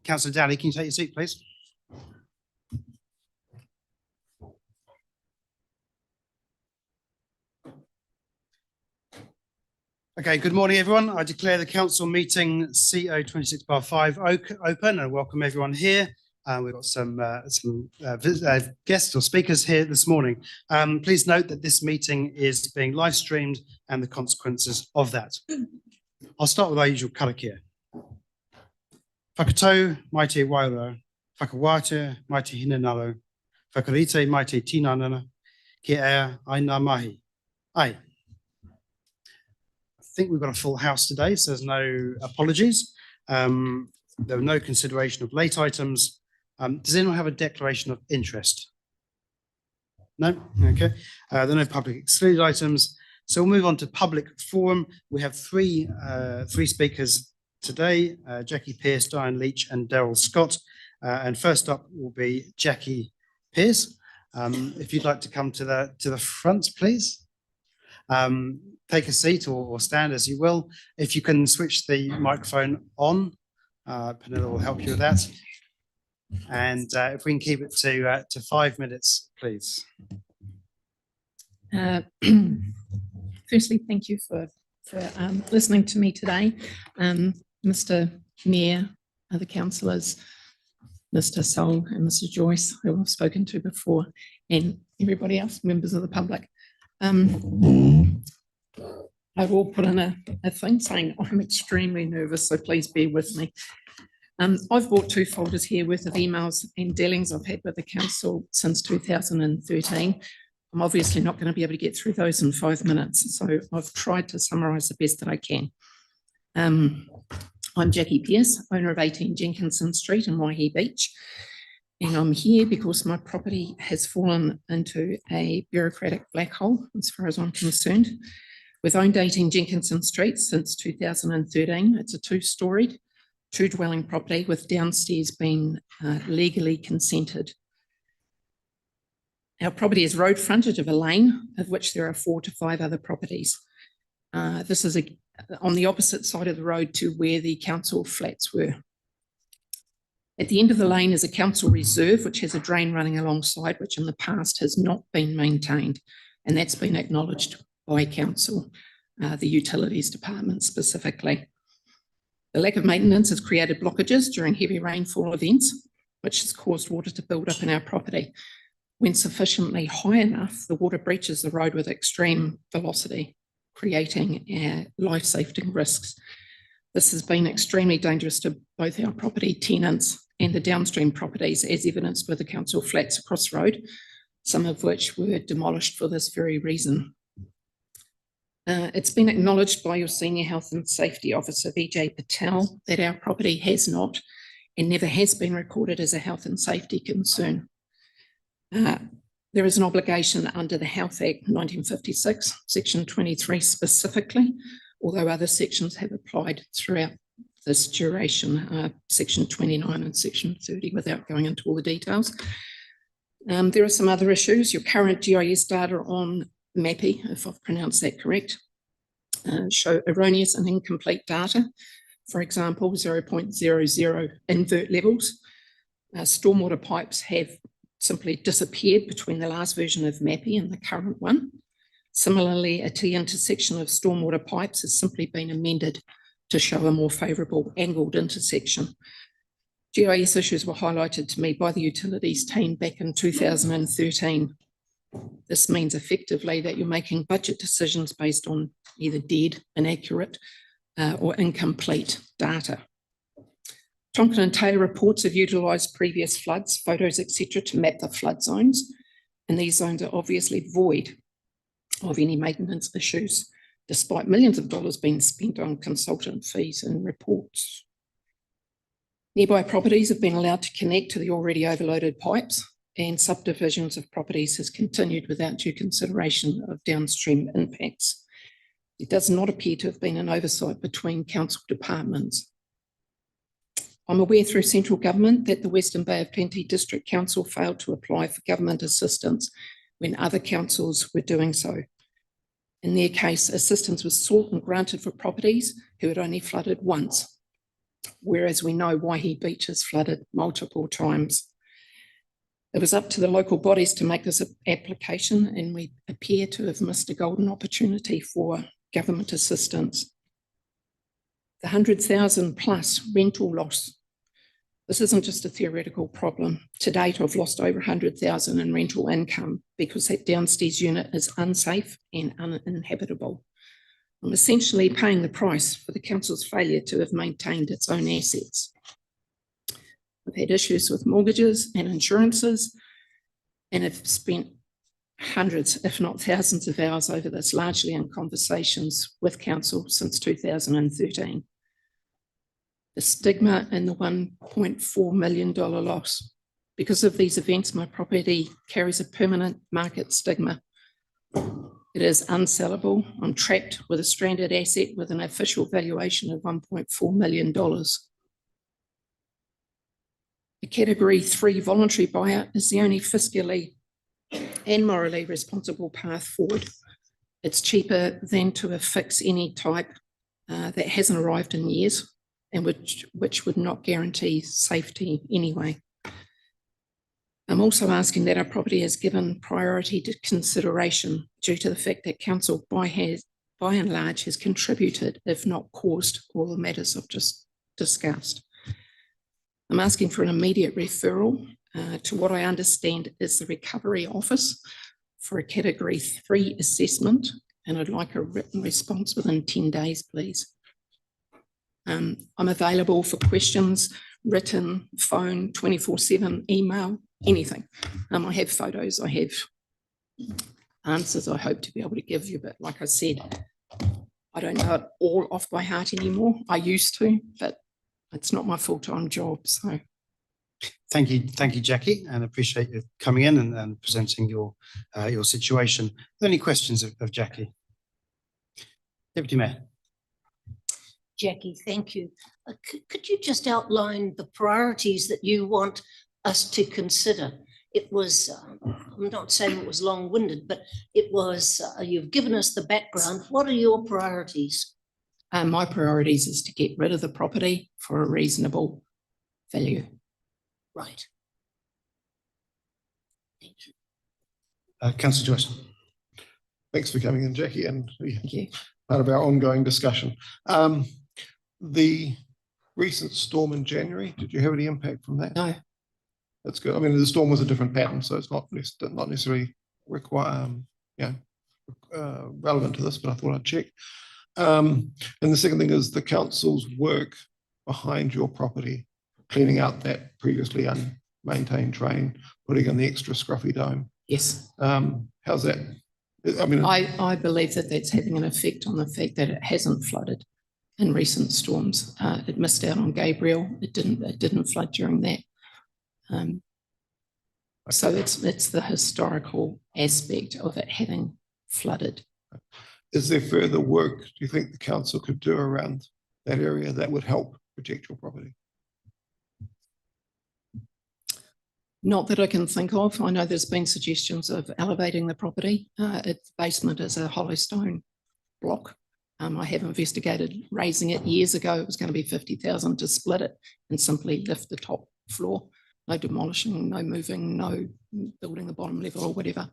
Councillor Dowling, can you take your seat, please? Okay, good morning, everyone. I declare the council meeting CO 26/5 open and welcome everyone here. We've got some guests or speakers here this morning. Please note that this meeting is being live streamed and the consequences of that. I'll start with our usual karakia. Whakatau, mai te wairua, whakawātea, mai te hinanalo, whakarite, mai te tinanana, ki ea, ai ngā mahi. Ai. I think we've got a full house today, so there's no apologies. There were no consideration of late items. Does anyone have a declaration of interest? No? Okay. There are no public excluded items. So we'll move on to public forum. We have three speakers today, Jackie Pearce, Diane Leach and Daryl Scott. And first up will be Jackie Pearce. If you'd like to come to the front, please. Take a seat or stand as you will. If you can switch the microphone on, Penilla will help you with that. And if we can keep it to 5 minutes, please. Firstly, thank you for listening to me today. Mr. Mayor, other councillors, Mr. Sol and Mr. Joyce, who I've spoken to before, and everybody else, members of the public. I've all put in a thing saying I'm extremely nervous, so please bear with me. I've brought 2 folders here worth of emails and dealings I've had with the council since 2013. I'm obviously not going to be able to get through those in 5 minutes, so I've tried to summarise the best that I can. I'm Jackie Pearce, owner of 18 Jenkinson Street in Waihi Beach, and I'm here because my property has fallen into a bureaucratic black hole, as far as I'm concerned. We've owned 18 Jenkinson Street since 2013. It's a 2-storied, 2-dwelling property with downstairs being legally consented. Our property is road frontage of a lane, of which there are 4 to 5 other properties. This is on the opposite side of the road to where the council flats were. At the end of the lane is a council reserve, which has a drain running alongside, which in the past has not been maintained, and that's been acknowledged by council, the utilities department specifically. The lack of maintenance has created blockages during heavy rainfall events, which has caused water to build up in our property. When sufficiently high enough, the water breaches the road with extreme velocity, creating life-safety risks. This has been extremely dangerous to both our property tenants and the downstream properties, as evidenced with the council flats across the road, some of which were demolished for this very reason. It's been acknowledged by your Senior Health and Safety Officer, Vijay Patel, that our property has not and never has been recorded as a health and safety concern. There is an obligation under the Health Act 1956, Section 23 specifically, although other sections have applied throughout this duration, Section 29 and Section 30, without going into all the details. There are some other issues. Your current GIS data on MAPI, if I've pronounced that correct, show erroneous and incomplete data. For example, 0.00 invert levels. Stormwater pipes have simply disappeared between the last version of MAPI and the current one. Similarly, a T-intersection of stormwater pipes has simply been amended to show a more favourable angled intersection. GIS issues were highlighted to me by the utilities team back in 2013. This means effectively that you're making budget decisions based on either dead, inaccurate, or incomplete data. Tonkin and Taylor reports have utilised previous floods, photos, etc. to map the flood zones, and these zones are obviously void of any maintenance issues, despite millions of dollars being spent on consultant fees and reports. Nearby properties have been allowed to connect to the already overloaded pipes, and subdivisions of properties has continued without due consideration of downstream impacts. There does not appear to have been an oversight between council departments. I'm aware through central government that the Western Bay of Plenty District Council failed to apply for government assistance when other councils were doing so. In their case, assistance was sought and granted for properties who had only flooded once. whereas we know Waihi Beach is flooded multiple times. It was up to the local bodies to make this application, and we appear to have missed a golden opportunity for government assistance. The 100,000 plus rental loss. This isn't just a theoretical problem. To date, I've lost over 100,000 in rental income because that downstairs unit is unsafe and uninhabitable. I'm essentially paying the price for the council's failure to have maintained its own assets. I've had issues with mortgages and insurances, and have spent hundreds, if not thousands of hours over this, largely in conversations with council since 2013. The stigma in the $1.4 million loss. Because of these events, my property carries a permanent market stigma. It is unsellable. I'm trapped with a stranded asset with an official valuation of $1.4 million. A Category 3 voluntary buyout is the only fiscally and morally responsible path forward. It's cheaper than to affix any type that hasn't arrived in years, and which would not guarantee safety anyway. I'm also asking that our property is given priority to consideration due to the fact that council by and large has contributed, if not caused, all the matters I've just discussed. I'm asking for an immediate referral to what I understand is the Recovery Office for a Category 3 assessment, and I'd like a written response within 10 days, please. I'm available for questions, written, phone, 24/7, email, anything. I have photos, I have answers I hope to be able to give you, but like I said, I don't know it all off by heart anymore. I used to, but it's not my full-time job, so. Thank you, Jackie, and appreciate you coming in and presenting your situation. Are there any questions of Jackie? Deputy Mayor. Jackie, thank you. Could you just outline the priorities that you want us to consider? It was, I'm not saying it was long-winded, but it was, you've given us the background. What are your priorities? My priorities is to get rid of the property for a reasonable value. Right. Thank you. Councillor Joyce. Thanks for coming in, Jackie, and Thank you. part of our ongoing discussion. The recent storm in January, did you have any impact from that? No. That's good. I mean, the storm was a different pattern, so it's not necessarily relevant to this, but I thought I'd check. And the second thing is the council's work behind your property, cleaning out that previously unmaintained drain, putting in the extra scruffy dome. Yes. How's that? I mean, I believe that that's having an effect on the fact that it hasn't flooded in recent storms. It missed out on Gabriel. It didn't flood during that. So it's the historical aspect of it having flooded. is there further work do you think the council could do around that area that would help protect your property? Not that I can think of. I know there's been suggestions of elevating the property. Its basement is a hollow stone block. I have investigated raising it years ago. It was going to be 50,000 to split it and simply lift the top floor. No demolishing, no moving, no building the bottom level or whatever.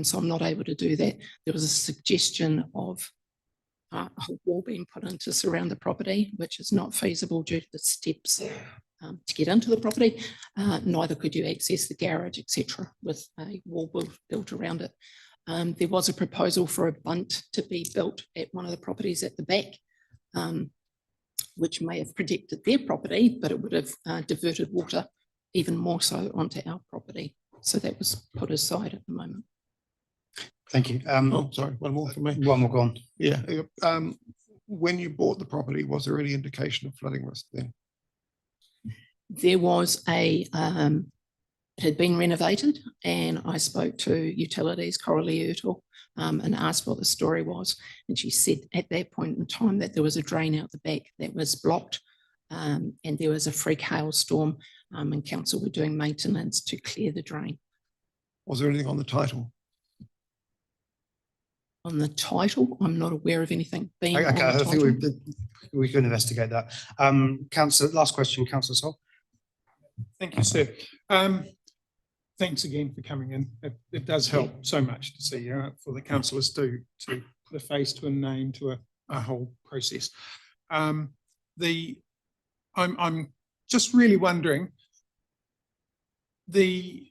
So I'm not able to do that. There was a suggestion of a whole wall being put in to surround the property, which is not feasible due to the steps to get into the property. Neither could you access the garage, etc., with a wall built around it. There was a proposal for a bunt to be built at one of the properties at the back, which may have protected their property, but it would have diverted water even more so onto our property. So that was put aside at the moment. Thank you. Oh, sorry, one more from me. One more gone. Yeah. When you bought the property, was there any indication of flooding risk then? There was it had been renovated, and I spoke to Utilities, Coralie Ertel, and asked what the story was. And she said at that point in time that there was a drain out the back that was blocked, and there was a freak hailstorm, and council were doing maintenance to clear the drain. Was there anything on the title? On the title, I'm not aware of anything being on Okay, the I think title. we can investigate that. Councillor, last question, Councillor Sol. Thank you, sir. Thanks again for coming in. It does help so much to see, for the councillors to put a face to a name to a whole process. I'm just really wondering, the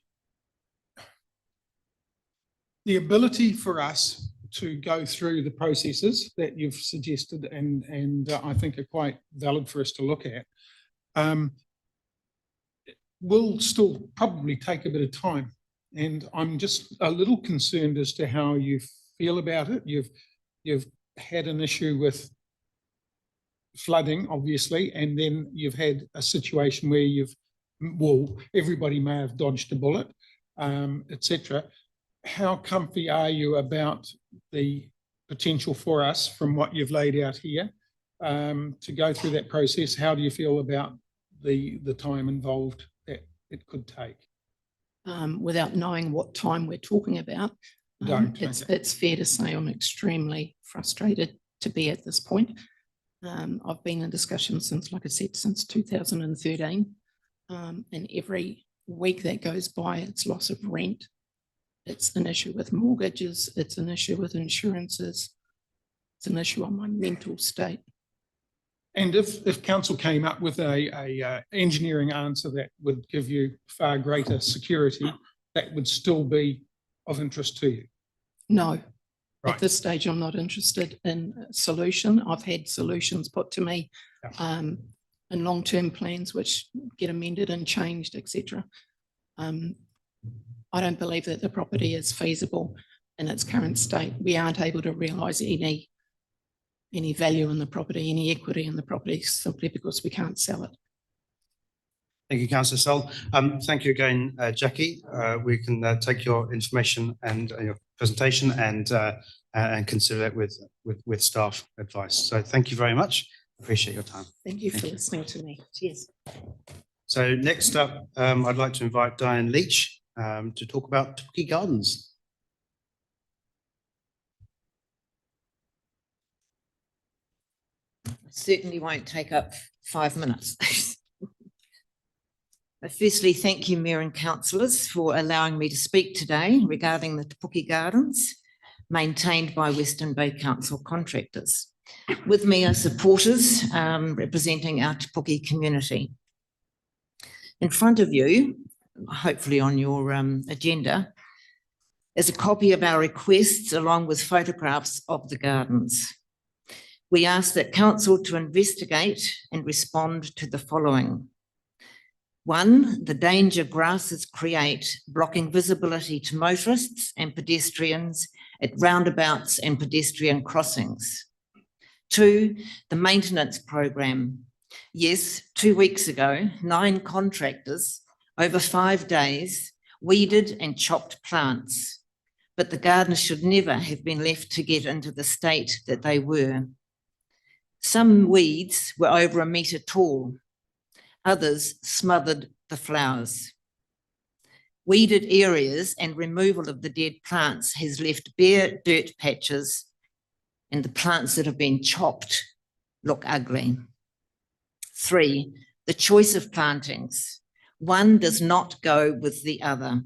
ability for us to go through the processes that you've suggested and I think are quite valid for us to look at, will still probably take a bit of time. And I'm just a little concerned as to how you feel about it. You've had an issue with flooding, obviously, and then you've had a situation where everybody may have dodged a bullet, etc. How comfy are you about the potential for us from what you've laid out here to go through that process? How do you feel about the time involved that it could take? Without knowing what time we're talking about, it's fair to say I'm extremely frustrated to be at this point. I've been in discussion since, like I said, since 2013, and every week that goes by, it's loss of rent. It's an issue with mortgages. It's an issue with insurances. It's an issue on my mental state. And if council came up with a engineering answer that would give you far greater security, that would still be of interest to you? No. Right. At this stage, I'm not interested in a solution. I've had solutions put to me in long-term plans which get amended and changed, etc. I don't believe that the property is feasible in its current state. We aren't able to realise any value in the property, any equity in the property, simply because we can't sell it. Thank you, Councillor Sol. Thank you again, Jackie. We can take your information and your presentation and consider it with staff advice. So thank you very much. Appreciate your time. Thank you for listening to me. Cheers. So next up, I'd like to invite Diane Leach to talk about Te Puke Gardens. Certainly won't take up 5 minutes. Firstly, thank you, Mayor and councillors, for allowing me to speak today regarding the Te Puke Gardens maintained by Western Bay Council contractors. With me are supporters representing our Te Puke community. In front of you, hopefully on your agenda, is a copy of our requests along with photographs of the gardens. We ask that council to investigate and respond to the following. 1, the danger grasses create, blocking visibility to motorists and pedestrians at roundabouts and pedestrian crossings. 2, the maintenance program. Yes, 2 weeks ago, 9 contractors over 5 days weeded and chopped plants, but the gardens should never have been left to get into the state that they were. Some weeds were over 1 metre tall. Others smothered the flowers. Weeded areas and removal of the dead plants has left bare dirt patches, and the plants that have been chopped look ugly. 3, the choice of plantings. One does not go with the other.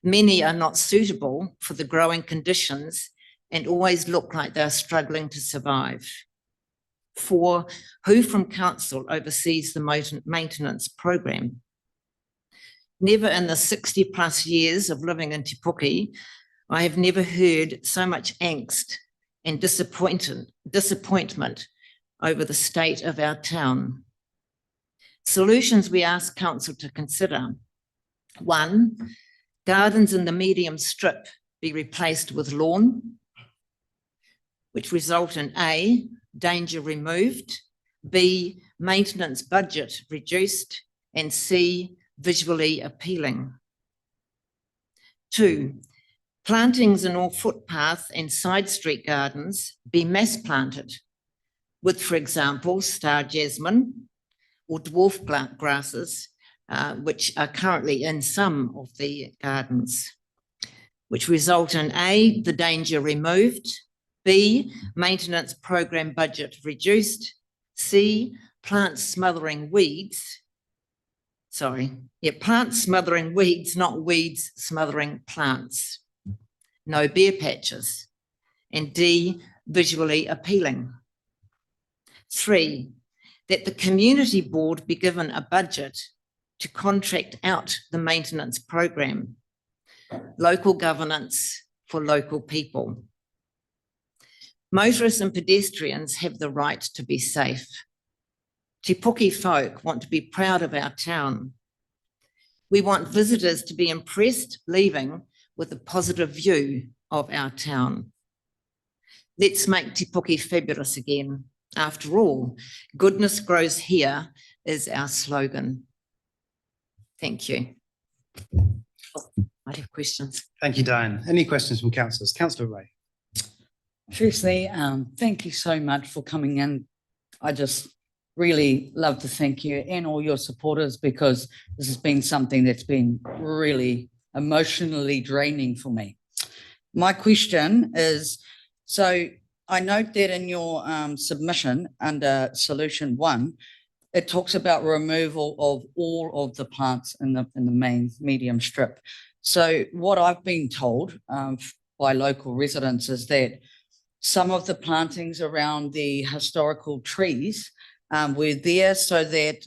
Many are not suitable for the growing conditions and always look like they're struggling to survive. 4, who from council oversees the maintenance program? Never in the 60+ years of living in Te Puke, I have never heard so much angst and disappointment over the state of our town. Solutions we ask council to consider. 1, gardens in the medium strip be replaced with lawn, which result in A, danger removed, B, maintenance budget reduced, and C, visually appealing. 2, plantings in all footpath and side street gardens be mass planted with, for example, star jasmine or dwarf grasses, which are currently in some of the gardens, which result in A, the danger removed, B, maintenance program budget reduced. C, plant smothering weeds. Plant smothering weeds, not weeds smothering plants. No bare patches. And D, visually appealing. 3, that the community board be given a budget to contract out the maintenance program. Local governance for local people. Motorists and pedestrians have the right to be safe. Te Puke folk want to be proud of our town. We want visitors to be impressed leaving with a positive view of our town. Let's make Te Puke fabulous again. After all, goodness grows here is our slogan. Thank you. I have questions. Thank you, Diane. Any questions from councillors? Councillor Ray. Firstly, thank you so much for coming in. I just really love to thank you and all your supporters, because this has been something that's been really emotionally draining for me. My question is, so I note that in your submission under solution 1, it talks about removal of all of the plants in the main medium strip. So what I've been told by local residents is that some of the plantings around the historical trees were there so that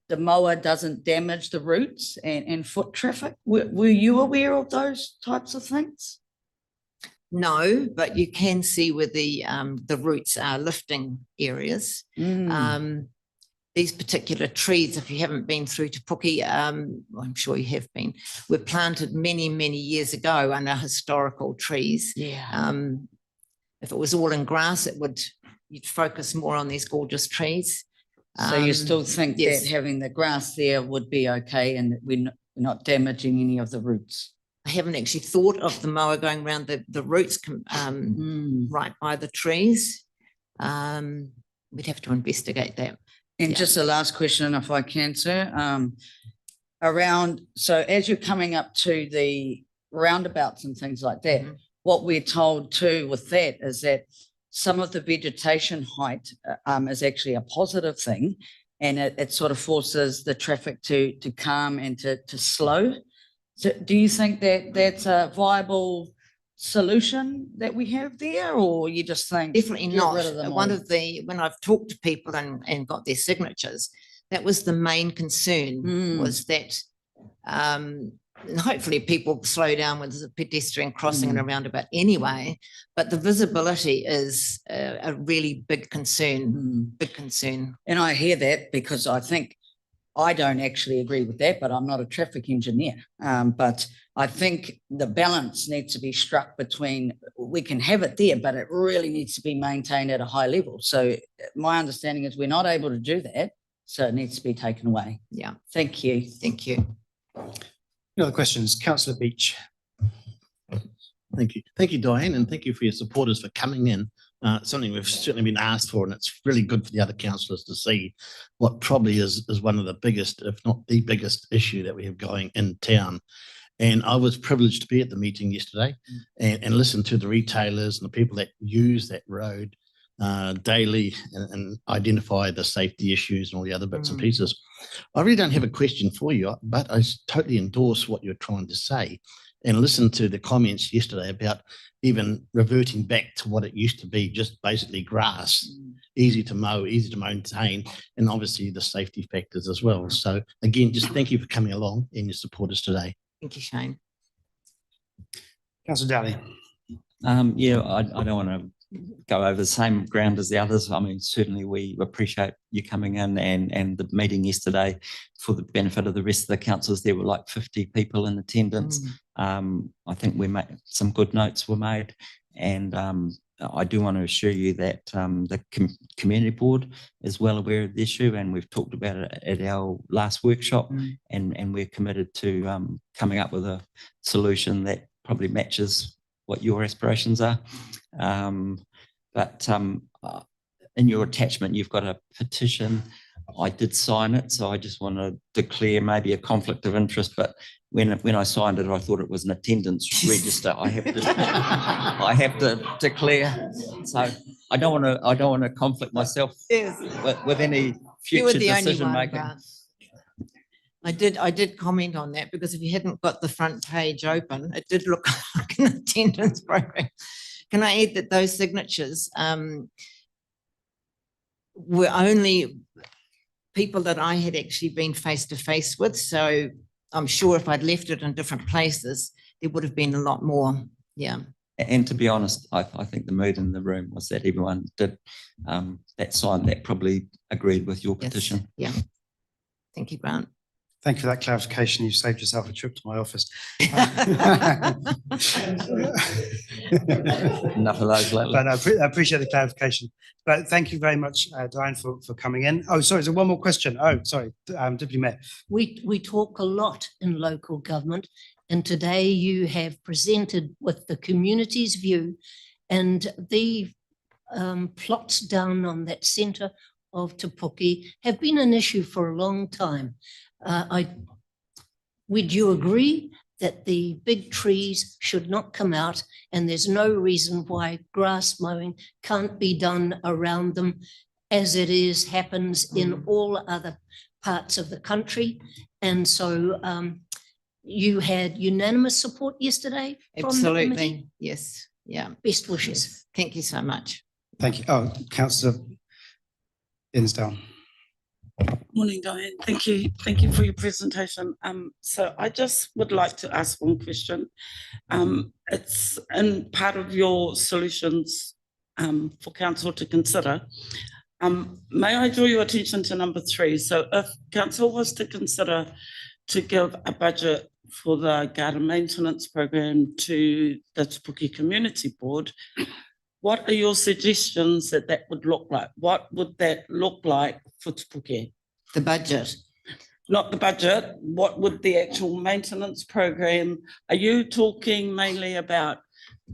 the mower doesn't damage the roots and foot traffic. Were you aware of those types of things? No, but you can see where the roots are lifting areas. These particular trees, if you haven't been through Te Puke, I'm sure you have been, were planted many, many years ago and are historical trees. Yeah. If it was all in grass, you'd focus more on these gorgeous trees. So you still think yes. that having the grass there would be okay and that we're not damaging any of the roots? I haven't actually thought of the mower going around the roots right by the trees. We'd have to investigate that. And Yeah. just a last question, if I can, sir. So as you're coming up to the roundabouts and things like that, what we're told too with that is that some of the vegetation height is actually a positive thing, and it sort of forces the traffic to calm and to slow. So do you think that that's a viable solution that we have there, or you just think Definitely get not. rid of them One all? of when I've talked to people and got their signatures, that was the main concern, was that and hopefully people slow down when there's a pedestrian crossing and a roundabout anyway, but the visibility is a really big concern, big concern. And I hear that because I don't actually agree with that, but I'm not a traffic engineer. But I think the balance needs to be struck between, we can have it there, but it really needs to be maintained at a high level. So my understanding is we're not able to do that, so it needs to be taken away. Yeah. Thank you. Thank you. Any other questions? Councillor Beach. Thank you. Thank you, Diane, and thank you for your supporters for coming in. Something we've certainly been asked for, and it's really good for the other councillors to see what probably is one of the biggest, if not the biggest issue that we have going in town. And I was privileged to be at the meeting yesterday and listen to the retailers and the people that use that road daily and identify the safety issues and all the other bits and pieces. I really don't have a question for you, but I totally endorse what you're trying to say and listen to the comments yesterday about even reverting back to what it used to be, just basically grass, easy to mow, easy to maintain, and obviously the safety factors as well. So again, just thank you for coming along and your supporters today. Thank you, Shane. Councillor Daly. Yeah, I don't want to go over the same ground as the others. I mean, certainly we appreciate you coming in and the meeting yesterday. For the benefit of the rest of the councillors, there were like 50 people in attendance. I think some good notes were made, and I do want to assure you that the community board is well aware of the issue, and we've talked about it at our last workshop, and we're committed to coming up with a solution that probably matches what your aspirations are. But in your attachment, you've got a petition. I did sign it, so I just want to declare maybe a conflict of interest, but when I signed it, I thought it was an attendance register. I have to declare. So I don't want to conflict myself Yes. with any You were future the only decision one, making. Grant. I did comment on that because if you hadn't got the front page open, it did look like an attendance program. Can I add that those signatures were only people that I had actually been face to face with. So I'm sure if I'd left it in different places, there would have been a lot more. Yeah. And to be honest, I think the mood in the room was that everyone did that sign that probably agreed with your Yes. petition. Yeah. Thank you, Grant. Thank you for that clarification. You've saved yourself a trip to my office. Enough of those lately. But I appreciate the clarification. But thank you very much, Diane, for coming in. Oh, sorry, so one more question. Oh, sorry, Deputy Mayor. We talk a lot in local government, and today you have presented with the community's view, and the plots down on that centre of Te Puke have been an issue for a long time. Would you agree that the big trees should not come out, and there's no reason why grass mowing can't be done around them as it happens in all other parts of the country? And so you had unanimous support yesterday from the committee? Absolutely. Yes. Yeah. Best wishes. Yes. Thank you so much. Thank you. Oh, Councillor Insdown. Morning, Diane. Thank you. Thank you for your presentation. So I just would like to ask one question. It's in part of your solutions for council to consider. May I draw your attention to number 3? So if council was to consider to give a budget for the garden maintenance program to the Te Puke Community Board, what are your suggestions that would look like? What would that look like for Te Puke? The budget. Not the budget, what would the actual maintenance program, are you talking mainly about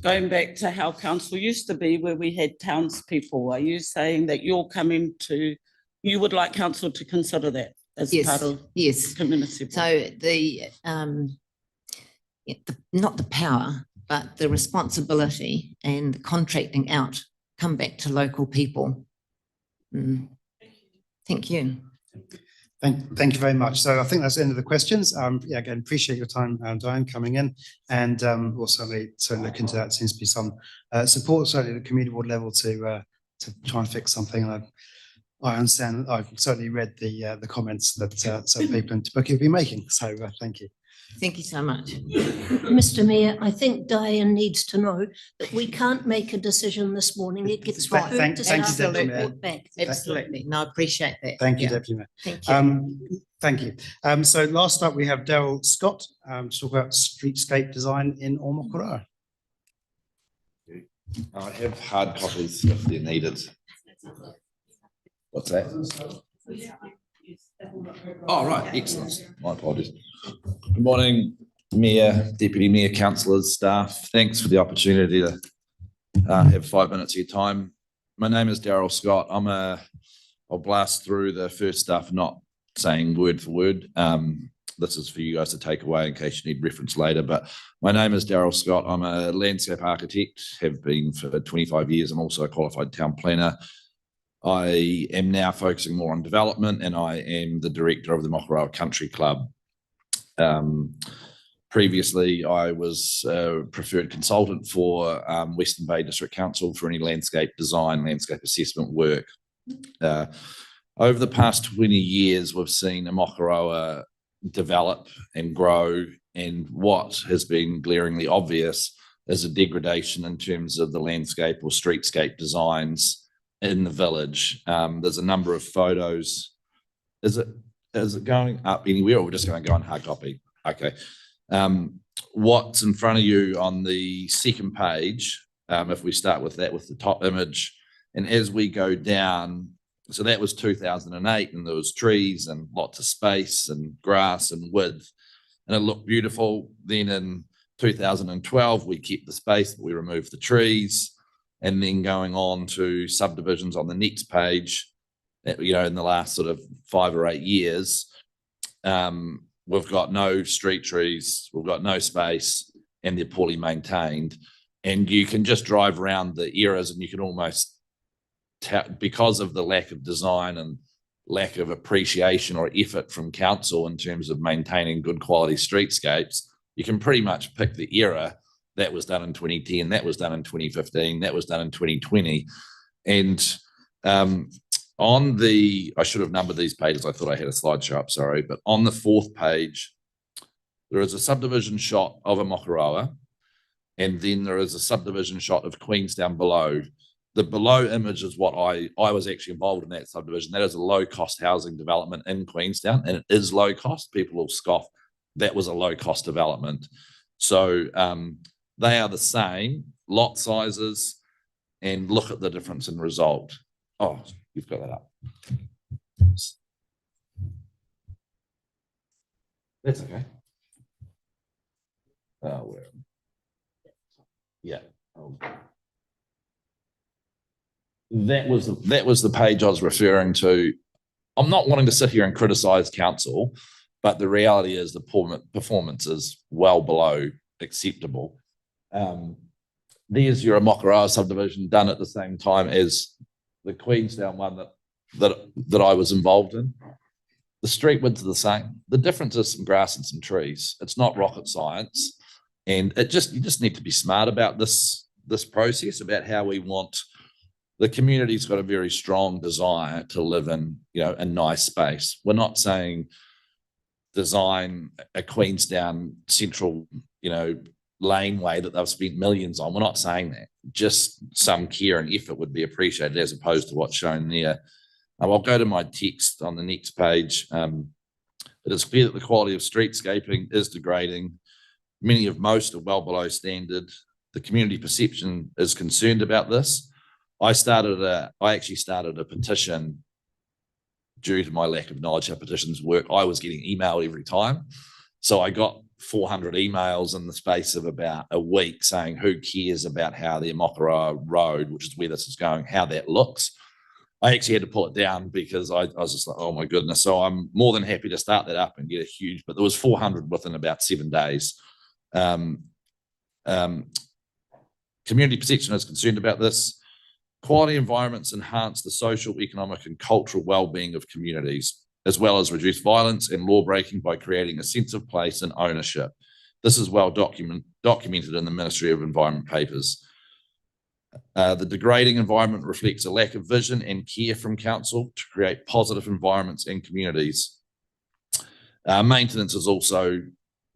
going back to how council used to be where we had townspeople? Are you saying that you would like council to consider that as Yes. part of Yes. community? So not the power, but the responsibility and the contracting out come back to local people. Thank you. Thank you very much. So I think that's the end of the questions. Yeah, again, appreciate your time, Diane, coming in, and we'll certainly look into that. Seems to be some support, certainly at the community board level, to try and fix something. And I understand. I've certainly read the comments that some people in Te Puke have been making. So thank you. Thank you so much. Mr. Mayor, I think Diane needs to know that we can't make a decision this morning. It gets Thank referred to you, staff Deputy and Mayor. report back. Absolutely. No, I appreciate that. Thank you, Yeah. Deputy Mayor. Thank you. Thank you. So last up, we have Daryl Scott to talk about streetscape design in Omokoroa. I have hard copies if they're needed. What's that? Oh, right, excellent. My apologies. Good morning, Mayor, Deputy Mayor, councillors, staff. Thanks for the opportunity to have 5 minutes of your time. My name is Daryl Scott. I'll blast through the first stuff, not saying word for word. This is for you guys to take away in case you need reference later. But my name is Daryl Scott. I'm a landscape architect, have been for 25 years. I'm also a qualified town planner. I am now focusing more on development, and I am the director of the Mokoroa Country Club. Previously, I was a preferred consultant for Western Bay District Council for any landscape design, landscape assessment work. Over the past 20 years, we've seen Mokoroa develop and grow, and what has been glaringly obvious is a degradation in terms of the landscape or streetscape designs in the village. There's a number of photos. Is it going up anywhere, or we're just going to go on hard copy? Okay. What's in front of you on the second page, if we start with that, with the top image, and as we go down, so that was 2008, and there was trees and lots of space and grass and width, and it looked beautiful. Then in 2012, we kept the space, but we removed the trees. And then going on to subdivisions on the next page, in the last sort of 5 or 8 years, we've got no street trees, we've got no space, and they're poorly maintained. And you can just drive around the eras and you can almost, because of the lack of design and lack of appreciation or effort from council in terms of maintaining good quality streetscapes, you can pretty much pick the era. That was done in 2010, that was done in 2015, that was done in 2020. And on the, I should have numbered these pages. I thought I had a slideshow up, sorry. But on the 4th page, there is a subdivision shot of Amokarawa, and then there is a subdivision shot of Queenstown below. The below image is what I was actually involved in that subdivision. That is a low-cost housing development in Queenstown, and it is low cost. People will scoff. That was a low-cost development. So they are the same lot sizes, and look at the difference in result. Oh, you've got that up. That's okay. Yeah. That was the page I was referring to. I'm not wanting to sit here and criticize council, but the reality is the performance is well below acceptable. There's your Amokarawa subdivision done at the same time as the Queenstown one that I was involved in. The street widths are the same. The difference is some grass and some trees. It's not rocket science, and you just need to be smart about this process, about how we want. The community's got a very strong desire to live in, a nice space. We're not saying design a Queenstown central, laneway that they've spent millions on. We're not saying that. Just some care and effort would be appreciated as opposed to what's shown there. I'll go to my text on the next page. It is clear that the quality of streetscaping is degrading. Most are well below standard. The community perception is concerned about this. I actually started a petition due to my lack of knowledge how petitions work. I was getting emailed every time. So I got 400 emails in the space of about a week saying who cares about how the Amokarawa Road, which is where this is going, how that looks. I actually had to pull it down because I was just like, oh my goodness. So I'm more than happy to start that up and get a huge, but there was 400 within about 7 days. Community perception is concerned about this. Quality environments enhance the social, economic, and cultural well-being of communities, as well as reduce violence and law breaking by creating a sense of place and ownership. This is well documented in the Ministry of Environment papers. The degrading environment reflects a lack of vision and care from council to create positive environments and communities. Maintenance is also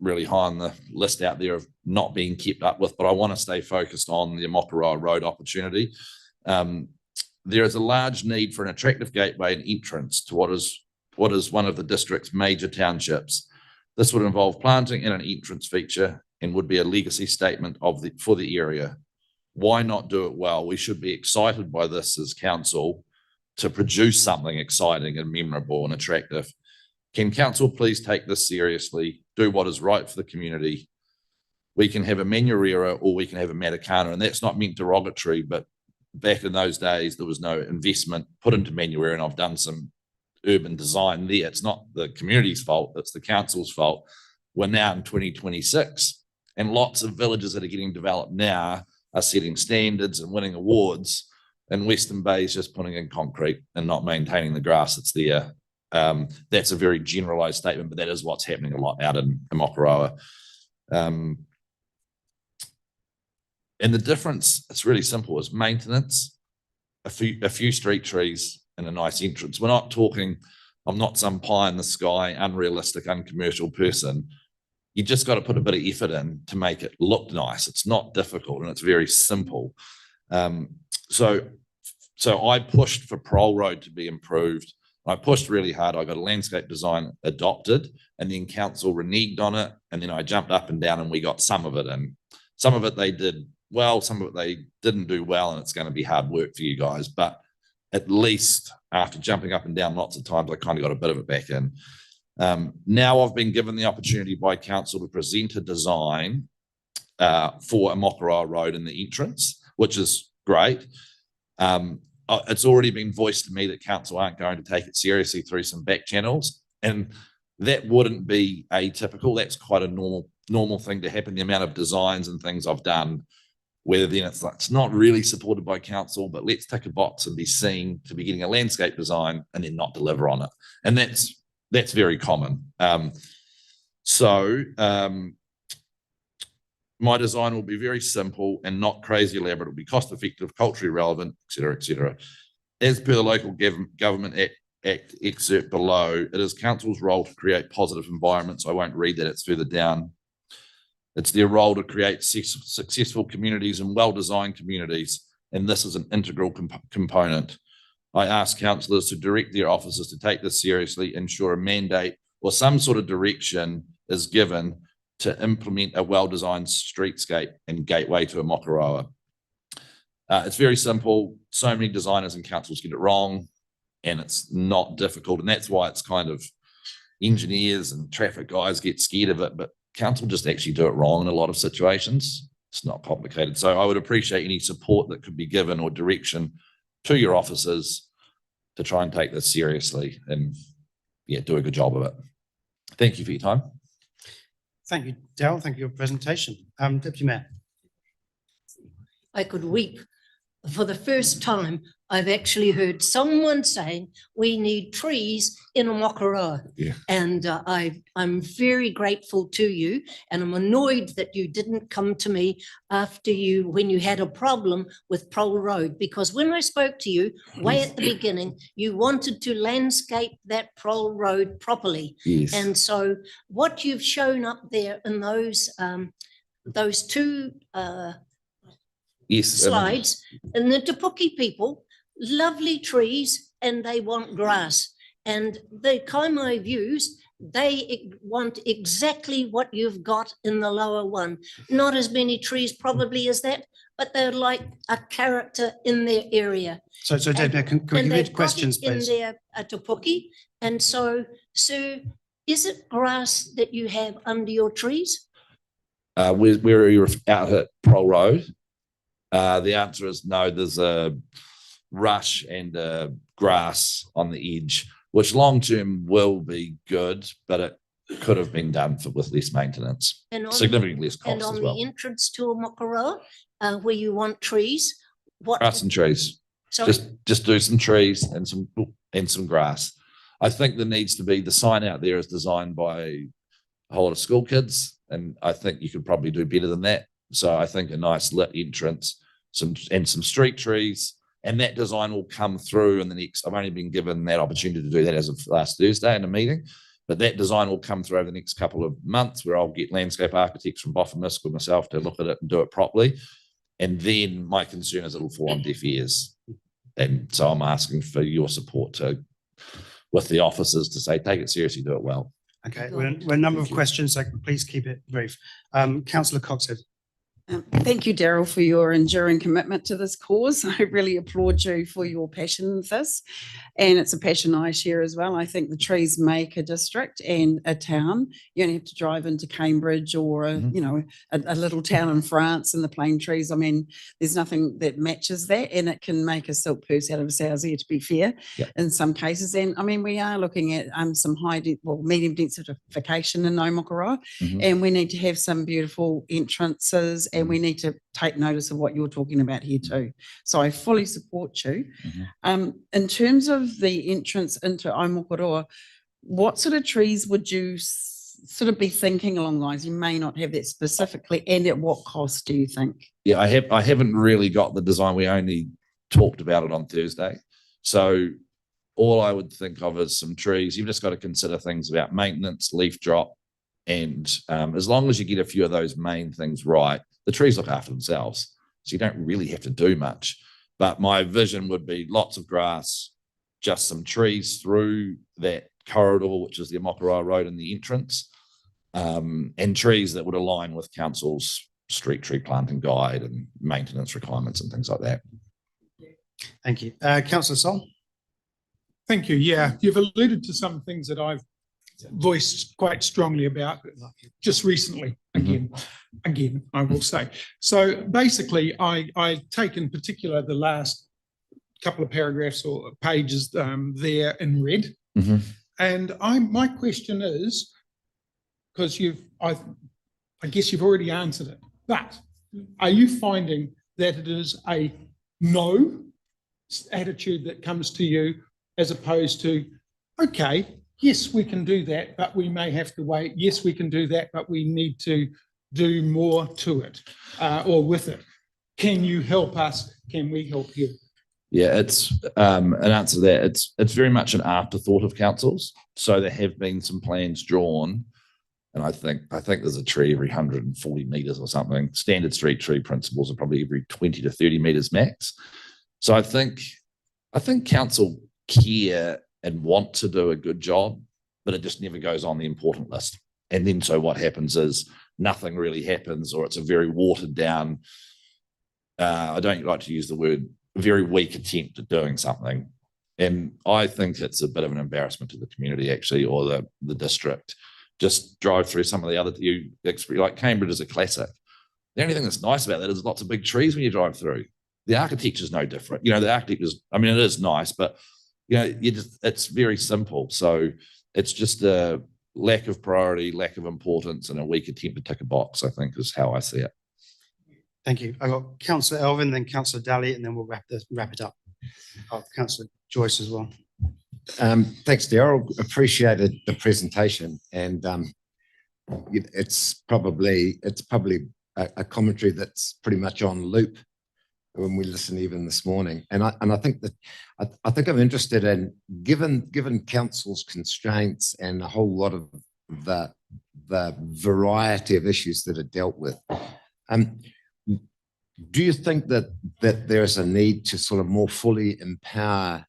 really high on the list out there of not being kept up with, but I want to stay focused on the Amokarawa Road opportunity. There is a large need for an attractive gateway and entrance to what is one of the district's major townships. This would involve planting in an entrance feature and would be a legacy statement for the area. Why not do it well? We should be excited by this as council to produce something exciting and memorable and attractive. Can council please take this seriously, do what is right for the community? We can have a Manureira or we can have a Matakana, and that's not meant derogatory, but back in those days, there was no investment put into Manureira, and I've done some urban design there. It's not the community's fault, it's the council's fault. We're now in 2026, and lots of villages that are getting developed now are setting standards and winning awards, and Western Bay is just putting in concrete and not maintaining the grass that's there. That's a very generalized statement, but that is what's happening a lot out in Amokarawa. And the difference, it's really simple, is maintenance, a few street trees and a nice entrance. We're not talking, I'm not some pie in the sky, unrealistic, uncommercial person. You just got to put a bit of effort in to make it look nice. It's not difficult and it's very simple. So I pushed for Parole Road to be improved. I pushed really hard. I got a landscape design adopted, and then council reneged on it. And then I jumped up and down and we got some of it in. Some of it they did well, some of it they didn't do well, and it's going to be hard work for you guys. But at least after jumping up and down lots of times, I kind of got a bit of it back in. Now I've been given the opportunity by council to present a design for Amokarawa Road in the entrance, which is great. It's already been voiced to me that council aren't going to take it seriously through some back channels. And That wouldn't be atypical. That's quite a normal thing to happen. The amount of designs and things I've done, whether then it's not really supported by council, but let's tick a box and be seen to be getting a landscape design and then not deliver on it. And that's very common. My design will be very simple and not crazy elaborate. It'll be cost effective, culturally relevant, et cetera, et cetera. As per the Local Government Act excerpt below, it is council's role to create positive environments. I won't read that, it's further down. It's their role to create successful communities and well-designed communities, and this is an integral component. I ask councillors to direct their officers to take this seriously, ensure a mandate or some sort of direction is given to implement a well-designed streetscape and gateway to Aotearoa. It's very simple. So many designers and councils get it wrong, and it's not difficult. And that's why it's kind of engineers and traffic guys get scared of it, but council just actually do it wrong in a lot of situations. It's not complicated. So I would appreciate any support that could be given or direction to your officers to try and take this seriously and do a good job of it. Thank you for your time. Thank you, Darryl. Thank you for your presentation. Deputy Mayor. I could weep. For the first time, I've actually heard someone saying we need trees in Aotearoa. Yeah. And I'm very grateful to you, and I'm annoyed that you didn't come to me when you had a problem with Prole Road, because when I spoke to you way at the beginning, you wanted to landscape that Prole Road properly. Yes. And so what you've shown up there in those two Yes. slides, and the Te Puke people, lovely trees, and they want grass. And the Kaimai views, they want exactly what you've got in the lower one. Not as many trees probably as that, but they're like a character in their area. So Deputy Mayor, can we And give they've you got questions, it in please? their Te Puke. And so, Sir, is it grass that you have under your trees? Where you're out at Prole Road, the answer is no. There's a rush and grass on the edge, which long term will be good, but it could have been done with less maintenance, And on- significantly less And cost on as well. the entrance to Aotearoa, where you want trees, what? Grass and trees. Sorry? Just do some trees and some grass. I think there needs to be, the sign out there is designed by a whole lot of school kids, and I think you could probably do better than that. So I think a nice lit entrance, some street trees, and that design will come through in the next. I've only been given that opportunity to do that as of last Thursday in a meeting, but that design will come through over the next couple of months, where I'll get landscape architects from Boffinmisk with myself to look at it and do it properly. And then my concern is it'll fall on deaf ears, and so I'm asking for your support with the officers to say, take it seriously, do it well. Okay, we're a number of questions, so please keep it brief. Councillor Coxhead. Thank you, Darryl, for your enduring commitment to this cause. I really applaud you for your passion with this. And it's a passion I share as well. I think the trees make a district and a town. You only have to drive into Cambridge or, a little town in France, and the plane trees. I mean, there's nothing that matches that, and it can make a silk purse out of a sow's ear, to be fair, in some cases. And I mean, we are looking at some medium densification in Aotearoa, and we need to have some beautiful entrances, and we need to take notice of what you're talking about here too. So I fully support you. In terms of the entrance into Aotearoa, what sort of trees would you sort of be thinking along the lines? You may not have that specifically, and at what cost do you think? Yeah, I haven't really got the design. We only talked about it on Thursday. So all I would think of is some trees. You've just got to consider things about maintenance, leaf drop, and as long as you get a few of those main things right, the trees look after themselves. So you don't really have to do much. But my vision would be lots of grass, just some trees through that corridor, which is the Aotearoa Road and the entrance, and trees that would align with council's street tree planting guide and maintenance requirements and things like that. Thank you. Councillor Sol. Thank you. Yeah, you've alluded to some things that I've voiced quite strongly about just recently. Again, I will say. So basically, I take in particular the last couple of paragraphs or pages there in red. And my question is, because I guess you've already answered it, but are you finding that it is a no attitude that comes to you as opposed to, okay, yes, we can do that, but we may have to wait. Yes, we can do that, but we need to do more to it or with it. Can you help us? Can we help you? Yeah, it's an answer to that. It's very much an afterthought of councils. So there have been some plans drawn, and I think there's a tree every 140 meters or something. Standard street tree principles are probably every 20 to 30 meters max. So I think council care and want to do a good job, but it just never goes on the important list. And then so what happens is nothing really happens, or it's a very watered down, I don't like to use the word, very weak attempt at doing something. And I think it's a bit of an embarrassment to the community, actually, or the district. Just drive through some of the other, like Cambridge is a classic. The only thing that's nice about that is lots of big trees when you drive through. The architecture is no different. The architecture is, I mean, it is nice, but it's very simple. So it's just a lack of priority, lack of importance, and a weak attempt to tick a box, I think, is how I see it. Thank you. I've got Councillor Elvin, then Councillor Daly, and then we'll wrap it up. Councillor Joyce as well. Thanks, Daryl. Appreciated the presentation, and it's probably a commentary that's pretty much on loop when we listen even this morning. And I think that I think I'm interested in, given council's constraints and a whole lot of the variety of issues that are dealt with. Do you think that there's a need to sort of more fully empower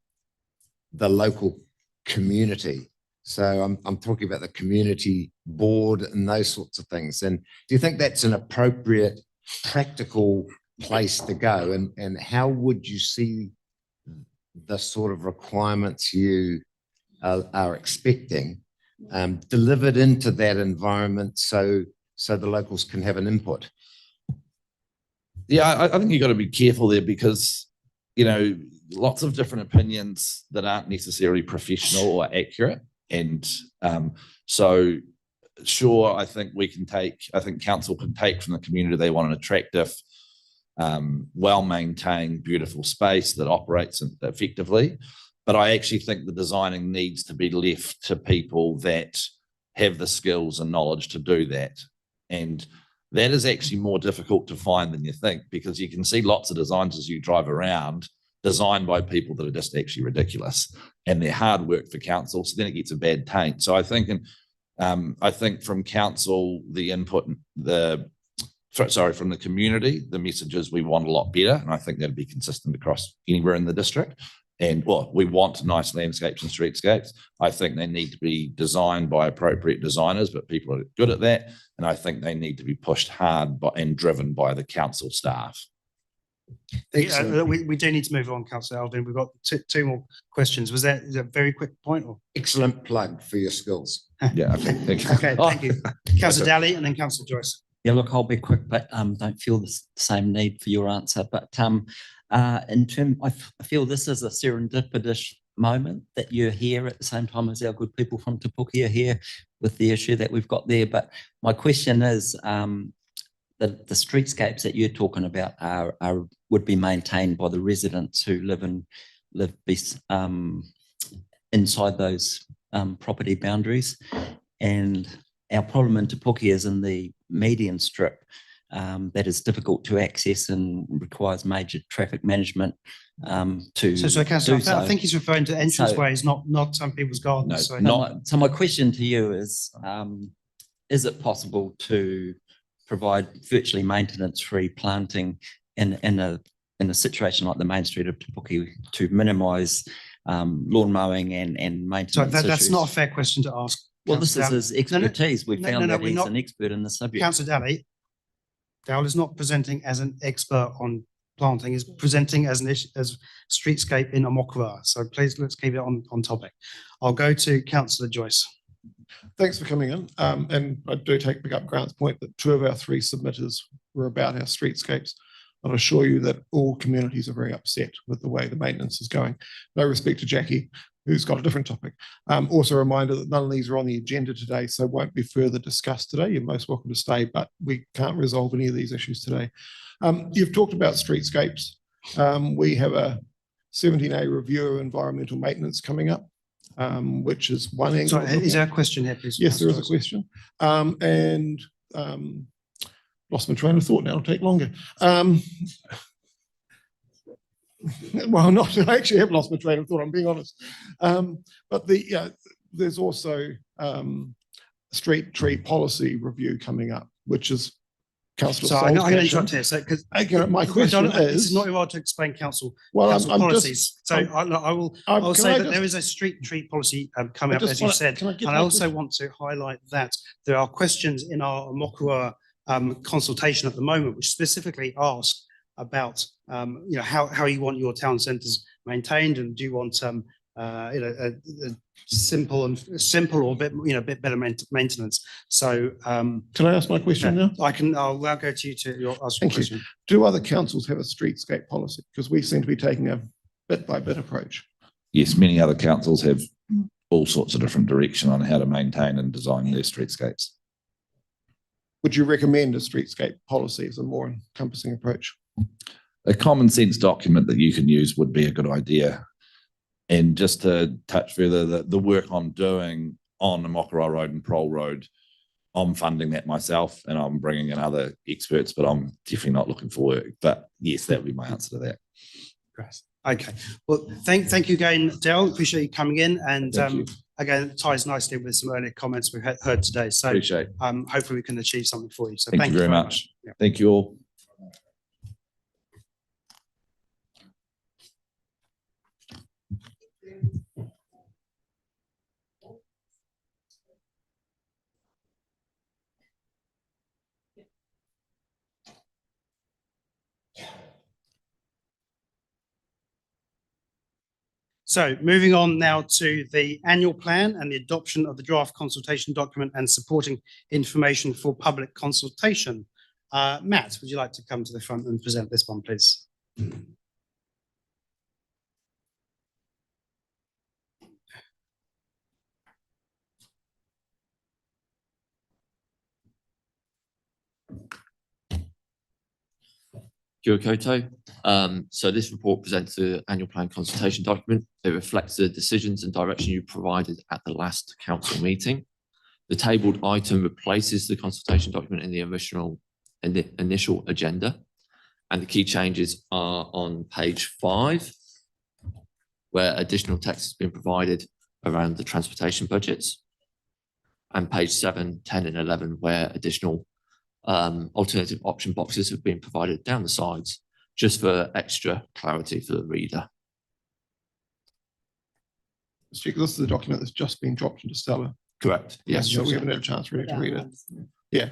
the local community? So I'm talking about the community board and those sorts of things. And do you think that's an appropriate, practical place to go? And how would you see the sort of requirements you are expecting delivered into that environment so the locals can have an input? Yeah, I think you've got to be careful there, because, lots of different opinions that aren't necessarily professional or accurate. And so, sure, I think council can take from the community they want an attractive, well-maintained, beautiful space that operates effectively. But I actually think the designing needs to be left to people that have the skills and knowledge to do that. And that is actually more difficult to find than you think, because you can see lots of designs as you drive around, designed by people that are just actually ridiculous, and they're hard work for council. So then it gets a bad taint. So I think from council, the input, from the community, the messages we want a lot better. And I think that'd be consistent across anywhere in the district. And we want nice landscapes and streetscapes. I think they need to be designed by appropriate designers, but people are good at that. And I think they need to be pushed hard and driven by the council staff. We do need to move on, Councillor Elvin. We've got two more questions. Is that a very quick point? Or? Excellent plug for your skills. Yeah, okay, thank you. Okay, thank you. Councillor Daly and then Councillor Joyce. Yeah, look, I'll be quick, but don't feel the same need for your answer. But I feel this is a serendipitous moment that you're here at the same time as our good people from Te Puke are here with the issue that we've got there. But my question is, the streetscapes that you're talking about would be maintained by the residents who live inside those property boundaries. And our problem in Te Puke is in the median strip that is difficult to access and requires major traffic management So Councillor, I think he's referring to entranceways, not some people's gardens. No, so my question to you is it possible to provide virtually maintenance-free planting in a situation like the main street of Te Puke to minimise lawn mowing and maintenance So that's issues? not a fair question to ask. Well, this is his expertise. We found that he's not. an expert in the subject. Councillor Daly, Dale is not presenting as an expert on planting, is presenting as streetscape in Omokura. So please, let's keep it on topic. I'll go to Councillor Joyce. Thanks for coming in. And I do pick up Grant's point that 2 of our 3 submitters were about our streetscapes. I'll assure you that all communities are very upset with the way the maintenance is going. No respect to Jackie, who's got a different topic. Also a reminder that none of these are on the agenda today, so won't be further discussed today. You're most welcome to stay, but we can't resolve any of these issues today. You've talked about streetscapes. We have a 17A review of environmental maintenance coming up, which is one angle. Sorry, is there a question here, please? Yes, there is a question. Lost my train of thought now, it'll take longer. Well, not, I actually have lost my train of thought, I'm being honest. But there's also street tree policy review coming up, which is Councillor. So I'm going to interrupt here. So, because my question this is is not your role to explain council Well, council I'm policies. just- So I will can say I that just- there is a street tree policy coming up, just as you wanna- said. can I get And I my also question? want to highlight that there are questions in our Mokura consultation at the moment, which specifically ask about how you want your town centres maintained, and do you want a simple or a bit better maintenance. So can I ask my question now? I'll go to you to ask your Thank you. question. Do other councils have a streetscape policy? Because we seem to be taking a bit by bit approach. Yes, many other councils have all sorts of different direction on how to maintain and design their streetscapes. Would you recommend a streetscape policy as a more encompassing approach? A common sense document that you can use would be a good idea. And just to touch further, the work I'm doing on the Mokura Road and Prole Road, I'm funding that myself and I'm bringing in other experts, but I'm definitely not looking for work. But yes, that would be my answer to that. Great. Okay. Well, thank you again, Daryl. Appreciate you coming in. And Thank you. again, it ties nicely with some earlier comments we've heard today. So Appreciate it. hopefully we can achieve something for you. So Thank you very much. Yeah. Thank you all. So moving on now to the annual plan and the adoption of the draft consultation document and supporting information for public consultation. Matt, would you like to come to the front and present this one, please? Kia ora koutou. So this report presents the annual plan consultation document. It reflects the decisions and direction you provided at the last council meeting. The tabled item replaces the consultation document in the initial agenda. And the key changes are on page 5, where additional text has been provided around the transportation budgets. And page 7, 10 and 11, where additional alternative option boxes have been provided down the sides, just for extra clarity for the reader. This is the document that's just been dropped into Stella. Correct. Yes. So we haven't had a chance really to read it. Yeah.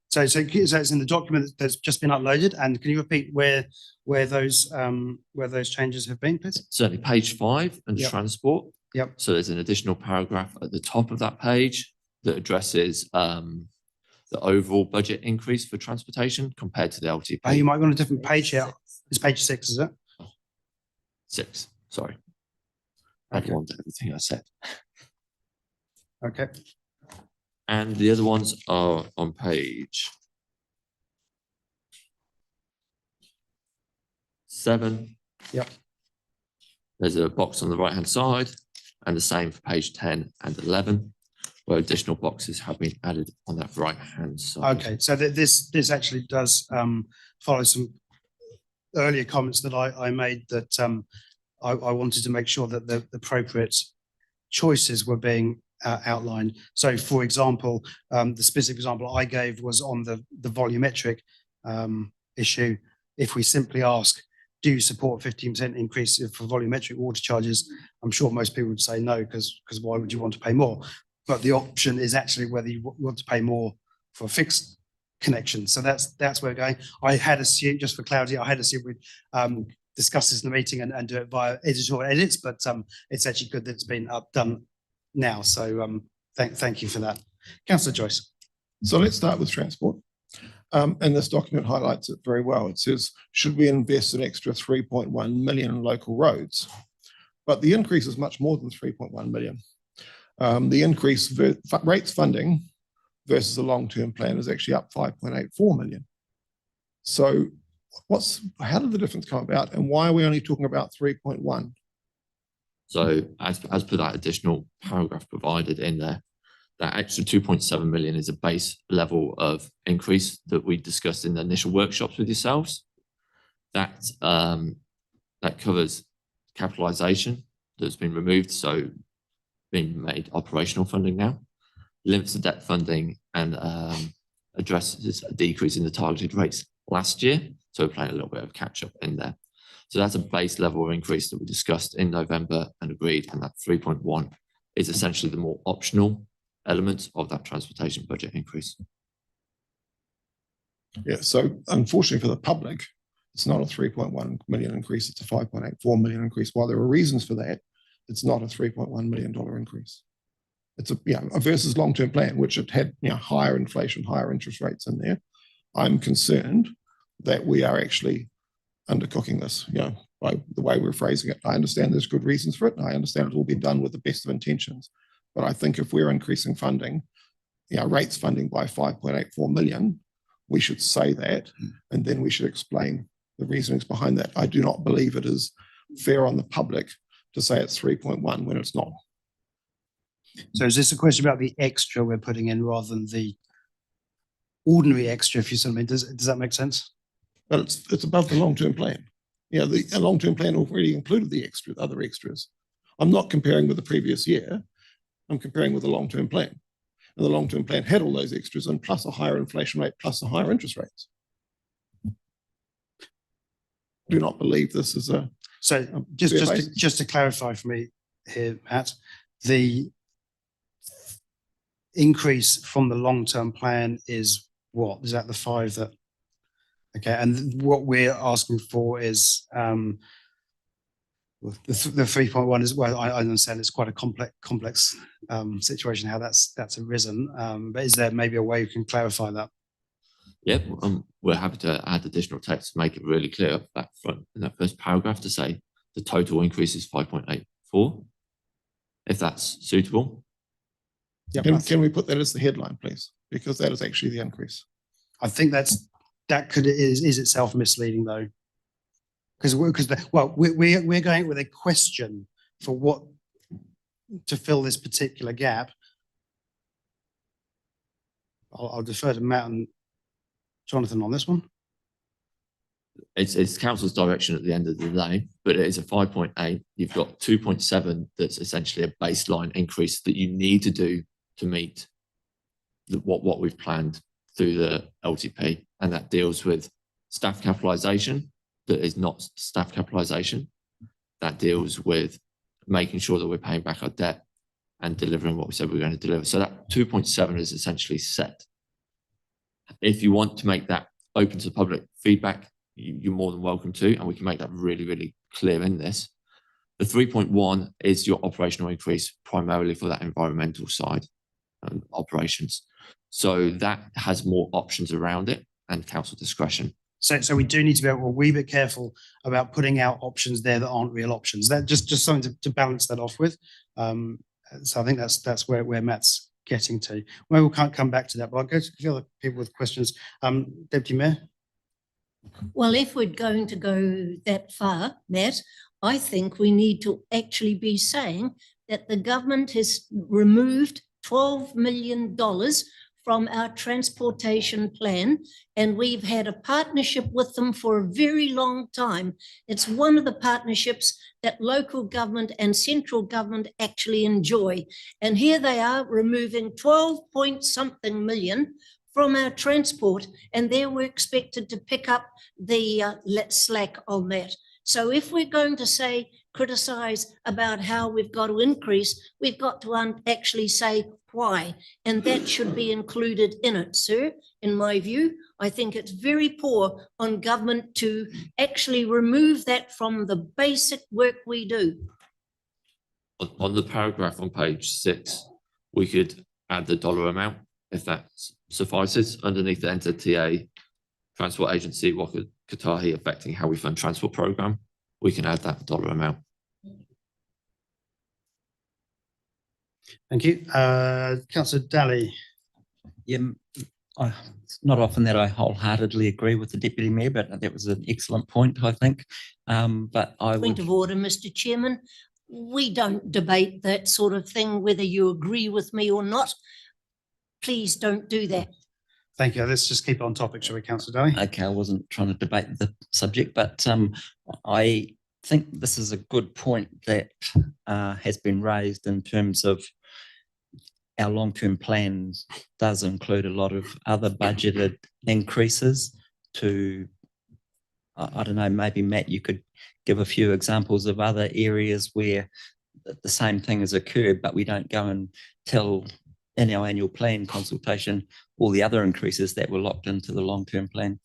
So it's in the document that's just been uploaded, and can you repeat where those changes have been, please? Certainly, page 5 under transport. Yep. So there's an additional paragraph at the top of that page that addresses the overall budget increase for transportation compared to the LTP. Oh, you might be on a different page here. It's page 6, is it? 6, sorry. I've wanted everything I said. Okay. And the other ones are on page 7. Yep. There's a box on the right-hand side, and the same for page 10 and 11, where additional boxes have been added on that right-hand side. Okay, so this actually does follow some earlier comments that I made, that I wanted to make sure that the appropriate choices were being outlined. So, for example, the specific example I gave was on the volumetric issue. If we simply ask, do you support 15% increase for volumetric water charges? I'm sure most people would say no, because why would you want to pay more? But the option is actually whether you want to pay more for a fixed connection. So that's where we're going. I had assumed, just for clarity, I had assumed we'd discuss this in the meeting and do it via editorial edits, but it's actually good that it's been done now. So thank you for that. Councillor Joyce. So let's start with transport. And this document highlights it very well. It says, should we invest an extra 3.1 million in local roads? but the increase is much more than 3.1 million. The increase rates funding versus the long-term plan is actually up 5.84 million. So how did the difference come about, and why are we only talking about 3.1? So as per that additional paragraph provided in there, that extra 2.7 million is a base level of increase that we discussed in the initial workshops with yourselves. That covers capitalisation that's been removed, so being made operational funding now, limits the debt funding, and addresses a decrease in the targeted rates last year. So we're playing a little bit of catch up in there. So that's a base level increase that we discussed in November and agreed, and that 3.1 is essentially the more optional elements of that transportation budget increase. Yeah, so unfortunately for the public, it's not a 3.1 million increase, it's a 5.84 million increase. While there are reasons for that, it's not a $3.1 million increase. It's a versus long-term plan, which it had higher inflation, higher interest rates in there. I'm concerned that we are actually undercooking this, by the way we're phrasing it. I understand there's good reasons for it, and I understand it will be done with the best of intentions. But I think if we're increasing funding, rates funding by 5.84 million, we should say that, and then we should explain the reasonings behind that. I do not believe it is fair on the public to say it's 3.1 when it's not. So is this a question about the extra we're putting in rather than the ordinary extra, if you see what I mean? Does that make sense? But it's above the long-term plan. The long-term plan already included the other extras. I'm not comparing with the previous year. I'm comparing with the long-term plan. And the long-term plan had all those extras and plus a higher inflation rate, plus the higher interest rates. I do not believe this is a... So just to clarify for me here, Matt, the increase from the long-term plan is what? Is that the 5 that... Okay, and what we're asking for is the 3.1 is, well, I understand it's quite a complex situation how that's arisen, but is there maybe a way you can clarify that? Yep, we're happy to add additional text to make it really clear up that front in that first paragraph to say the total increase is 5.84, if that's suitable. Yep. Can we put that as the headline, please? Because that is actually the increase. I think is itself misleading though, because we're going with a question for what to fill this particular gap. I'll defer to Matt and Jonathan on this one. It's council's direction at the end of the day, but it is a 5.8. You've got 2.7 that's essentially a baseline increase that you need to do to meet what we've planned through the LTP, and that deals with staff capitalisation that is not staff capitalisation. That deals with making sure that we're paying back our debt and delivering what we said we were going to deliver. So that 2.7 is essentially set. If you want to make that open to public feedback, you're more than welcome to, and we can make that really, really clear in this. The 3.1 is your operational increase primarily for that environmental side and operations. So that has more options around it and council discretion. So we do need to be a wee bit careful about putting out options there that aren't real options. That just something to balance that off with. So I think that's where Matt's getting to. Well, we can't come back to that, but I'll go to the other people with questions. Deputy Mayor. Well, if we're going to go that far, Matt, I think we need to actually be saying that the government has removed $12 million from our transportation plan, and we've had a partnership with them for a very long time. It's one of the partnerships that local government and central government actually enjoy. And here they are removing 12 point something million from our transport, and there we're expected to pick up the slack on that. So if we're going to say, criticise about how we've got to increase, we've got to actually say why, and that should be included in it, sir. In my view, I think it's very poor on government to actually remove that from the basic work we do. On the paragraph on page 6, we could add the dollar amount if that suffices underneath the NZTA Transport Agency Waka Kotahi affecting how we fund transport program. We can add that dollar amount. Thank you. Councillor Daly. Yeah, it's not often that I wholeheartedly agree with the deputy mayor, but that was an excellent point, I think. But I Point would, of order, Mr. Chairman. We don't debate that sort of thing, whether you agree with me or not. Please don't do that. Thank you. Let's just keep on topic, shall we, Councillor Daly? okay, I wasn't trying to debate the subject, but I think this is a good point that has been raised in terms of our long-term plan does include a lot of other budgeted increases to, I don't know, maybe Matt, you could give a few examples of other areas where the same thing has occurred, but we don't go and tell in our annual plan consultation all the other increases that were locked into the long-term plan.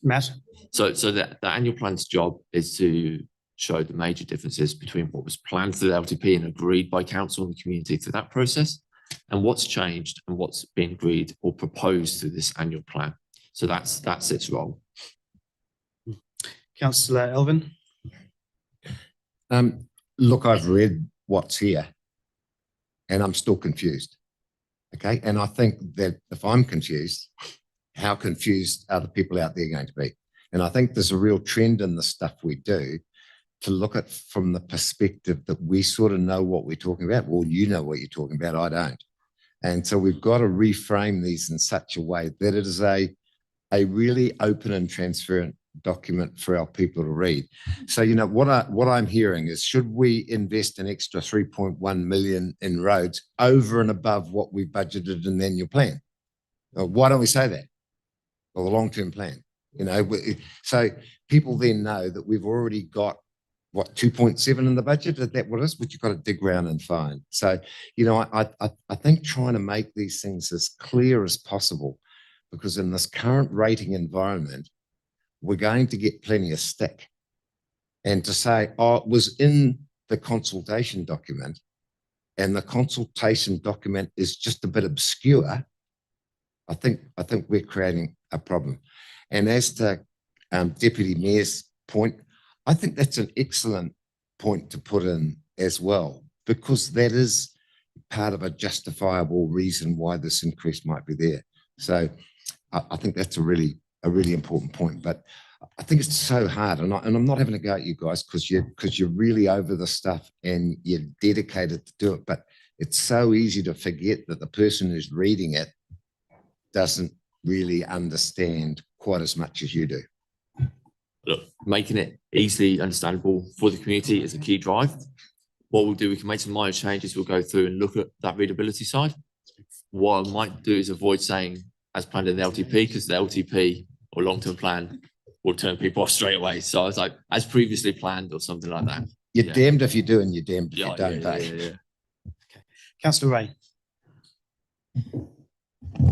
Matt? So the annual plan's job is to show the major differences between what was planned through the LTP and agreed by council and the community through that process, and what's changed and what's been agreed or proposed through this annual plan. So that's its role. Councillor Elvin? Look, I've read what's here and I'm still confused. Okay. And I think that if I'm confused, how confused are the people out there going to be? And I think there's a real trend in the stuff we do to look at from the perspective that we sort of know what we're talking about. Well, you know what you're talking about, I don't. And so we've got to reframe these in such a way that it is a really open and transparent document for our people to read. So, you know, what I'm hearing is, should we invest an extra 3.1 million in roads over and above what we budgeted in the annual plan? Why don't we say that? Or the long-term plan, you know, so people then know that we've already got what, 2.7 in the budget? Is that what it is? Which you've got to dig around and find. So, you know, I think trying to make these things as clear as possible, because in this current rating environment, we're going to get plenty of stick. And to say, oh, it was in the consultation document, and the consultation document is just a bit obscure, I think we're creating a problem. And as to Deputy Mayor's point, I think that's an excellent point to put in as well, because that is part of a justifiable reason why this increase might be there. So I think that's a really important point. But I think it's so hard, and I'm not having a go at you guys because you're really over the stuff and you're dedicated to do it. But it's so easy to forget that the person who's reading it doesn't really understand quite as much as you do. Look, making it easily understandable for the community is a key drive. What we'll do, we can make some minor changes. We'll go through and look at that readability side. What I might do is avoid saying as planned in the LTP, because the LTP or long-term plan will turn people off straight away. So I was like, as previously planned or something like that. You're damned if you do and you're damned if you don't. Okay. Councillor Ray.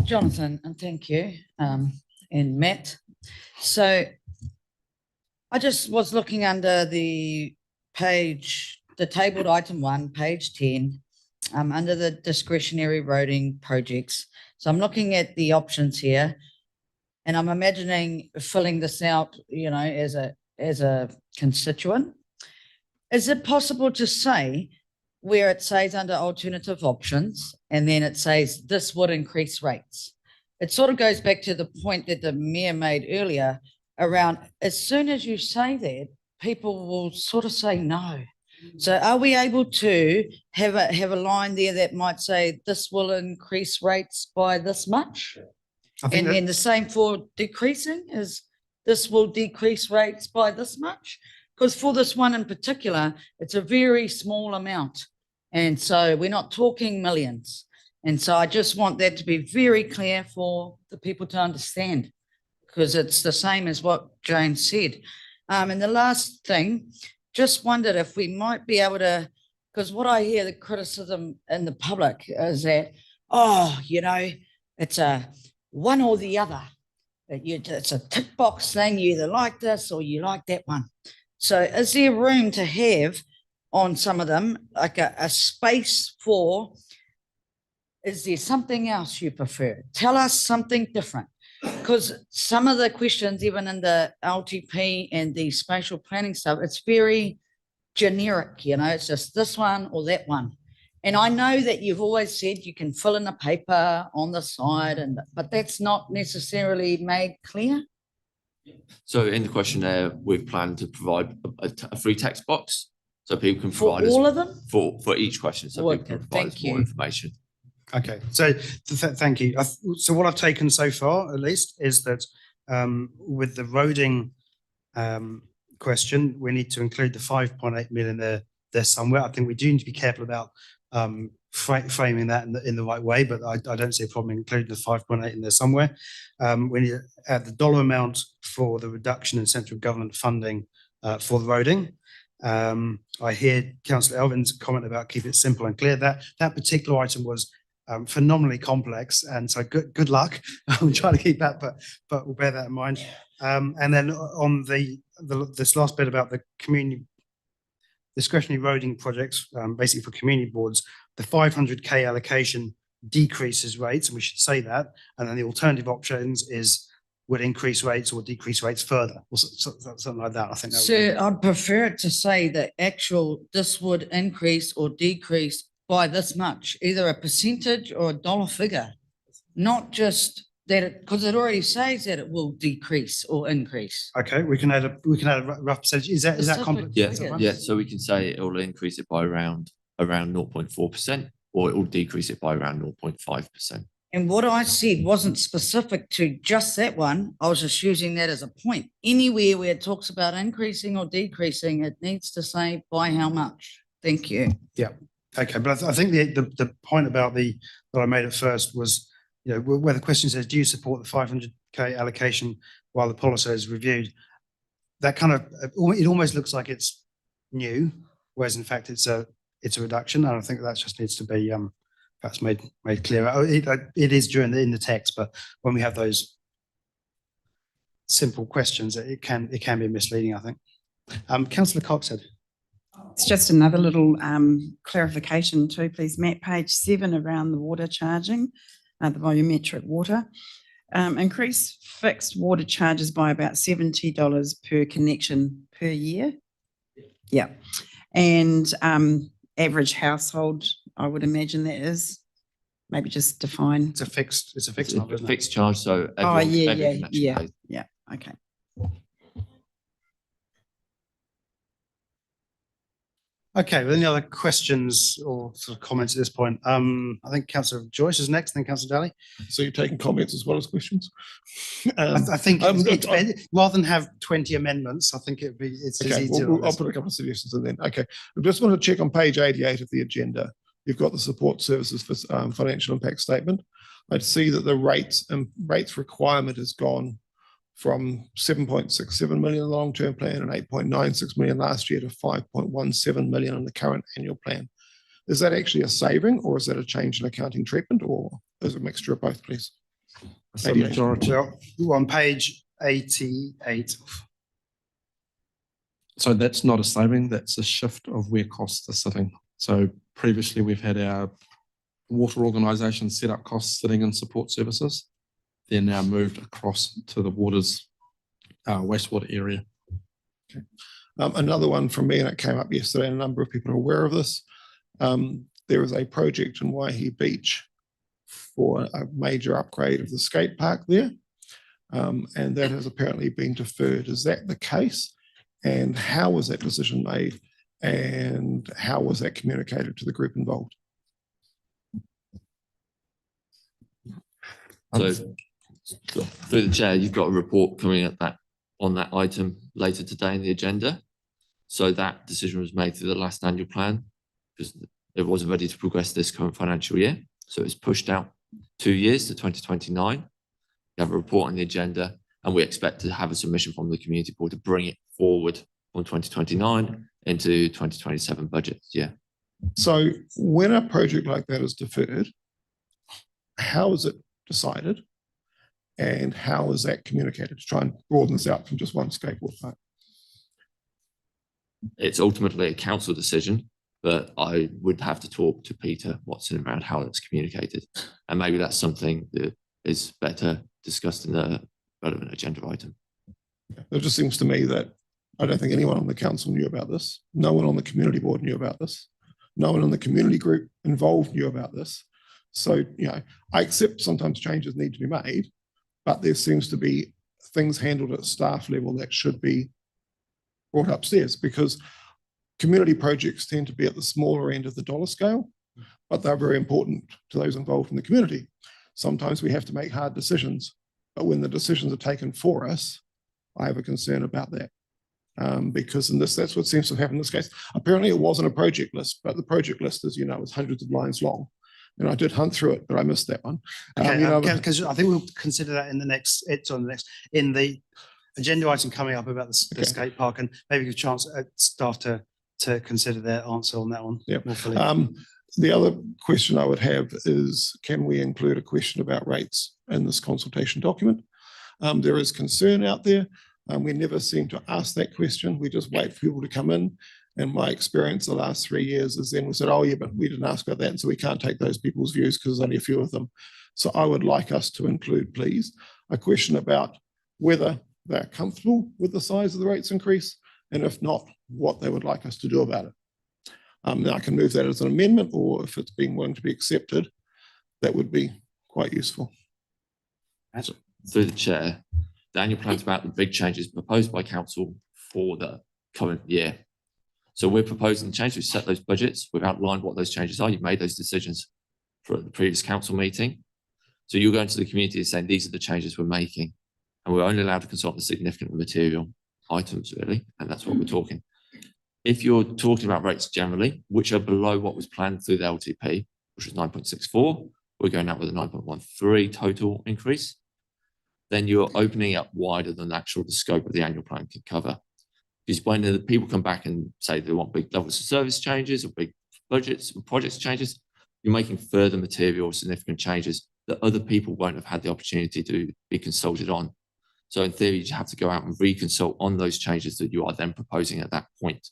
Jonathan, and thank you, and Matt. So I just was looking under the page, the tabled item 1, page 10, under the discretionary roading projects. So I'm looking at the options here, and I'm imagining filling this out, you know, as a constituent. Is it possible to say where it says under alternative options, and then it says this would increase rates? It sort of goes back to the point that the mayor made earlier around, as soon as you say that, people will sort of say no. So are we able to have a line there that might say this will increase rates by this much? And then the same for decreasing, is this will decrease rates by this much? Because for this one in particular, it's a very small amount. And so we're not talking millions. And so I just want that to be very clear for the people to understand, because it's the same as what Jane said. And the last thing, just wondered if we might be able to, because what I hear the criticism in the public is that, oh, you know, it's a one or the other. It's a tick box thing. You either like this or you like that one. So is there room to have on some of them, like a space for, is there something else you prefer? Tell us something different. Because some of the questions, even in the LTP and the spatial planning stuff, it's very generic, it's just this one or that one. And I know that you've always said you can fill in a paper on the side but that's not necessarily made clear. So in the questionnaire, we've planned to provide a free text box so people can For provide us all of them? for each question. So people can Okay, provide us thank more you. information. Okay, so thank you. So what I've taken so far, at least, is that with the roading question, we need to include the 5.8 million there somewhere. I think we do need to be careful about framing that in the right way, but I don't see a problem including the 5.8 in there somewhere. We need to add the dollar amount for the reduction in central government funding for the roading. I hear Councillor Elvin's comment about keep it simple and clear. That particular item was phenomenally complex, and so good luck. I'm trying to keep that, but we'll bear that in mind. And then on this last bit about the community discretionary roading projects, basically for community boards, the 500k allocation decreases rates, and we should say that. And then the alternative options would increase rates or decrease rates further, or something like that. I think that would Sir, I'd prefer it to say that this would increase or decrease by this much, either a percentage or a dollar figure, not just that because it already says that it will decrease or increase. Okay, we can add a rough percentage. Is that Specific complex? Yeah, so we can say it will increase it by around 0.4%, or it will decrease it by around 0.5%. And what I said wasn't specific to just that one. I was just using that as a point. Anywhere where it talks about increasing or decreasing, it needs to say by how much. Thank you. Yeah. Okay, but I think the point about that I made at first was, where the question says, do you support the 500k allocation while the policy is reviewed? That kind of, it almost looks like it's new, whereas in fact it's a reduction. And I think that just needs to be perhaps made clearer. It is in the text, but when we have those simple questions, it can be misleading, I think. Councillor Coxhead. It's just another little clarification too, please, Matt, page 7 around the water charging, the volumetric water. Increase fixed water charges by about $70 per connection per year. Yeah. And average household, I would imagine that is, maybe just define. It's a fixed number, isn't it? Fixed charge, so Oh, every yeah, connection pays. yeah, okay. Okay, well, any other questions or sort of comments at this point? I think Councillor Joyce is next, then Councillor Daly. So you're taking comments as well as questions? I think rather than have 20 amendments, I think it's Okay, easy well, to. I'll put a couple of suggestions in then. Okay, I just want to check on page 88 of the agenda. You've got the support services for financial impact statement. I'd see that the rates requirement has gone from 7.67 million in the long-term plan and 8.96 million last year to 5.17 million in the current annual plan. Is that actually a saving, or is that a change in accounting treatment, or is it a mixture of both, please? So majority. Well, on page 88. So that's not a saving, that's a shift of where costs are sitting. So previously we've had our water organisation set up costs sitting in support services. They're now moved across to the wastewater area. Okay. Another one from me, and it came up yesterday, and a number of people are aware of this. There is a project in Waihi Beach for a major upgrade of the skate park there, and that has apparently been deferred. Is that the case? And how was that decision made? And how was that communicated to the group involved? So through the chair, you've got a report coming at on that item later today in the agenda. So that decision was made through the last annual plan because it wasn't ready to progress this current financial year. So it's pushed out 2 years to 2029. You have a report on the agenda, and we expect to have a submission from the community board to bring it forward from 2029 into 2027 budget. Yeah. So when a project like that is deferred, how is it decided? And how is that communicated to try and broaden this out from just one skateboard park? It's ultimately a council decision, but I would have to talk to Peter Watson around how it's communicated. And maybe that's something that is better discussed in the relevant agenda item. It just seems to me that I don't think anyone on the council knew about this. No one on the community board knew about this. No one in the community group involved knew about this. So, I accept sometimes changes need to be made, but there seems to be things handled at staff level that should be brought upstairs, because community projects tend to be at the smaller end of the dollar scale, but they're very important to those involved in the community. Sometimes we have to make hard decisions, but when the decisions are taken for us, I have a concern about that. Because that's what seems to have happened in this case. Apparently it wasn't a project list, but the project list, as you know, is hundreds of lines long. And I did hunt through it, but I missed that one. Okay, because I think we'll consider that in the agenda item coming up about the skate park, and maybe give a chance staff to consider their answer on that one. Yeah. More fully. The other question I would have is, can we include a question about rates in this consultation document? There is concern out there. We never seem to ask that question. We just wait for people to come in. And my experience the last 3 years is then we said, oh yeah, but we didn't ask about that. And so we can't take those people's views because there's only a few of them. So I would like us to include, please, a question about whether they're comfortable with the size of the rates increase, and if not, what they would like us to do about it. Now I can move that as an amendment, or if it's being willing to be accepted, that would be quite useful. Through the chair, the annual plan's about the big changes proposed by council for the current year. So we're proposing changes. We've set those budgets. We've outlined what those changes are. You've made those decisions for the previous council meeting. So you're going to the community and saying, these are the changes we're making. And we're only allowed to consult the significant material items, really. And that's what we're talking. If you're talking about rates generally, which are below what was planned through the LTP, which was 9.64, we're going out with a 9.13 total increase. Then you're opening up wider than actual the scope of the annual plan can cover. Because when the people come back and say they want big levels of service changes or big budgets or projects changes, you're making further material or significant changes that other people won't have had the opportunity to be consulted on. So in theory, you have to go out and reconsult on those changes that you are then proposing at that point.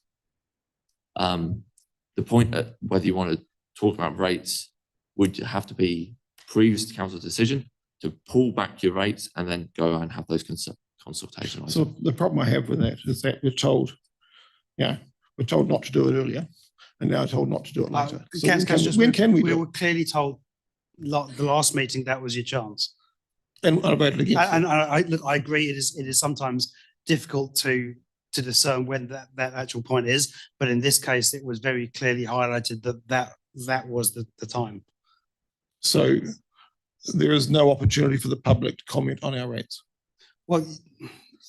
The point at whether you want to talk about rates would have to be previous to council decision to pull back your rates and then go and have those consultation. So the problem I have with that is that we're told not to do it earlier, and now told not to do it later. So when can we do it? We were clearly told the last meeting that was your chance. And I voted against it. And I agree. It is sometimes difficult to discern when that actual point is, but in this case, it was very clearly highlighted that was the time. So there is no opportunity for the public to comment on our rates. Well,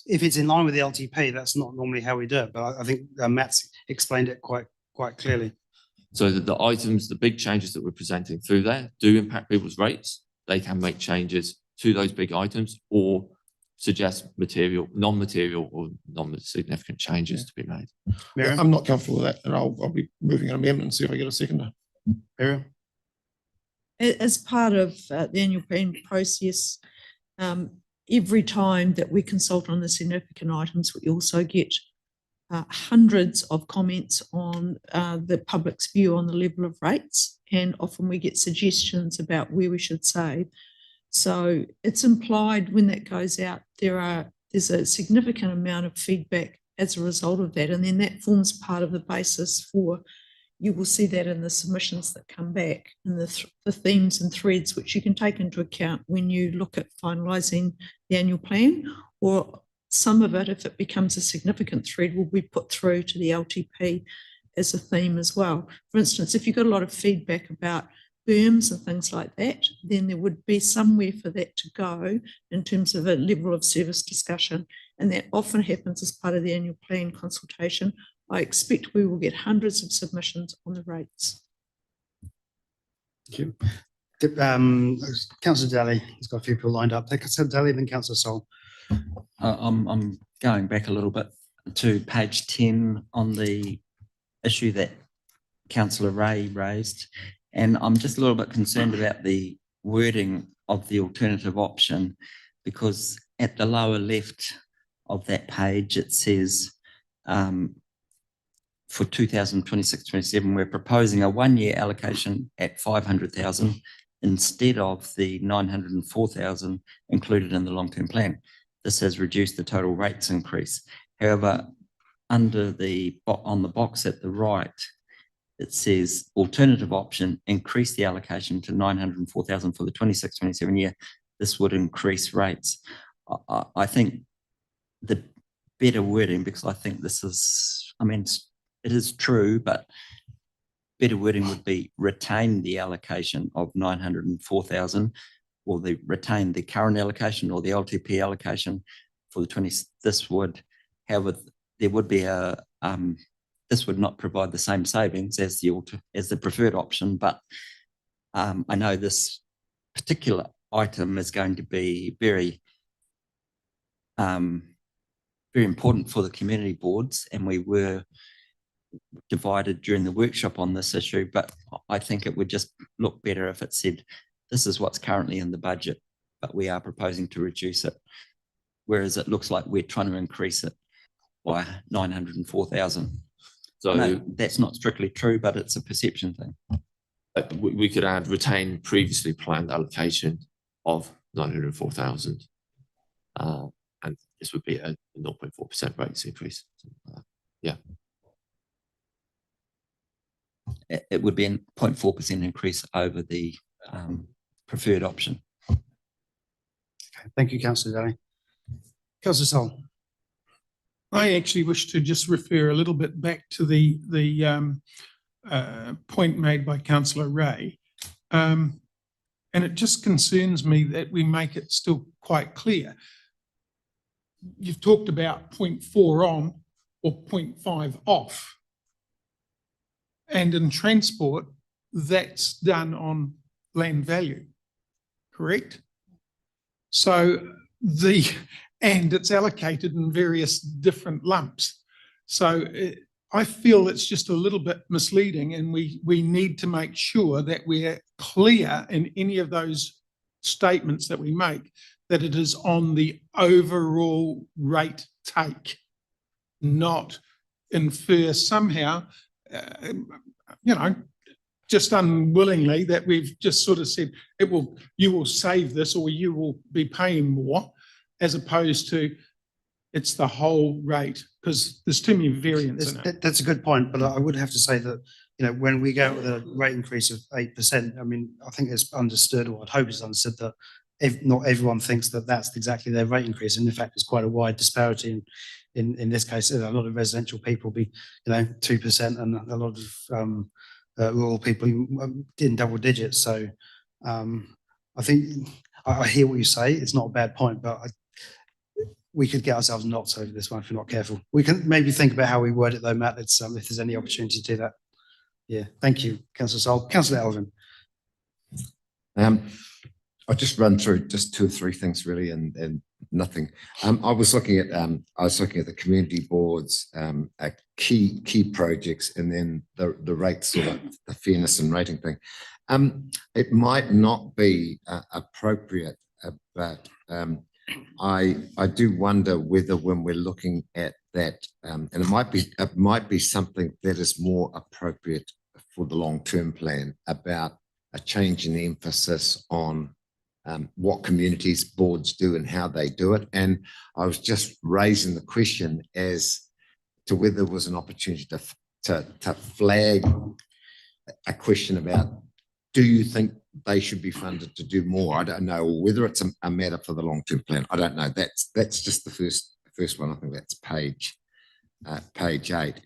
if it's in line with the LTP, that's not normally how we do it, but I think Matt's explained it quite clearly. So the items, the big changes that we're presenting through there do impact people's rates. They can make changes to those big items or suggest non-material or non-significant changes to be made. Miriam? I'm not comfortable with that, and I'll be moving an amendment and see if I get a seconder. Miriam? As part of the annual plan process, every time that we consult on the significant items, we also get hundreds of comments on the public's view on the level of rates, and often we get suggestions about where we should save. So it's implied when that goes out, there's a significant amount of feedback as a result of that, and then that forms part of the basis for, you will see that in the submissions that come back and the themes and threads which you can take into account when you look at finalising the annual plan, or some of it, if it becomes a significant thread, will be put through to the LTP as a theme as well. For instance, if you've got a lot of feedback about berms and things like that, then there would be somewhere for that to go in terms of a level of service discussion. And that often happens as part of the annual plan consultation. I expect we will get hundreds of submissions on the rates. Thank you. Councillor Daly has got a few people lined up. Councillor Daly, then Councillor Sol. I'm going back a little bit to page 10 on the issue that Councillor Ray raised. And I'm just a little bit concerned about the wording of the alternative option, because at the lower left of that page, it says for 2026-27, we're proposing a 1-year allocation at 500,000 instead of the 904,000 included in the long-term plan. This has reduced the total rates increase. However, under on the box at the right, it says alternative option, increase the allocation to 904,000 for the 26-27 year. This would increase rates. I think the better wording, because I think this is, I mean, it is true, but better wording would be retain the allocation of 904,000, or retain the current allocation or the LTP allocation for the 20. This would, however, there would be this would not provide the same savings as the preferred option, but I know this particular item is going to be very important for the community boards, and we were divided during the workshop on this issue, but I think it would just look better if it said, this is what's currently in the budget, but we are proposing to reduce it. Whereas it looks like we're trying to increase it by 904,000. So no, that's not strictly true, but it's a perception thing. We could add retain previously planned allocation of 904,000. And this would be a 0.4% rates increase. Yeah. It would be a 0.4% increase over the preferred option. Okay, thank you, Councillor Daly. Councillor Sol. I actually wish to just refer a little bit back to the point made by Councillor Ray. And it just concerns me that we make it still quite clear. You've talked about 0.4 on or 0.5 off. And in transport, that's done on land value, correct? So and it's allocated in various different lumps. So I feel it's just a little bit misleading, and we need to make sure that we're clear in any of those statements that we make, that it is on the overall rate take, not infer somehow, just unwillingly, that we've just sort of said you will save this or you will be paying more, as opposed to it's the whole rate, because there's too many variants in it. That's a good point, but I would have to say that, when we go with a rate increase of 8%, I mean, I think it's understood, or I'd hope it's understood, that not everyone thinks that that's exactly their rate increase. And in fact, there's quite a wide disparity in this case. A lot of residential people be, 2%, and a lot of rural people in double digits. So I think I hear what you say. It's not a bad point, but we could get ourselves knots over this one if we're not careful. We can maybe think about how we word it though, Matt. It's if there's any opportunity to do that. Yeah, thank you, Councillor Sol. Councillor Elvin. I'll just run through just 2 or 3 things really, and nothing. I was looking at the community boards, key projects, and then the rates, sort of the fairness and rating thing. It might not be appropriate, but I do wonder whether, when we're looking at that, and it might be something that is more appropriate for the long-term plan, about a change in emphasis on what communities boards do and how they do it. And I was just raising the question as to whether there was an opportunity to flag a question about, do you think they should be funded to do more? I don't know, or whether it's a matter for the long-term plan. I don't know. That's just the first one. I think that's page 8.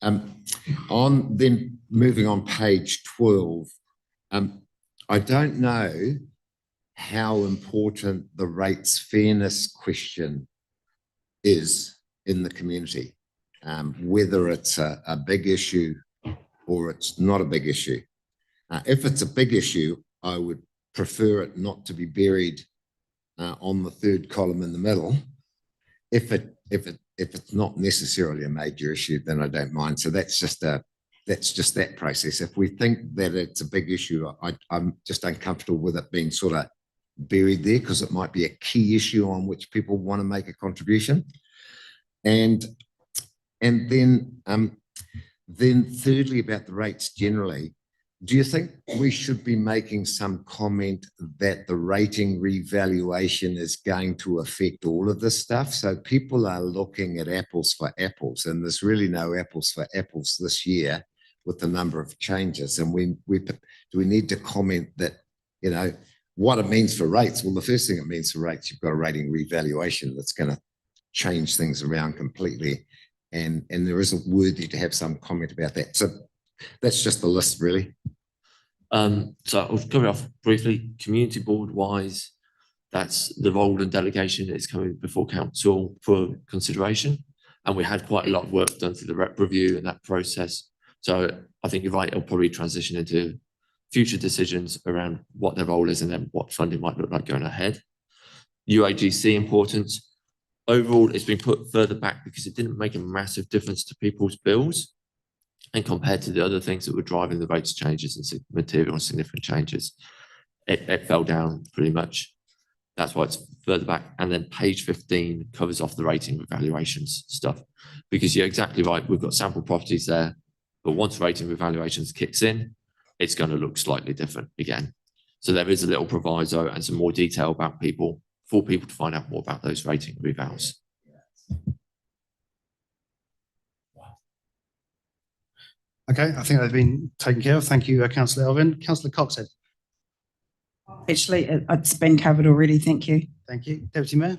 Then moving on, page 12. I don't know how important the rates fairness question is in the community, whether it's a big issue or it's not a big issue. If it's a big issue, I would prefer it not to be buried on the 3rd column in the middle. If it's not necessarily a major issue, then I don't mind. So that's just that process. If we think that it's a big issue, I'm just uncomfortable with it being sort of buried there, because it might be a key issue on which people want to make a contribution. And then thirdly, about the rates generally, do you think we should be making some comment that the rating revaluation is going to affect all of this stuff? So people are looking at apples for apples, and there's really no apples for apples this year with the number of changes. And do we need to comment that, you know, what it means for rates? Well, the first thing it means for rates, you've got a rating revaluation that's going to change things around completely. And there is worthy to have some comment about that. So that's just the list, really. So I'll cover it off briefly. Community board wise, that's the role and delegation is coming before council for consideration. And we had quite a lot of work done through the rep review and that process. So I think you're right, it'll probably transition into future decisions around what their role is and then what funding might look like going ahead. UAGC importance. Overall, it's been put further back because it didn't make a massive difference to people's bills. And compared to the other things that were driving the rates changes and material and significant changes, it fell down pretty much. That's why it's further back. And then page 15 covers off the rating evaluations stuff, because you're exactly right. We've got sample properties there, but once rating evaluations kicks in, it's going to look slightly different again. So there is a little proviso and some more detail about people for people to find out more about those rating revals. Okay, I think they've been taken care of. Thank you, Councillor Elvin. Councillor Coxhead. Actually, it's been covered already. Thank you. Thank you. Deputy Mayor.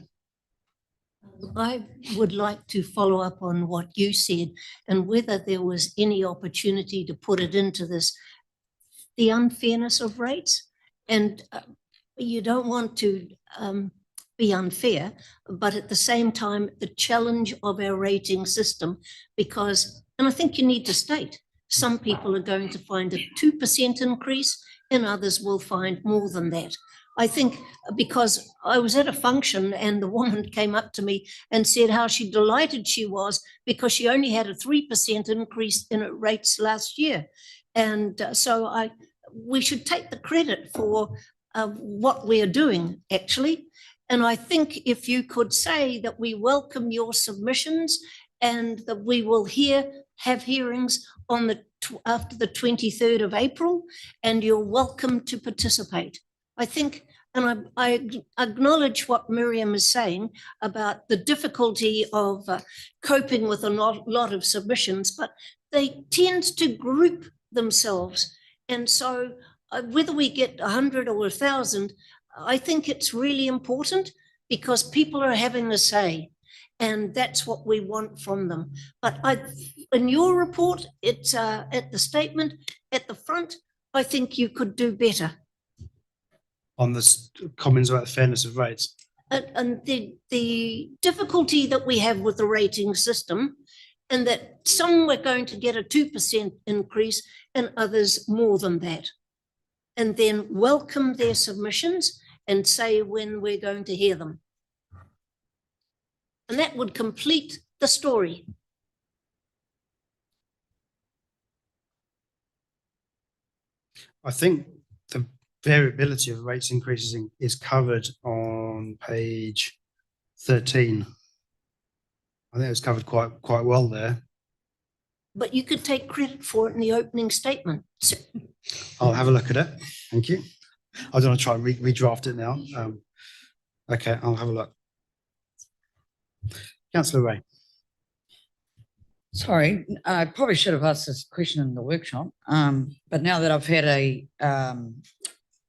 I would like to follow up on what you said and whether there was any opportunity to put it into this, the unfairness of rates. And you don't want to be unfair, but at the same time, the challenge of our rating system, because, and I think you need to state, some people are going to find a 2% increase and others will find more than that. I think because I was at a function and the woman came up to me and said how she delighted she was because she only had a 3% increase in her rates last year. And so we should take the credit for what we are doing, actually. And I think if you could say that we welcome your submissions and that we will have hearings on after the 23rd of April, and you're welcome to participate. I think, and I acknowledge what Miriam is saying about the difficulty of coping with a lot of submissions, but they tend to group themselves. And so whether we get 100 or 1,000, I think it's really important because people are having a say. And that's what we want from them. But in your report, it's at the statement at the front, I think you could do better. On this comments about the fairness of rates. And the difficulty that we have with the rating system, and that some are going to get a 2% increase and others more than that. And then welcome their submissions and say when we're going to hear them. And that would complete the story. I think the variability of rates increases is covered on page 13. I think it was covered quite well there. But you could take credit for it in the opening statement. I'll have a look at it. Thank you. I don't want to try and redraft it now. Okay, I'll have a look. Councillor Ray. Sorry, I probably should have asked this question in the workshop, but now that I've had a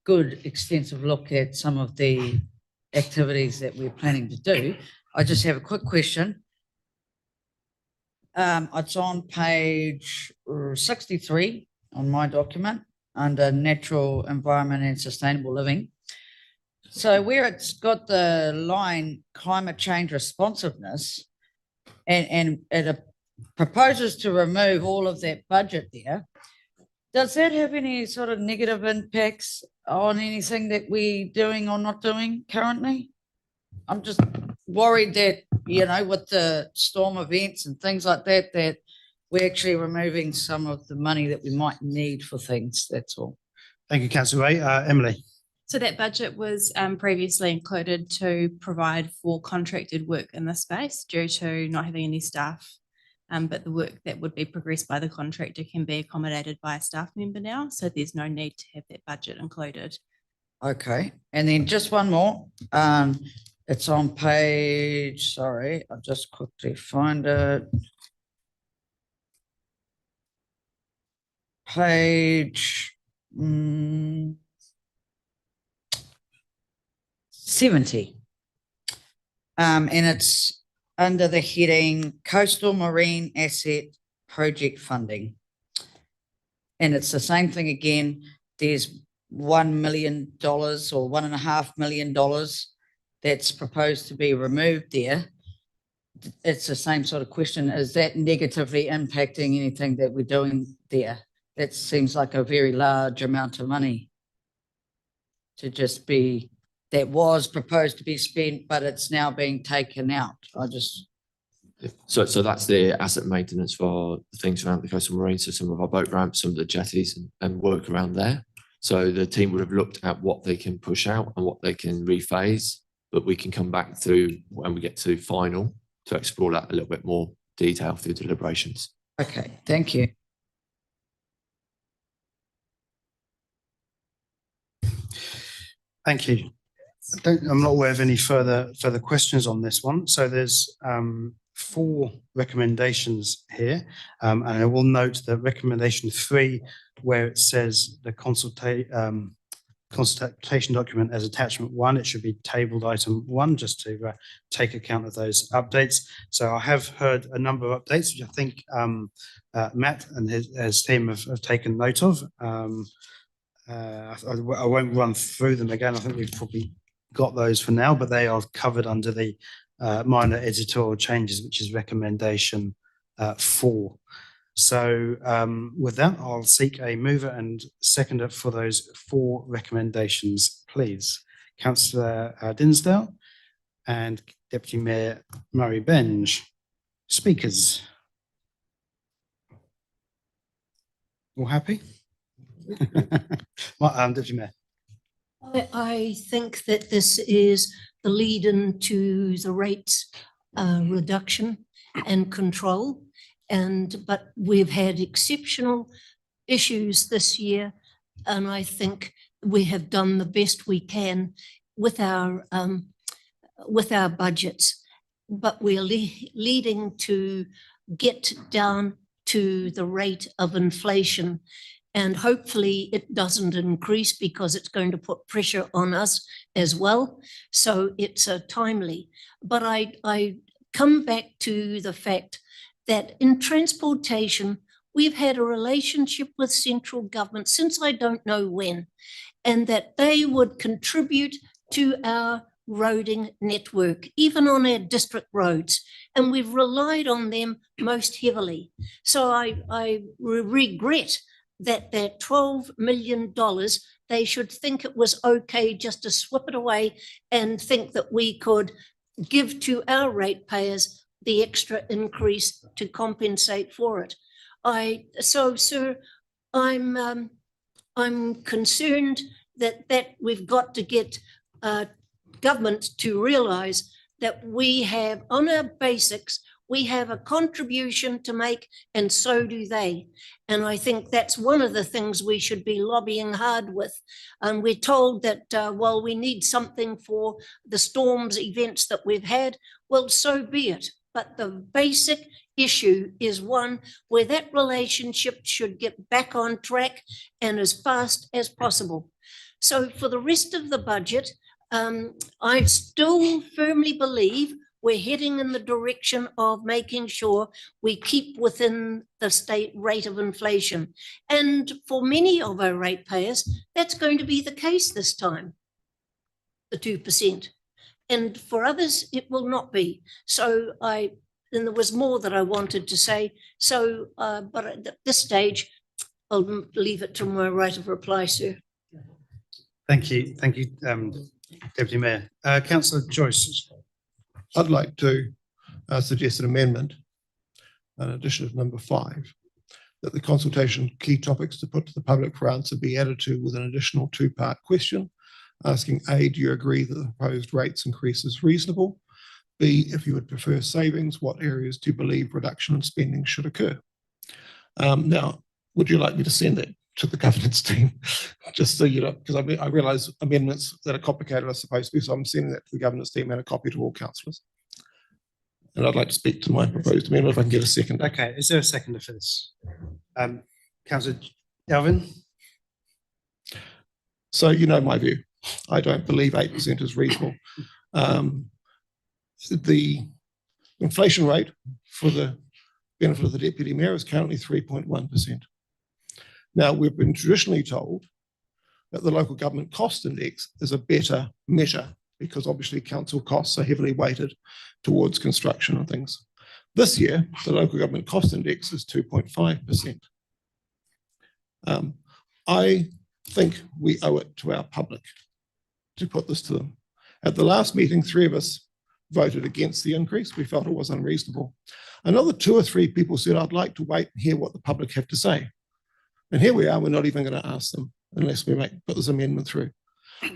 good extensive look at some of the activities that we're planning to do, I just have a quick question. It's on page 63 on my document under natural environment and sustainable living. So where it's got the line climate change responsiveness and it proposes to remove all of that budget there, does that have any sort of negative impacts on anything that we're doing or not doing currently? I'm just worried that, you know, with the storm events and things like that, that we're actually removing some of the money that we might need for things, that's all. Thank you, Councillor Ray. Emily. So that budget was previously included to provide for contracted work in this space due to not having any staff But the work that would be progressed by the contractor can be accommodated by a staff member now, so there's no need to have that budget included. Okay, and then just one more. It's on page, sorry, I'll just quickly find it. Page 70. And it's under the heading Coastal Marine Asset Project Funding. And it's the same thing again. There's $1 million or $1.5 million that's proposed to be removed there. It's the same sort of question. Is that negatively impacting anything that we're doing there? That seems like a very large amount of money to just be, that was proposed to be spent, but it's now being taken out. So that's the asset maintenance for the things around the coastal marine, so some of our boat ramps, some of the jetties and work around there. So the team would have looked at what they can push out and what they can rephase, but we can come back to when we get to final to explore that a little bit more detail through deliberations. Okay, thank you. Thank you. I'm not aware of any further questions on this one. So there's 4 recommendations here. And I will note that recommendation 3, where it says the consultation document as attachment 1, it should be tabled item 1, just to take account of those updates. So I have heard a number of updates, which I think Matt and his team have taken note of. I won't run through them again. I think we've probably got those for now, but they are covered under the minor editorial changes, which is recommendation 4. So with that, I'll seek a mover and seconder for those 4 recommendations, please. Councillor Dinsdale and Deputy Mayor Murray Benge. Speakers. All happy? Deputy Mayor. I think that this is the lead into the rates reduction and control. But we've had exceptional issues this year, and I think we have done the best we can with our budgets. But we're leading to get down to the rate of inflation. And hopefully it doesn't increase, because it's going to put pressure on us as well. So it's timely. But I come back to the fact that in transportation, we've had a relationship with central government since I don't know when, and that they would contribute to our roading network, even on our district roads, and we've relied on them most heavily. So I regret that $12 million, they should think it was okay just to swip it away and think that we could give to our ratepayers the extra increase to compensate for it. So, sir, I'm concerned that we've got to get government to realise that we have, on our basics, we have a contribution to make, and so do they. And I think that's one of the things we should be lobbying hard with. And we're told that, well, we need something for the storms events that we've had. Well, so be it. But the basic issue is one where that relationship should get back on track and as fast as possible. So for the rest of the budget, I still firmly believe we're heading in the direction of making sure we keep within the state rate of inflation. And for many of our ratepayers, that's going to be the case this time, the 2%. And for others, it will not be. So and there was more that I wanted to say. So, but at this stage, I'll leave it to my right of reply, sir. Thank you, Deputy Mayor. Councillor Joyce. I'd like to suggest an amendment, an addition of number 5, that the consultation key topics to put to the public for answer be added to with an additional 2-part question, asking A, do you agree that the proposed rates increase is reasonable? B, if you would prefer savings, what areas do you believe reduction in spending should occur? Now, would you like me to send that to the governance team? Just so you know, because I realise amendments that are complicated are supposed to be, so I'm sending that to the governance team and a copy to all councillors. And I'd like to speak to my proposed amendment if I can get a second. Okay, is there a seconder for this? Councillor Elvin? So you know my view. I don't believe 8% is reasonable. The inflation rate for the benefit of the Deputy Mayor is currently 3.1%. Now, we've been traditionally told that the local government cost index is a better measure because obviously council costs are heavily weighted towards construction and things. This year, the local government cost index is 2.5%. I think we owe it to our public to put this to them. At the last meeting, 3 of us voted against the increase. We felt it was unreasonable. Another 2 or 3 people said, I'd like to wait and hear what the public have to say. And here we are, we're not even going to ask them unless we put this amendment through.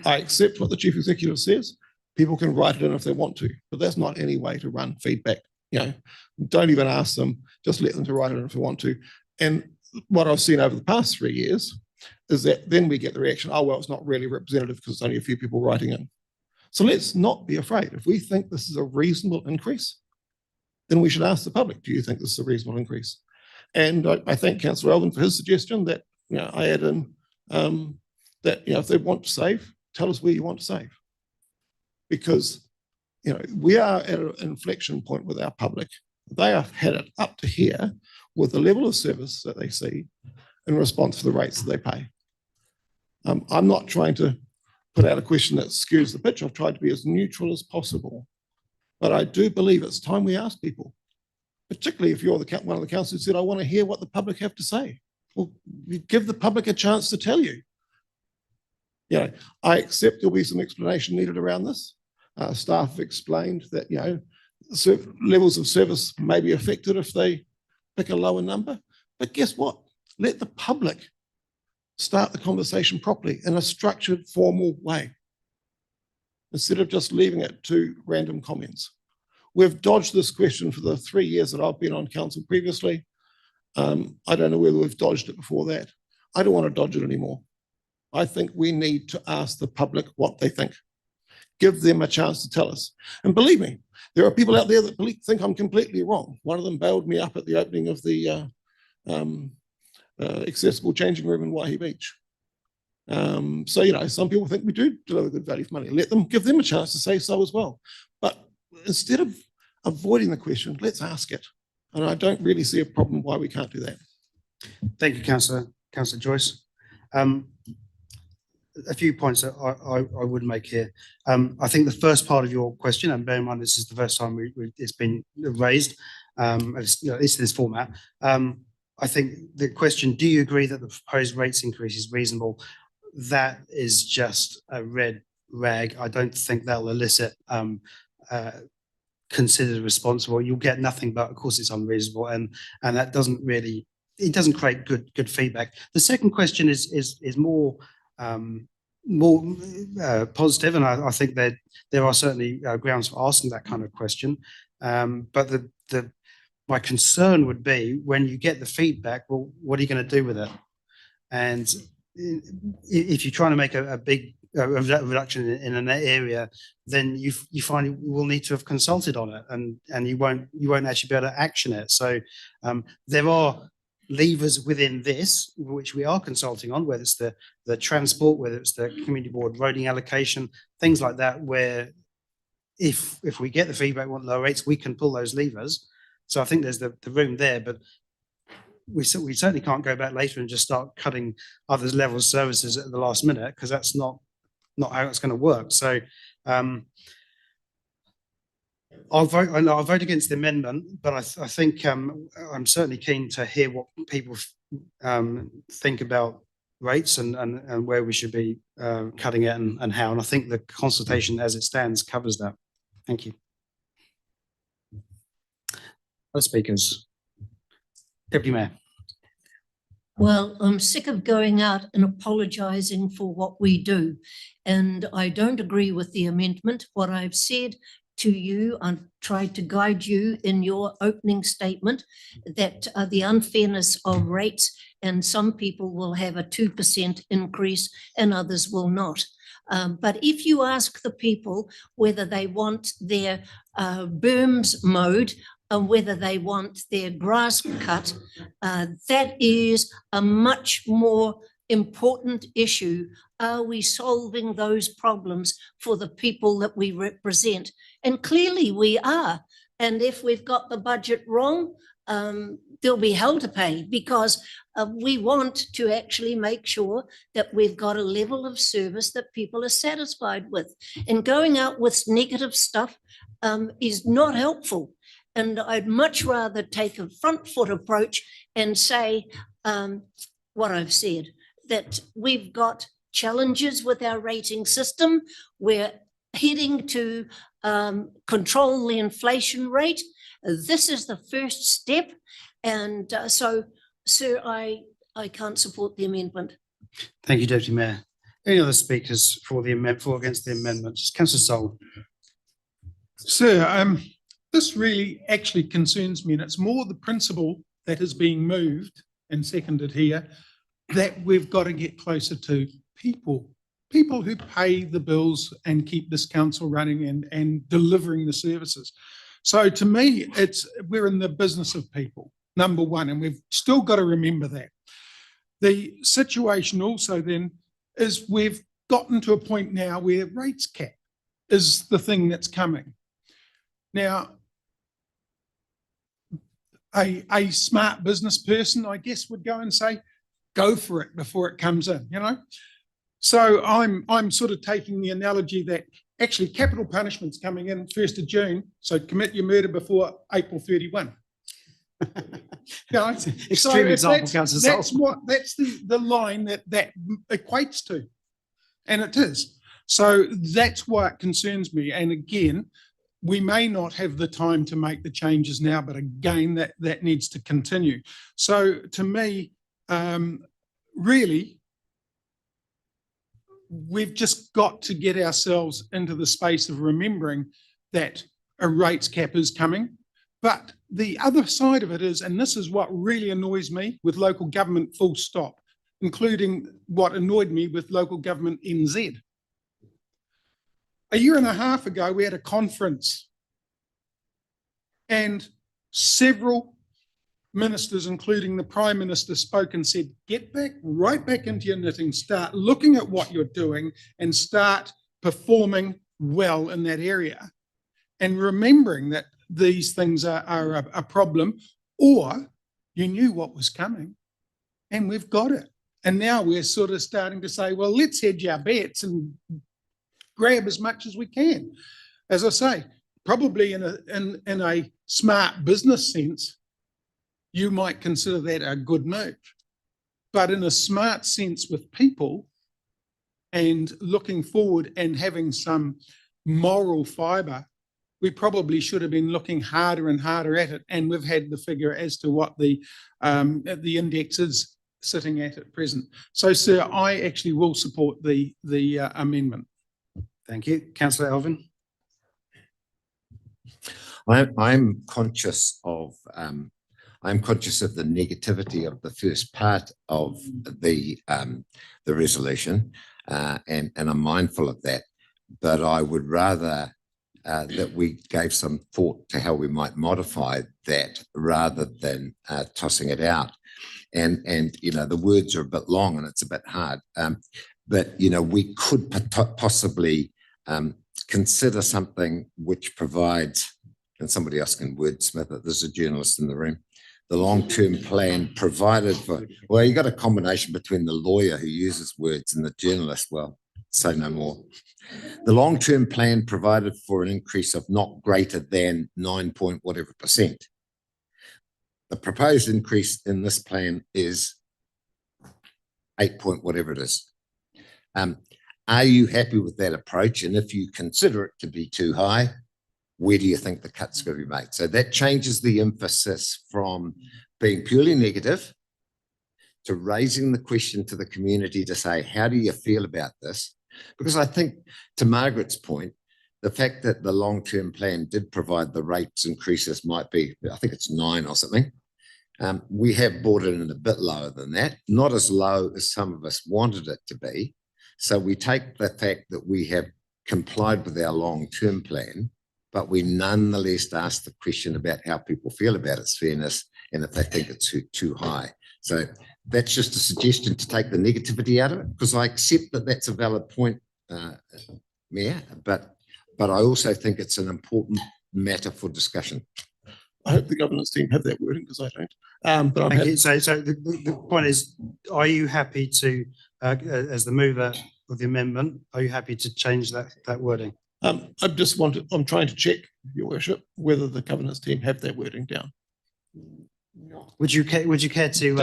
I accept what the Chief Executive says. People can write it in if they want to, but that's not any way to run feedback. Don't even ask them, just let them to write it in if they want to. And what I've seen over the past 3 years is that then we get the reaction, oh, well, it's not really representative because it's only a few people writing in. So let's not be afraid. If we think this is a reasonable increase, then we should ask the public, do you think this is a reasonable increase? And I thank Councillor Elvin for his suggestion that I add in that if they want to save, tell us where you want to save. Because we are at an inflection point with our public. They have had it up to here with the level of service that they see in response to the rates that they pay. I'm not trying to put out a question that skews the pitch. I've tried to be as neutral as possible. But I do believe it's time we ask people, particularly if you're one of the councillors who said, I want to hear what the public have to say. Well, you give the public a chance to tell you. I accept there'll be some explanation needed around this. Staff have explained that, levels of service may be affected if they pick a lower number. But guess what? Let the public start the conversation properly in a structured, formal way, instead of just leaving it to random comments. We've dodged this question for the 3 years that I've been on council previously. I don't know whether we've dodged it before that. I don't want to dodge it anymore. I think we need to ask the public what they think. Give them a chance to tell us. And believe me, there are people out there that think I'm completely wrong. One of them bailed me up at the opening of the accessible changing room in Waihi Beach. So, some people think we do deliver good value for money. Give them a chance to say so as well. But instead of avoiding the question, let's ask it. And I don't really see a problem why we can't do that. Thank you, Councillor Joyce. A few points that I would make here. I think the first part of your question, and bear in mind this is the first time it's been raised, at least in this format. I think the question, do you agree that the proposed rates increase is reasonable? That is just a red rag. I don't think that will elicit considered responsible. You'll get nothing but, of course, it's unreasonable, and that doesn't really, it doesn't create good feedback. The second question is more positive, and I think that there are certainly grounds for asking that kind of question. But my concern would be when you get the feedback, well, what are you going to do with it? And if you're trying to make a big reduction in an area, then you find you will need to have consulted on it, and you won't actually be able to action it. So there are levers within this which we are consulting on, whether it's the transport, whether it's the community board roading allocation, things like that, where if we get the feedback, want lower rates, we can pull those levers. So I think there's the room there, but we certainly can't go back later and just start cutting others' level of services at the last minute, because that's not how it's going to work. So I'll vote against the amendment, but I think I'm certainly keen to hear what people think about rates and where we should be cutting it and how. And I think the consultation as it stands covers that. Thank you. Other speakers. Deputy Mayor. Well, I'm sick of going out and apologising for what we do, and I don't agree with the amendment. What I've said to you, I tried to guide you in your opening statement that the unfairness of rates, and some people will have a 2% increase and others will not. But if you ask the people whether they want their berms mowed and whether they want their grass cut, that is a much more important issue. Are we solving those problems for the people that we represent? And clearly we are. And if we've got the budget wrong, there'll be hell to pay, because we want to actually make sure that we've got a level of service that people are satisfied with. And going out with negative stuff is not helpful. And I'd much rather take a front foot approach and say what I've said, that we've got challenges with our rating system. We're heading to control the inflation rate. This is the first step. And so, sir, I can't support the amendment. Thank you, Deputy Mayor. Any other speakers for the amendment, for or against the amendments? Councillor Sol. Sir, this really actually concerns me, and it's more the principle that is being moved and seconded here, that we've got to get closer to people who pay the bills and keep this council running and delivering the services. So to me, we're in the business of people, number one, and we've still got to remember that. The situation also then is we've gotten to a point now where rates cap is the thing that's coming. Now, a smart business person, I guess, would go and say, go for it before it comes in, you know? So I'm sort of taking the analogy that actually capital punishment's coming in 1st of June, so commit your murder before April 31. Extreme example, Councillor Sol. That's the line that equates to, and it is. So that's why it concerns me. And again, we may not have the time to make the changes now, but again, that needs to continue. So to me, really, we've just got to get ourselves into the space of remembering that a rates cap is coming. But the other side of it is, and this is what really annoys me with local government full stop, including what annoyed me with local government NZ. A year and a half ago, we had a conference and several ministers, including the Prime Minister, spoke and said, get right back into your knitting, start looking at what you're doing and start performing well in that area. And remembering that these things are a problem, or you knew what was coming and we've got it. And now we're sort of starting to say, well, let's hedge our bets and grab as much as we can. As I say, probably in a smart business sense, you might consider that a good move. But in a smart sense with people and looking forward and having some moral fibre, we probably should have been looking harder and harder at it. And we've had the figure as to what the index is sitting at present. So, sir, I actually will support the amendment. Thank you. Councillor Elvin. I'm conscious of the negativity of the first part of the resolution, and I'm mindful of that. But I would rather that we gave some thought to how we might modify that rather than tossing it out. And you know, the words are a bit long and it's a bit hard. But you know, we could possibly consider something which provides, and somebody else can wordsmith it, there's a journalist in the room, the long-term plan provided for, well, you got a combination between the lawyer who uses words and the journalist, well, say no more. The long-term plan provided for an increase of not greater than 9% The proposed increase in this plan is 8 whatever it is. Are you happy with that approach? And if you consider it to be too high, where do you think the cut's going to be made? So that changes the emphasis from being purely negative to raising the question to the community to say, how do you feel about this? Because I think, to Margaret's point, the fact that the long-term plan did provide the rates increases might be, I think it's 9 or something. We have brought it in a bit lower than that, not as low as some of us wanted it to be. So we take the fact that we have complied with our long-term plan, but we nonetheless ask the question about how people feel about its fairness and if they think it's too high. So that's just a suggestion to take the negativity out of it, because I accept that that's a valid point, Mayor, but I also think it's an important matter for discussion. I hope the governance team have that wording because I don't. But I'm Thank happy. you. So the point is, are you happy to, as the mover of the amendment, are you happy to change that wording? I'm trying to check, Your Worship, whether the governance team have that wording down. Would you care to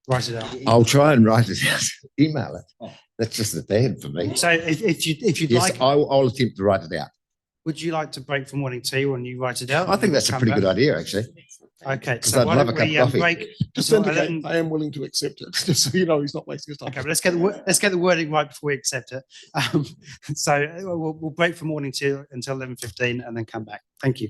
write it out? I'll try and write it out, email it. That's just a bad for me. So if you'd Yes, like, I'll attempt to write it out. would you like to break for morning tea when you write it out? I think that's a pretty good idea, actually. Okay, Because so I'd why love a don't cup we of coffee. break? Just so indicate I am willing to accept it, just so you know he's not wasting his time. Okay, but let's get the wording right before we accept it. So we'll break for morning tea until 11:15 and then come back. Thank you.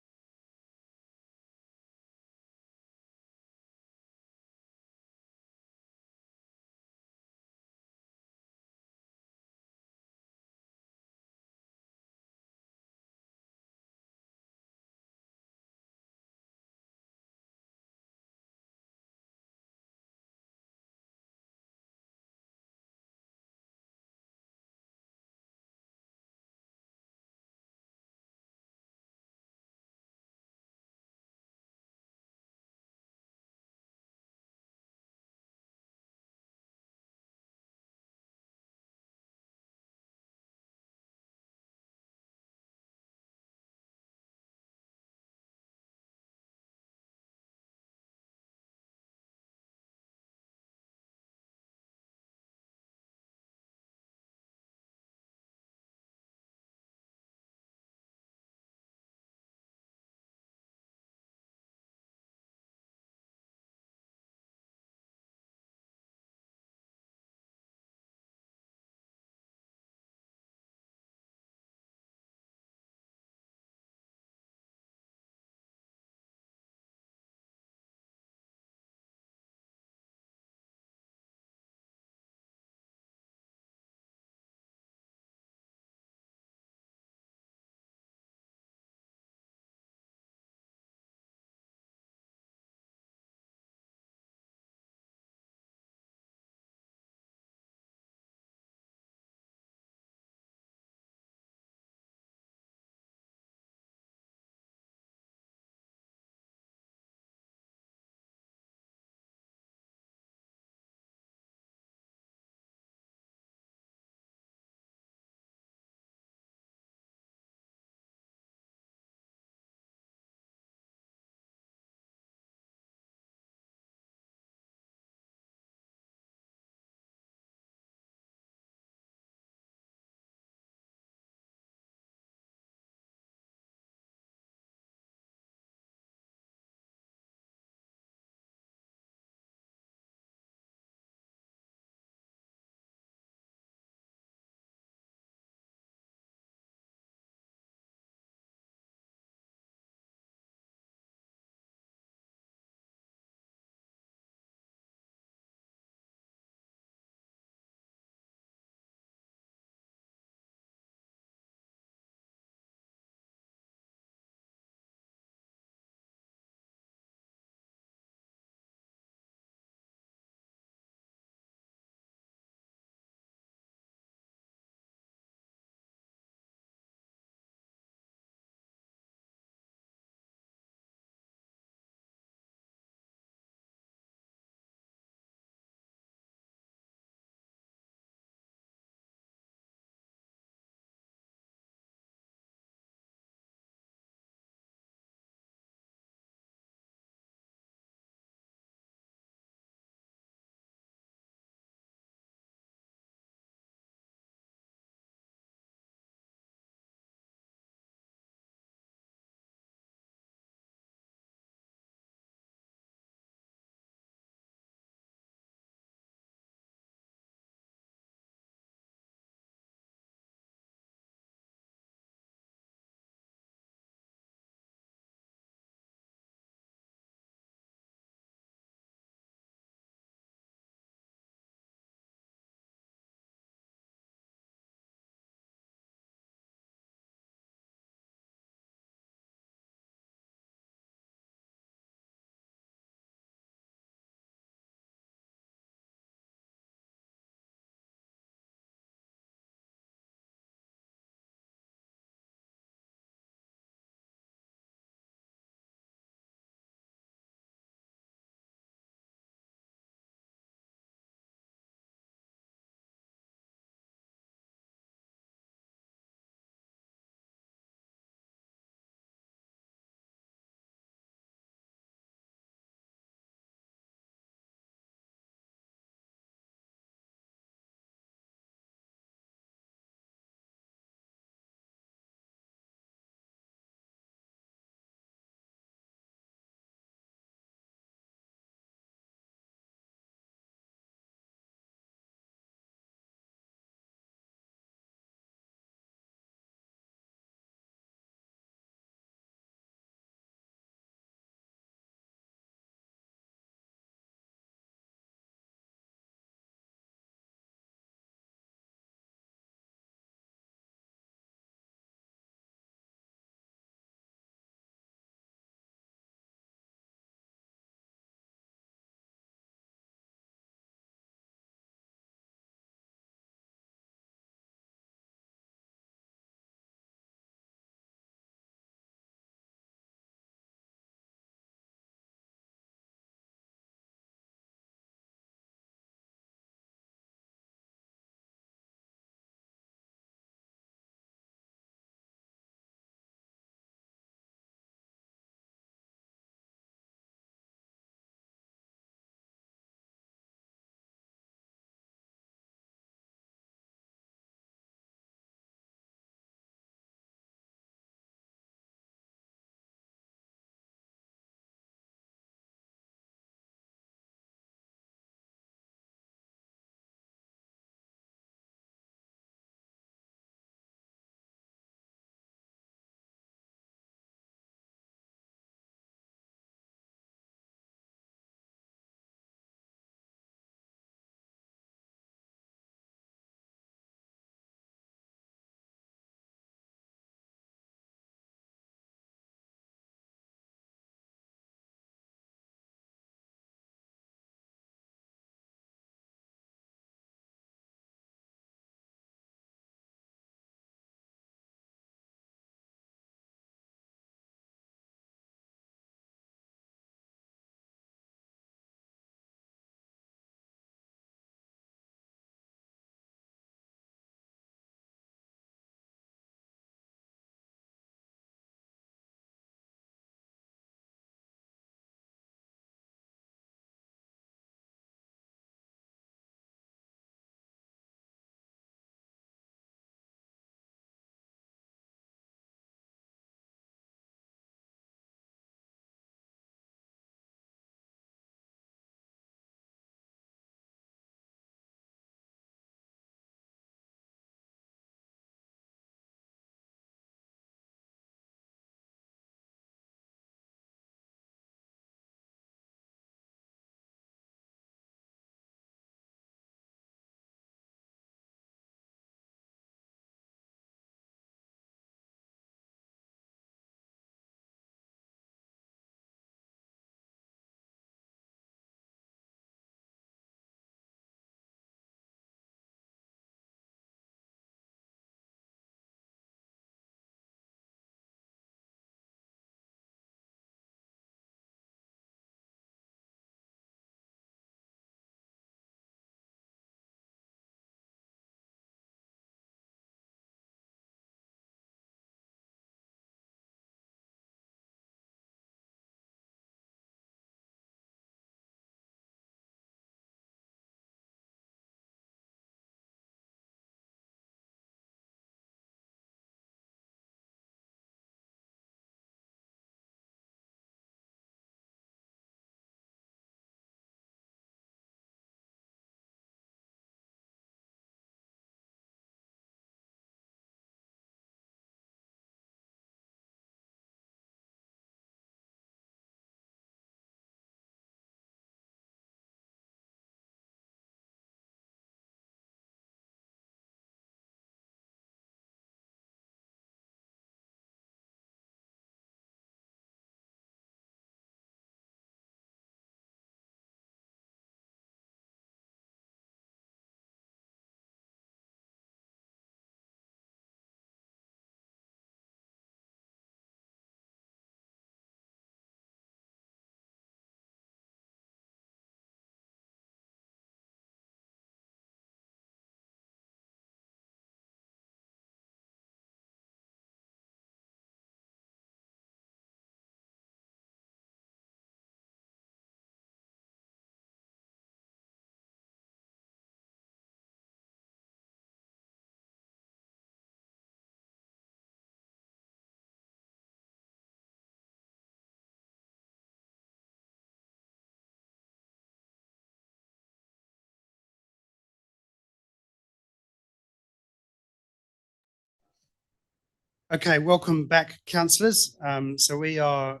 Okay, welcome back, councillors. So we are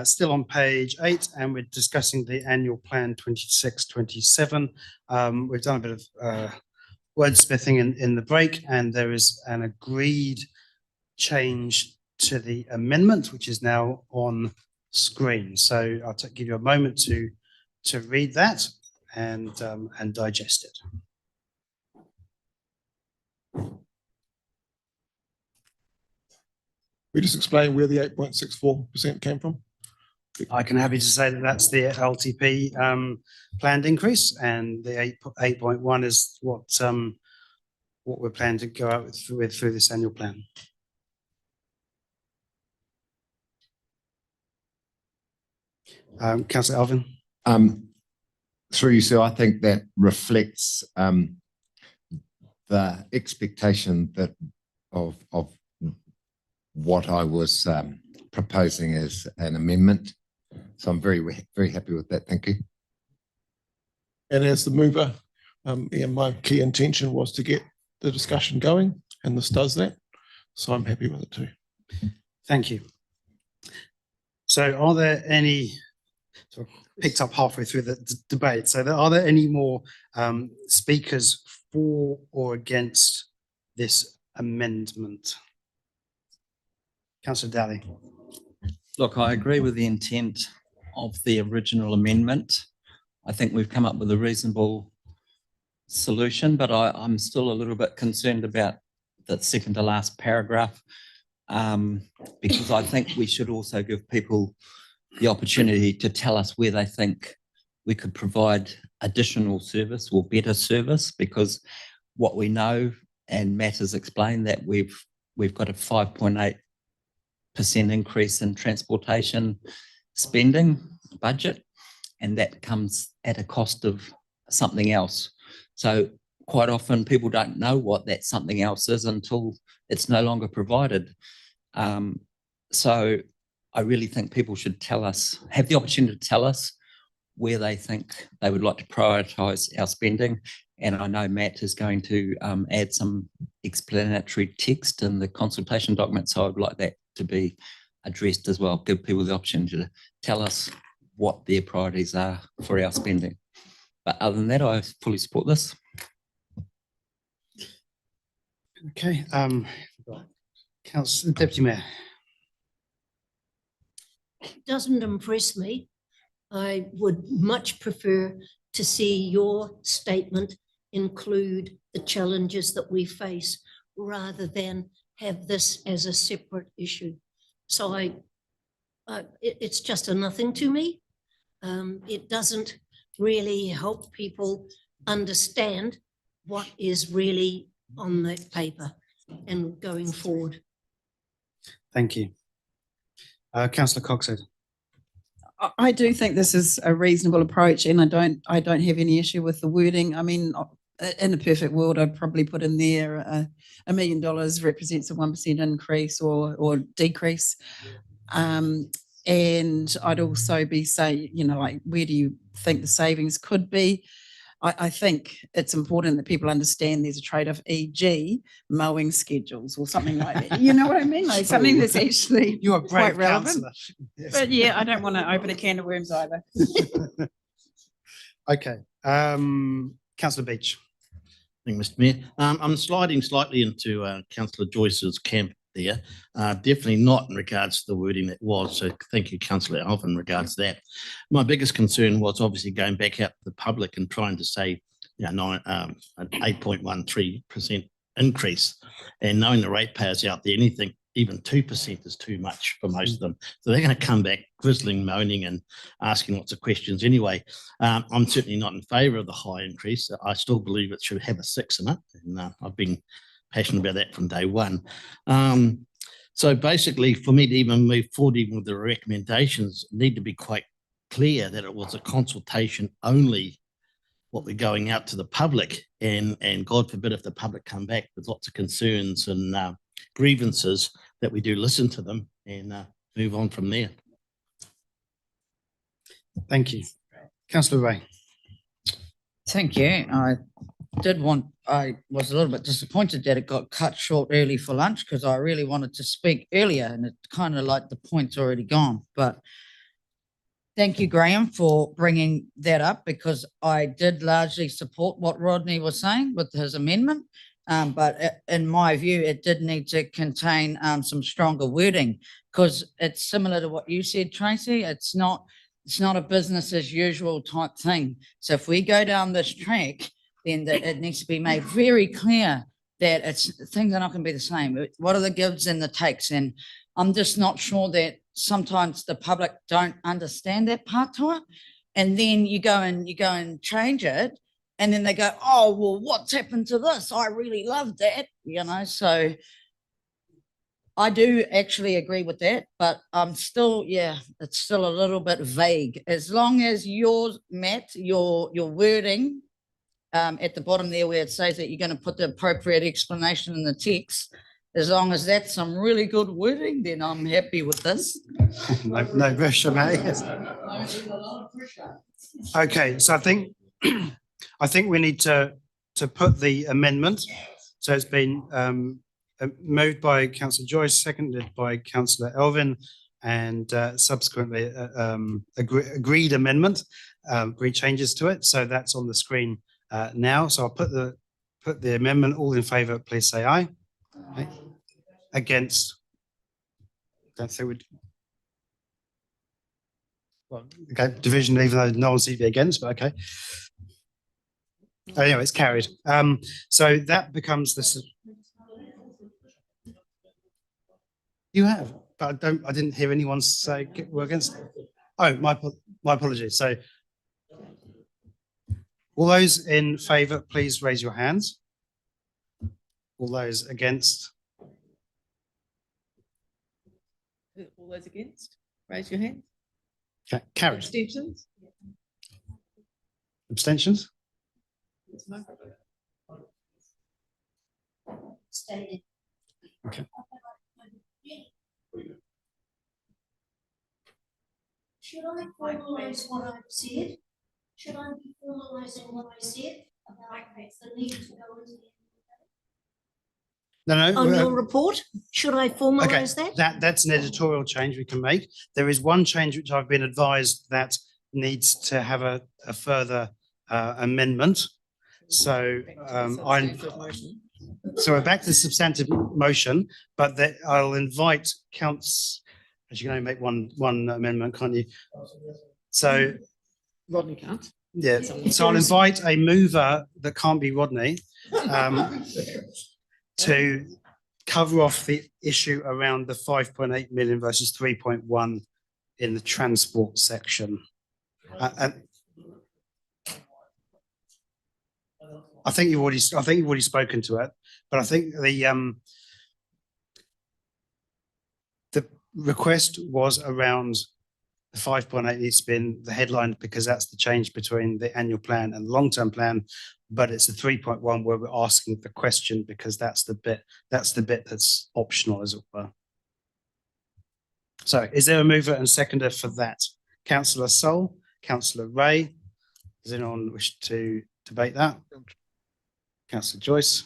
still on page 8 and we're discussing the annual plan 26-27. We've done a bit of wordsmithing in the break, and there is an agreed change to the amendment, which is now on screen. So I'll give you a moment to read that and digest it. We just explain where the 8.64% came from. I can happy to say that that's the LTP planned increase, and the 8.1 is what we're planning to go out with through this annual plan. Councillor Alvin. Through you, sir, I think that reflects the expectation that of what I was proposing as an amendment. So I'm very happy with that. Thank you. And as the mover, my key intention was to get the discussion going, and this does that. So I'm happy with it too. Thank you. So are there any, so picked up halfway through the debate, so are there any more speakers for or against this amendment? Councillor Daly. Look, I agree with the intent of the original amendment. I think we've come up with a reasonable solution, but I'm still a little bit concerned about the second to last paragraph, because I think we should also give people the opportunity to tell us where they think we could provide additional service or better service, because what we know, and Matt has explained, that we've got a 5.8% increase in transportation spending budget, and that comes at a cost of something else. So quite often people don't know what that something else is until it's no longer provided. So I really think people should tell us, have the opportunity to tell us where they think they would like to prioritise our spending. And I know Matt is going to add some explanatory text in the consultation document, so I'd like that to be addressed as well. Give people the opportunity to tell us what their priorities are for our spending. But other than that, I fully support this. Okay, Councillor Deputy Mayor. It doesn't impress me. I would much prefer to see your statement include the challenges that we face rather than have this as a separate issue. So it's just a nothing to me. It doesn't really help people understand what is really on that paper and going forward. Thank you. Councillor Coxhead. I do think this is a reasonable approach, and I don't have any issue with the wording. I mean, in a perfect world, I'd probably put in there $1 million represents a 1% increase or decrease. And I'd also be saying, like, where do you think the savings could be? I think it's important that people understand there's a trade-off, e.g. mowing schedules or something like that. You know what I mean? Like something that's actually quite relevant. Yes. But yeah, I don't want to open a can of worms either. Okay. Councillor Beach. Thank you, Mr. Mayor. I'm sliding slightly into Councillor Joyce's camp there. Definitely not in regards to the wording that was. So thank you, Councillor Alvin, in regards to that. My biggest concern was obviously going back out to the public and trying to say, an 8.13% increase, and knowing the ratepayers out there, anything even 2% is too much for most of them. So they're going to come back grizzling, moaning and asking lots of questions anyway. I'm certainly not in favour of the high increase. I still believe it should have a 6 in it. And I've been passionate about that from day one. So basically, for me to even move forward, even with the recommendations, need to be quite clear that it was a consultation only, what we're going out to the public, and God forbid if the public come back with lots of concerns and grievances, that we do listen to them and move on from there. Thank you. Councillor Ray. Thank you. I I was a little bit disappointed that it got cut short early for lunch because I really wanted to speak earlier and it's kind of like the point's already gone. But thank you, Graham, for bringing that up because I did largely support what Rodney was saying with his amendment. But in my view, it did need to contain some stronger wording because it's similar to what you said, Tracy. It's not a business as usual type thing. So if we go down this track, then it needs to be made very clear that things are not going to be the same. What are the gives and the takes? And I'm just not sure that sometimes the public don't understand that part to it. And then you go and change it. And then they go, oh, well, what's happened to this? I really love that, so I do actually agree with that, but I'm still, it's still a little bit vague. As long as yours, Matt, your wording at the bottom there where it says that you're going to put the appropriate explanation in the text, as long as that's some really good wording, then I'm happy with this. No pressure, mate. Okay, so I think we need to put the amendment. So it's been moved by Councillor Joyce, seconded by Councillor Elvin, and subsequently agreed amendment, agreed changes to it. So that's on the screen now. So I'll put the amendment. All in favour, please say aye. Aye. Against? Don't say we. Well, okay, division, even though no one seems to be against, but okay. Anyway, it's carried. So that becomes this. You have, but I didn't hear anyone say we're against. Oh, my apologies. So all those in favour, please raise your hands. All those against. All those against, raise your hand. Okay, carried. Abstentions? Abstentions? Okay. Should I formalise what I've said? Should I be formalising what I said about the need to go into No. on your report? Should I formalise that? That's an editorial change we can make. There is one change which I've been advised that needs to have a further amendment. So so we're back to the substantive motion, but that I'll invite counts. As you can only make one amendment, can't you? So Rodney can't. Yeah. So I'll invite a mover that can't be Rodney to cover off the issue around the 5.8 million versus 3.1 in the transport section. And I think you've already spoken to it, but I think the request was around the 5.8 needs to be in the headline because that's the change between the annual plan and the long-term plan, but it's the 3.1 where we're asking the question because that's the bit that's optional, as it were. So is there a mover and seconder for that? Councillor Sol, Councillor Ray. Does anyone wish to debate that? Councillor Joyce.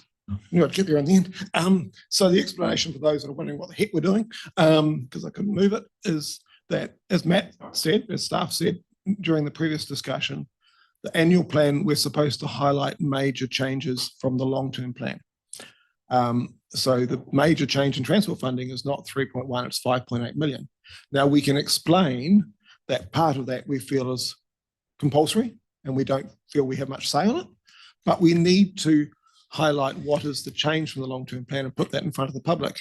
You got to get there in the end. So the explanation for those that are wondering what the heck we're doing, because I couldn't move it, is that, as Matt said, as staff said during the previous discussion, the annual plan, we're supposed to highlight major changes from the long-term plan. So the major change in transport funding is not 3.1, it's 5.8 million. Now we can explain that part of that we feel is compulsory and we don't feel we have much say on it, but we need to highlight what is the change from the long-term plan and put that in front of the public.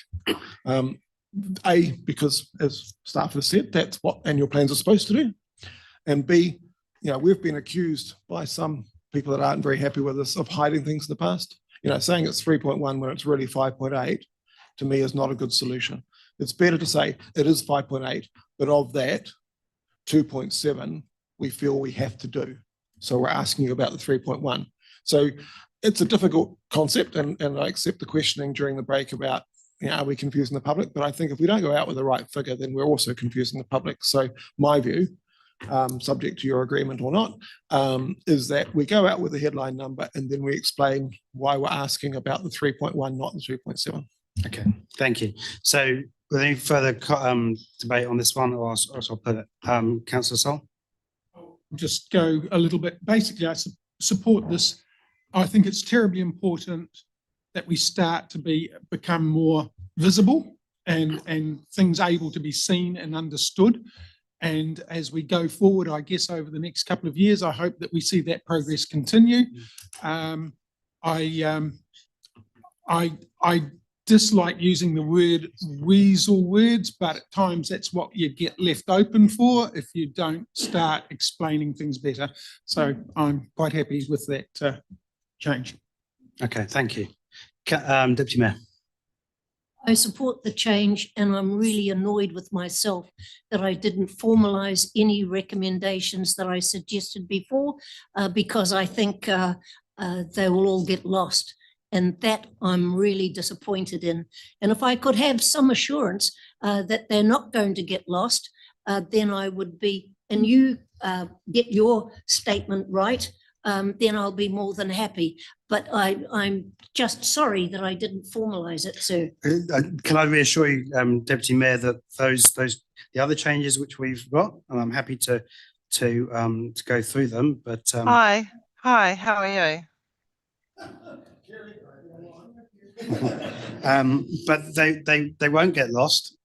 A, because as staff has said, that's what annual plans are supposed to do. And B, we've been accused by some people that aren't very happy with us of hiding things in the past. Saying it's 3.1 when it's really 5.8 to me is not a good solution. It's better to say it is 5.8, but of that, 2.7 we feel we have to do. So we're asking you about the 3.1. So it's a difficult concept, and I accept the questioning during the break about, are we confusing the public? But I think if we don't go out with the right figure, then we're also confusing the public. So my view subject to your agreement or not, is that we go out with a headline number and then we explain why we're asking about the 3.1, not the 3.7. Okay, thank you. So with any further debate on this one, or else I'll put it, councillor Sol? Just go a little bit. Basically, I support this. I think it's terribly important that we start to become more visible and things able to be seen and understood. And as we go forward, I guess over the next couple of years, I hope that we see that progress continue. I dislike using the word weasel words, but at times that's what you get left open for if you don't start explaining things better. So I'm quite happy with that change. Okay, thank you. Deputy Mayor. I support the change, and I'm really annoyed with myself that I didn't formalise any recommendations that I suggested before, because I think they will all get lost. And that I'm really disappointed in. And if I could have some assurance that they're not going to get lost, then I would be, and you get your statement right, then I'll be more than happy. But I'm just sorry that I didn't formalise it, sir. Can I reassure you, Deputy Mayor, that the other changes which we've got, and I'm happy to go through them. But hi, how are you? but they won't get lost.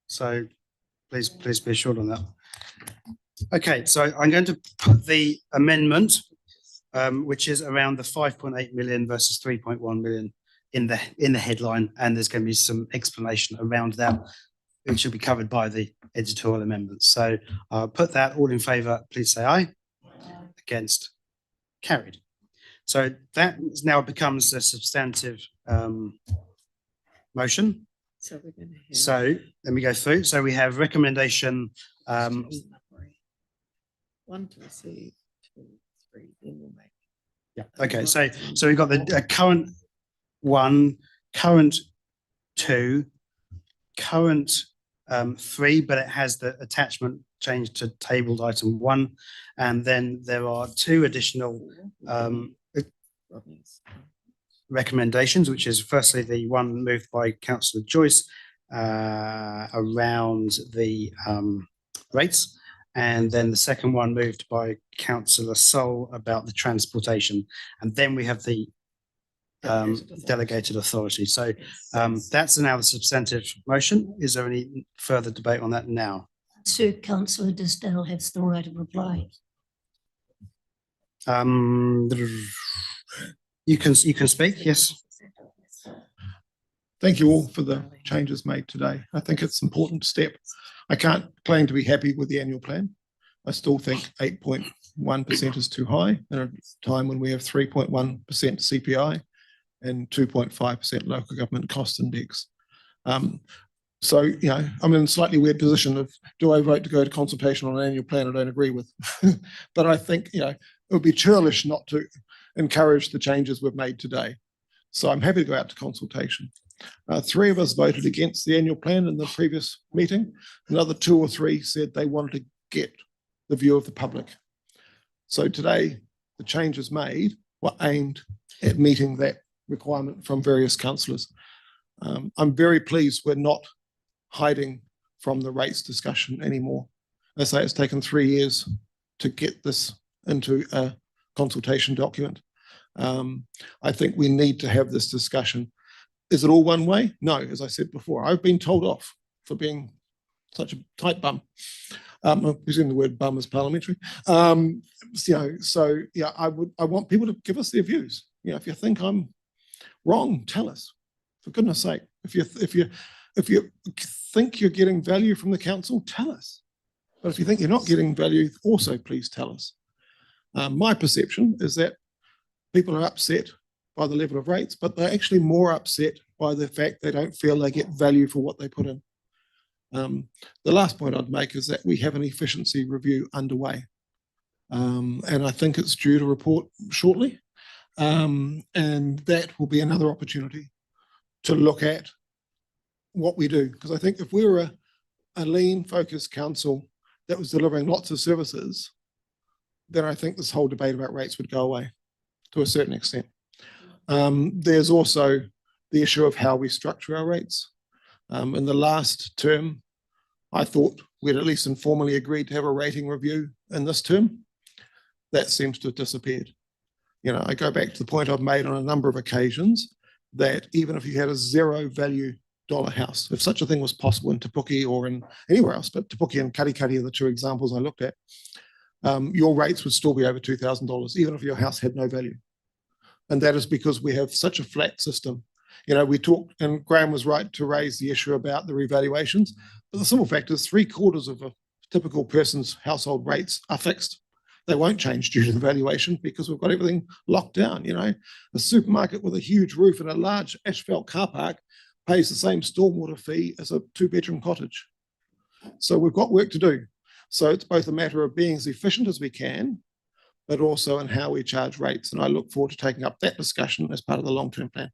So please be assured on that. Okay, so I'm going to put the amendment, which is around the 5.8 million versus 3.1 million in the headline, and there's going to be some explanation around that, which will be covered by the editorial amendments. So I'll put that. All in favour, please say aye. Against? Carried. So that now becomes a substantive motion. So we're going to have. So let me go through. So we have recommendation. 1, 2, 3, 3, then we'll make. Yeah. Okay. So we've got the current 1, current 2, current 3, but it has the attachment changed to tabled item 1, and then there are 2 additional recommendations, which is firstly the one moved by Councillor Joyce around the rates, and then the second one moved by Councillor Sol about the transportation, and then we have the delegated authority. So that's now the substantive motion. Is there any further debate on that now? Sir, Councillor Disdale has the right of reply. You can speak, yes. Thank you all for the changes made today. I think it's an important step. I can't claim to be happy with the annual plan. I still think 8.1% is too high at a time when we have 3.1% CPI and 2.5% local government cost index. So, you know, I'm in a slightly weird position of, do I vote to go to consultation on an annual plan I don't agree with? But I think, you know, it would be churlish not to encourage the changes we've made today. So I'm happy to go out to consultation. 3 of us voted against the annual plan in the previous meeting. Another 2 or 3 said they wanted to get the view of the public. So today, the changes made were aimed at meeting that requirement from various councillors. I'm very pleased we're not hiding from the rates discussion anymore. As I say, it's taken 3 years to get this into a consultation document. I think we need to have this discussion. Is it all one way? No, as I said before, I've been told off for being such a tight bum. I presume the word bum is parliamentary. You know, so yeah, I want people to give us their views. You know, if you think I'm wrong, tell us. For goodness sake, if you think you're getting value from the council, tell us. But if you think you're not getting value, also please tell us. My perception is that people are upset by the level of rates, but they're actually more upset by the fact they don't feel they get value for what they put in. The last point I'd make is that we have an efficiency review underway. And I think it's due to report shortly. And that will be another opportunity to look at what we do. Because I think if we were a lean, focused council that was delivering lots of services, then I think this whole debate about rates would go away to a certain extent. There's also the issue of how we structure our rates. In the last term, I thought we'd at least informally agreed to have a rating review in this term. That seems to have disappeared. You know, I go back to the point I've made on a number of occasions that even if you had a zero value dollar house, if such a thing was possible in Te Puke or in anywhere else, but Te Puke and Karikari are the two examples I looked at, your rates would still be over $2,000, even if your house had no value. And that is because we have such a flat system. You know, we talked, and Graham was right to raise the issue about the revaluations, but the simple fact is 3/4 of a typical person's household rates are fixed. They won't change due to the valuation because we've got everything locked down. You know, a supermarket with a huge roof and a large asphalt car park pays the same stormwater fee as a 2-bedroom cottage. So we've got work to do. So it's both a matter of being as efficient as we can, but also in how we charge rates. And I look forward to taking up that discussion as part of the long-term plan.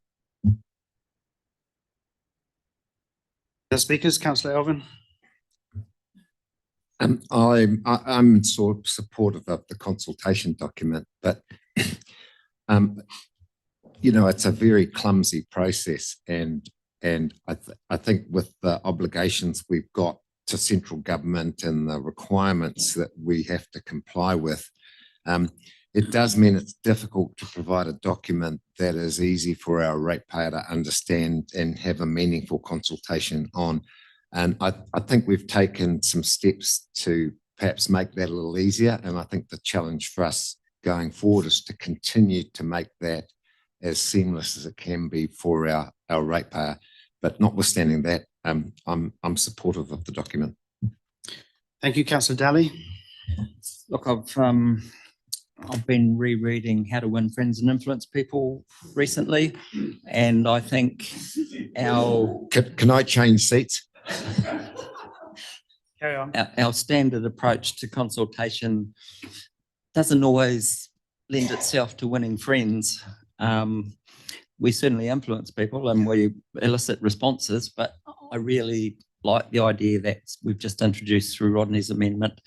Speakers, Councillor Elvin. I'm sort of supportive of the consultation document, but you know, it's a very clumsy process, and I think with the obligations we've got to central government and the requirements that we have to comply with, it does mean it's difficult to provide a document that is easy for our ratepayer to understand and have a meaningful consultation on. And I think we've taken some steps to perhaps make that a little easier. And I think the challenge for us going forward is to continue to make that as seamless as it can be for our ratepayer. But notwithstanding that, I'm supportive of the document. Thank you, Councillor Daly. Look, I've been rereading How to Win Friends and Influence People recently, and I think our... Can I change seats? Carry on. Our standard approach to consultation doesn't always lend itself to winning friends. We certainly influence people and we elicit responses, but I really like the idea that we've just introduced through Rodney's amendment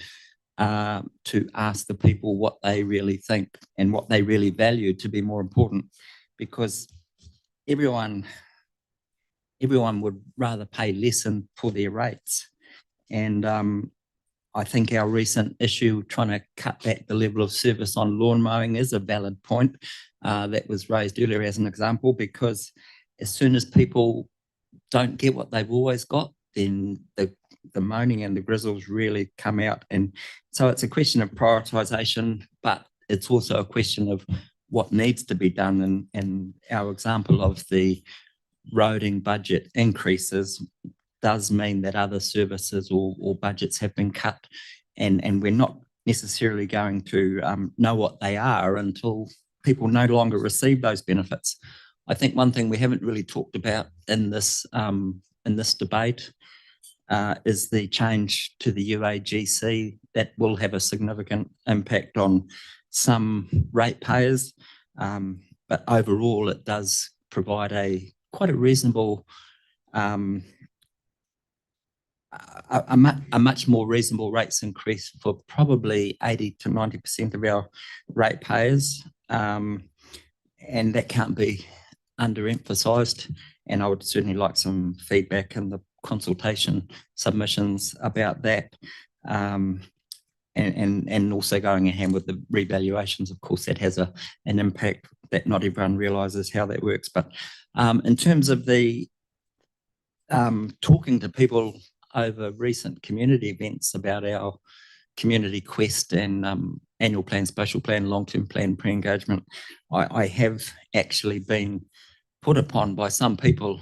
to ask the people what they really think and what they really value to be more important, because everyone would rather pay less for their rates. And I think our recent issue trying to cut back the level of service on lawn mowing is a valid point that was raised earlier as an example, because as soon as people don't get what they've always got, then the moaning and the grizzles really come out. And so it's a question of prioritisation, but it's also a question of what needs to be done. And our example of the roading budget increases does mean that other services or budgets have been cut, and we're not necessarily going to know what they are until people no longer receive those benefits. I think one thing we haven't really talked about in this debate is the change to the UAGC that will have a significant impact on some ratepayers, but overall it does provide quite a reasonable, a much more reasonable rates increase for probably 80 to 90% of our ratepayers, and that can't be underemphasised. And I would certainly like some feedback in the consultation submissions about that, and also going hand with the revaluations. Of course, that has an impact that not everyone realises how that works. But in terms of the talking to people over recent community events about our community quest and annual plan, spatial plan, long-term plan, pre-engagement, I have actually been put upon by some people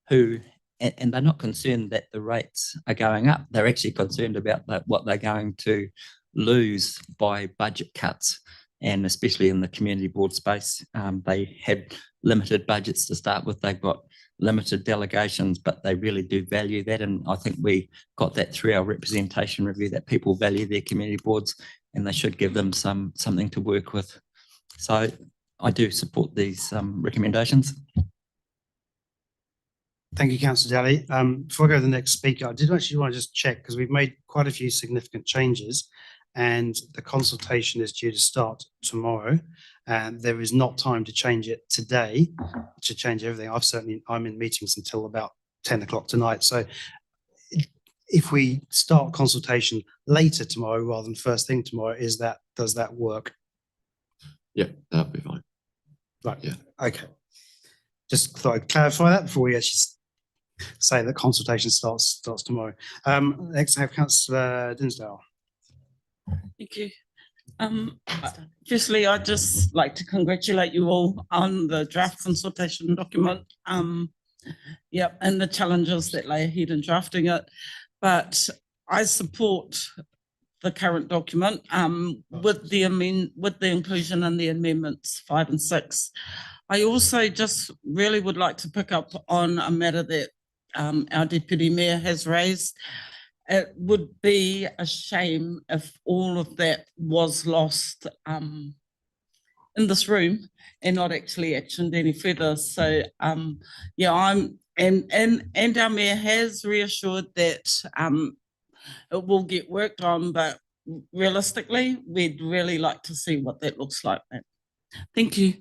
who, and they're not concerned that the rates are going up, they're actually concerned about what they're going to lose by budget cuts. And especially in the community board space, they had limited budgets to start with, they've got limited delegations, but they really do value that. And I think we got that through our representation review, that people value their community boards and they should give them something to work with. So I do support these recommendations. Thank you, Councillor Daly. Before I go to the next speaker, I did actually want to just check because we've made quite a few significant changes and the consultation is due to start tomorrow. And there is not time to change it today, to change everything. I'm in meetings until about 10 o'clock tonight. So if we start consultation later tomorrow rather than first thing tomorrow, does that work? Yeah, that'll be fine. Right. Yeah. Okay. Just thought I'd clarify that before we actually say that consultation starts tomorrow. Next I have Councillor Dinsdale. Thank you. Firstly, I'd just like to congratulate you all on the draft consultation document. Yep, and the challenges that lay ahead in drafting it. But I support the current document with the inclusion in the amendments 5 and 6. I also just really would like to pick up on a matter that our Deputy Mayor has raised. It would be a shame if all of that was lost in this room and not actually actioned any further. So yeah, and our Mayor has reassured that it will get worked on, but realistically, we'd really like to see what that looks like. Thank you.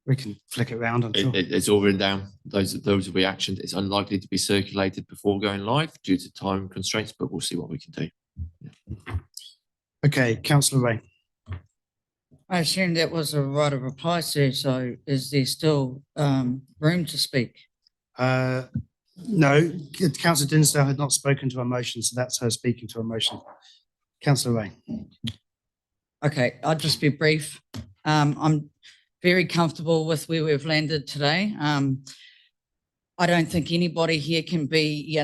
We can flick it around, I'm sure. It's all written down. Those will be actioned. It's unlikely to be circulated before going live due to time constraints, but we'll see what we can do. Yeah. Okay, Councillor Ray. I assume that was a right of reply, sir. So is there still room to speak? No, Councillor Dinsdale had not spoken to a motion, so that's her speaking to a motion. Councillor Ray. Okay, I'll just be brief. I'm very comfortable with where we've landed today. I don't think anybody here can be,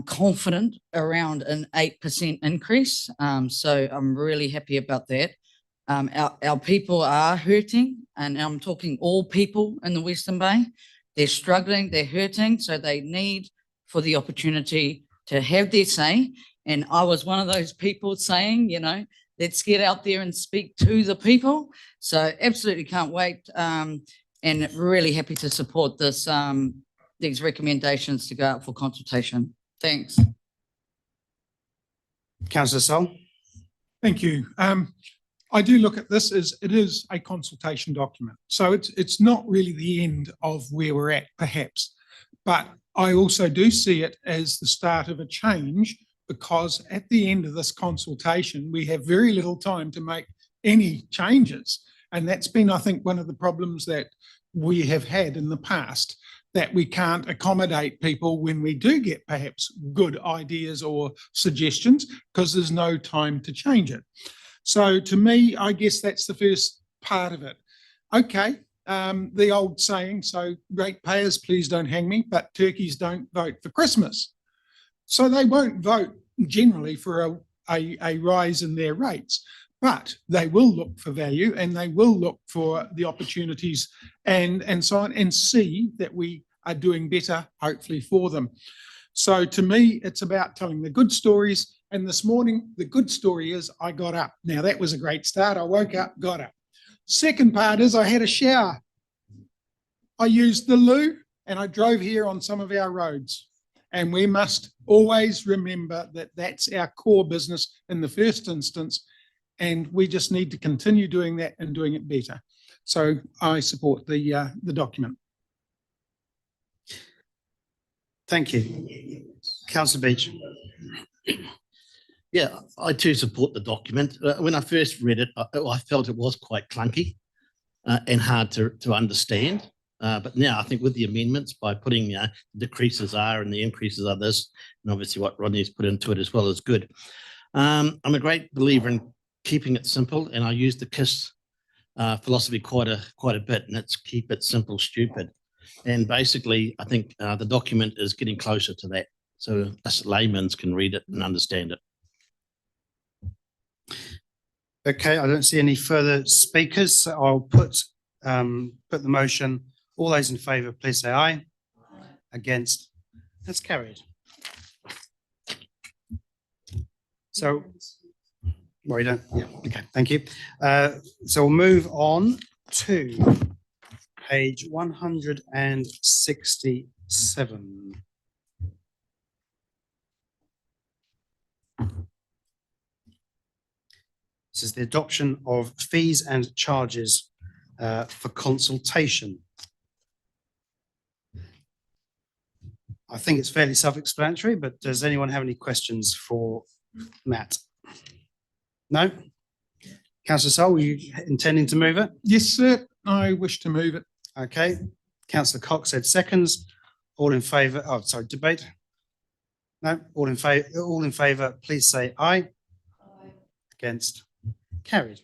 confident around an 8% increase. So I'm really happy about that. Our people are hurting, and I'm talking all people in the Western Bay. They're struggling, they're hurting, so they need for the opportunity to have their say. And I was one of those people saying, let's get out there and speak to the people. So absolutely can't wait, and really happy to support this, these recommendations to go out for consultation. Thanks. Councillor Sol. Thank you. I do look at this as it is a consultation document. So it's not really the end of where we're at, perhaps. But I also do see it as the start of a change, because at the end of this consultation, we have very little time to make any changes. And that's been, I think, one of the problems that we have had in the past, that we can't accommodate people when we do get perhaps good ideas or suggestions, because there's no time to change it. So to me, I guess that's the first part of it. Okay, the old saying, so ratepayers, please don't hang me, but turkeys don't vote for Christmas. So they won't vote generally for a rise in their rates, but they will look for value and they will look for the opportunities and so on, and see that we are doing better, hopefully, for them. So to me, it's about telling the good stories. And this morning, the good story is I got up. Now, that was a great start. I woke up, got up. Second part is I had a shower. I used the loo and I drove here on some of our roads. And we must always remember that that's our core business in the first instance. And we just need to continue doing that and doing it better. So I support the document. Thank you. Councillor Beach. Yeah, I too support the document. When I first read it, I felt it was quite clunky and hard to understand. But now I think with the amendments, by putting the decreases are and the increases are this, and obviously what Rodney's put into it as well is good. I'm a great believer in keeping it simple, and I use the KISS philosophy quite a bit, and it's keep it simple, stupid. And basically, I think the document is getting closer to that, so us laymen can read it and understand it. Okay, I don't see any further speakers. So I'll put the motion. All those in favour, please say aye. Against? That's carried. So, well, you don't. Yeah. Okay. Thank you. So we'll move on to page 167. This is the adoption of fees and charges for consultation. I think it's fairly self-explanatory, but does anyone have any questions for Matt? No? Councillor Sol, were you intending to move it? Yes, sir. I wish to move it. Okay. Councillor Cox said seconds. All in favour? Oh, sorry, debate? No, all in favour, please say aye. Aye. Against? Carried.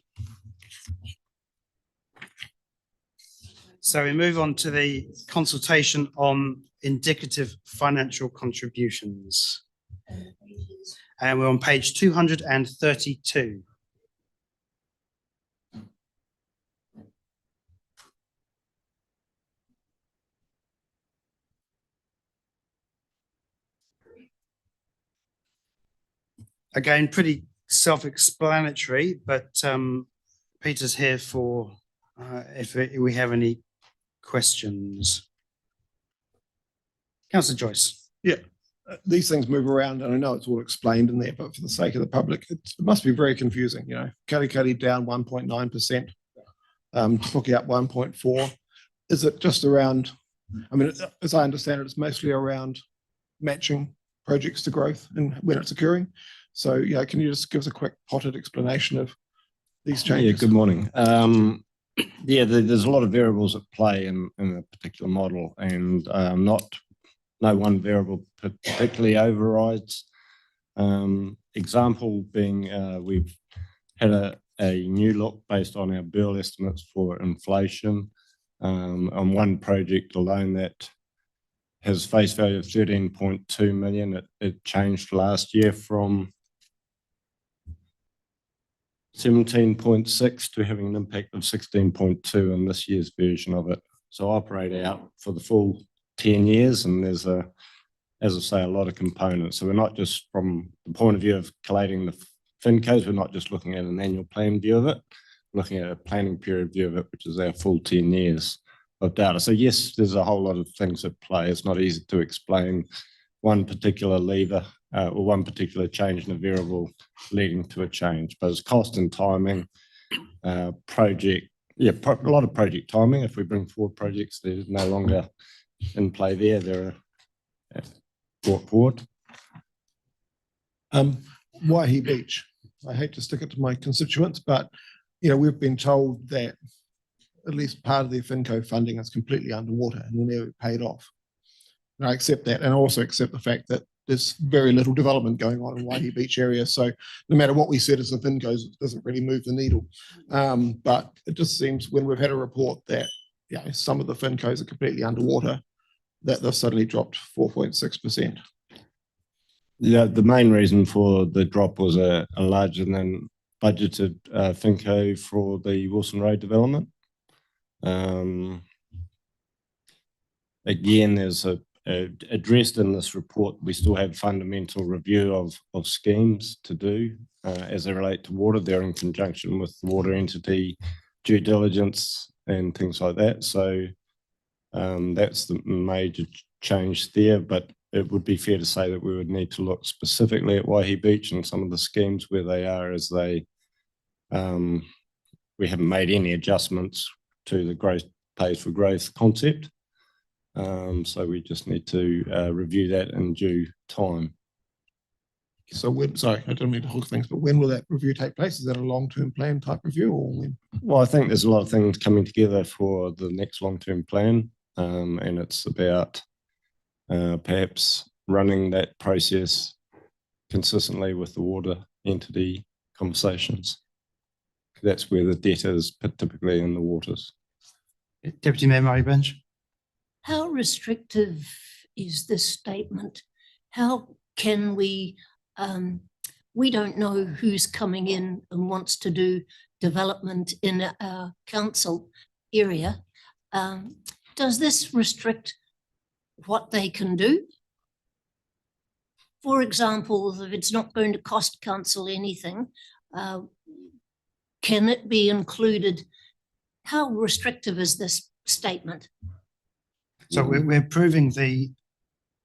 So we move on to the consultation on indicative financial contributions. And we're on page 232. Again, pretty self-explanatory, but Peter's here for if we have any questions. Councillor Joyce. Yeah, these things move around and I know it's all explained in there, but for the sake of the public, it must be very confusing, you know. Katikati down 1.9%, Te up 1.4. Is it just around, I mean, as I understand it, it's mostly around matching projects to growth and when it's occurring. So, yeah, can you just give us a quick potted explanation of these changes? Yeah, good morning. Yeah, there's a lot of variables at play in a particular model, and no one variable particularly overrides. Example being we've had a new look based on our bill estimates for inflation on one project alone that has face value of 13.2 million. It changed last year from 17.6 to having an impact of 16.2 in this year's version of it. So operate out for the full 10 years, and there's as I say, a lot of components. So we're not just from the point of view of collating the FinCos, we're not just looking at an annual plan view of it, we're looking at a planning period view of it, which is our full 10 years of data. So yes, there's a whole lot of things at play. It's not easy to explain one particular lever or one particular change in a variable leading to a change, but it's cost and timing, project, a lot of project timing. If we bring forward projects, they're no longer in play there, they're brought forward. Waihi Beach, I hate to stick it to my constituents, but you know, we've been told that at least part of the FinCo funding is completely underwater and will never be paid off. And I accept that, and I also accept the fact that there's very little development going on in Waihi Beach area. So no matter what we said as the FinCos, it doesn't really move the needle. But it just seems when we've had a report that some of the FinCos are completely underwater, that they've suddenly dropped 4.6%. Yeah, the main reason for the drop was a larger than budgeted FinCo for the Wilson Road development. Again, there's addressed in this report, we still have fundamental review of schemes to do as they relate to water. They're in conjunction with the water entity due diligence and things like that. So that's the major change there, but it would be fair to say that we would need to look specifically at Waihi Beach and some of the schemes where they are, as they we haven't made any adjustments to the growth pays for growth concept. So we just need to review that in due time. So when, sorry, I don't mean to hook things, but when will that review take place? Is that a long-term plan type review or when? Well, I think there's a lot of things coming together for the next long-term plan, and it's about perhaps running that process consistently with the water entity conversations. That's where the debt is, typically in the waters. Deputy Mayor Murray Bench. How restrictive is this statement? How can we don't know who's coming in and wants to do development in our council area. Does this restrict what they can do? For example, if it's not going to cost council anything, can it be included? How restrictive is this statement. So we're approving the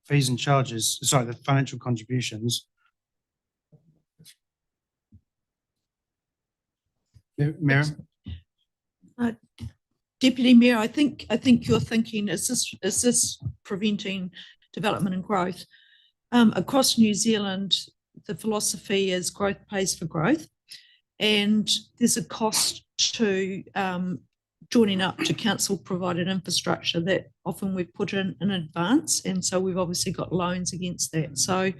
fees and charges, sorry, the financial contributions. Miriam? Deputy Mayor, I think you're thinking, is this preventing development and growth? Across New Zealand, the philosophy is growth pays for growth. And there's a cost to joining up to council provided infrastructure that often we've put in advance. And so we've obviously got loans against that. So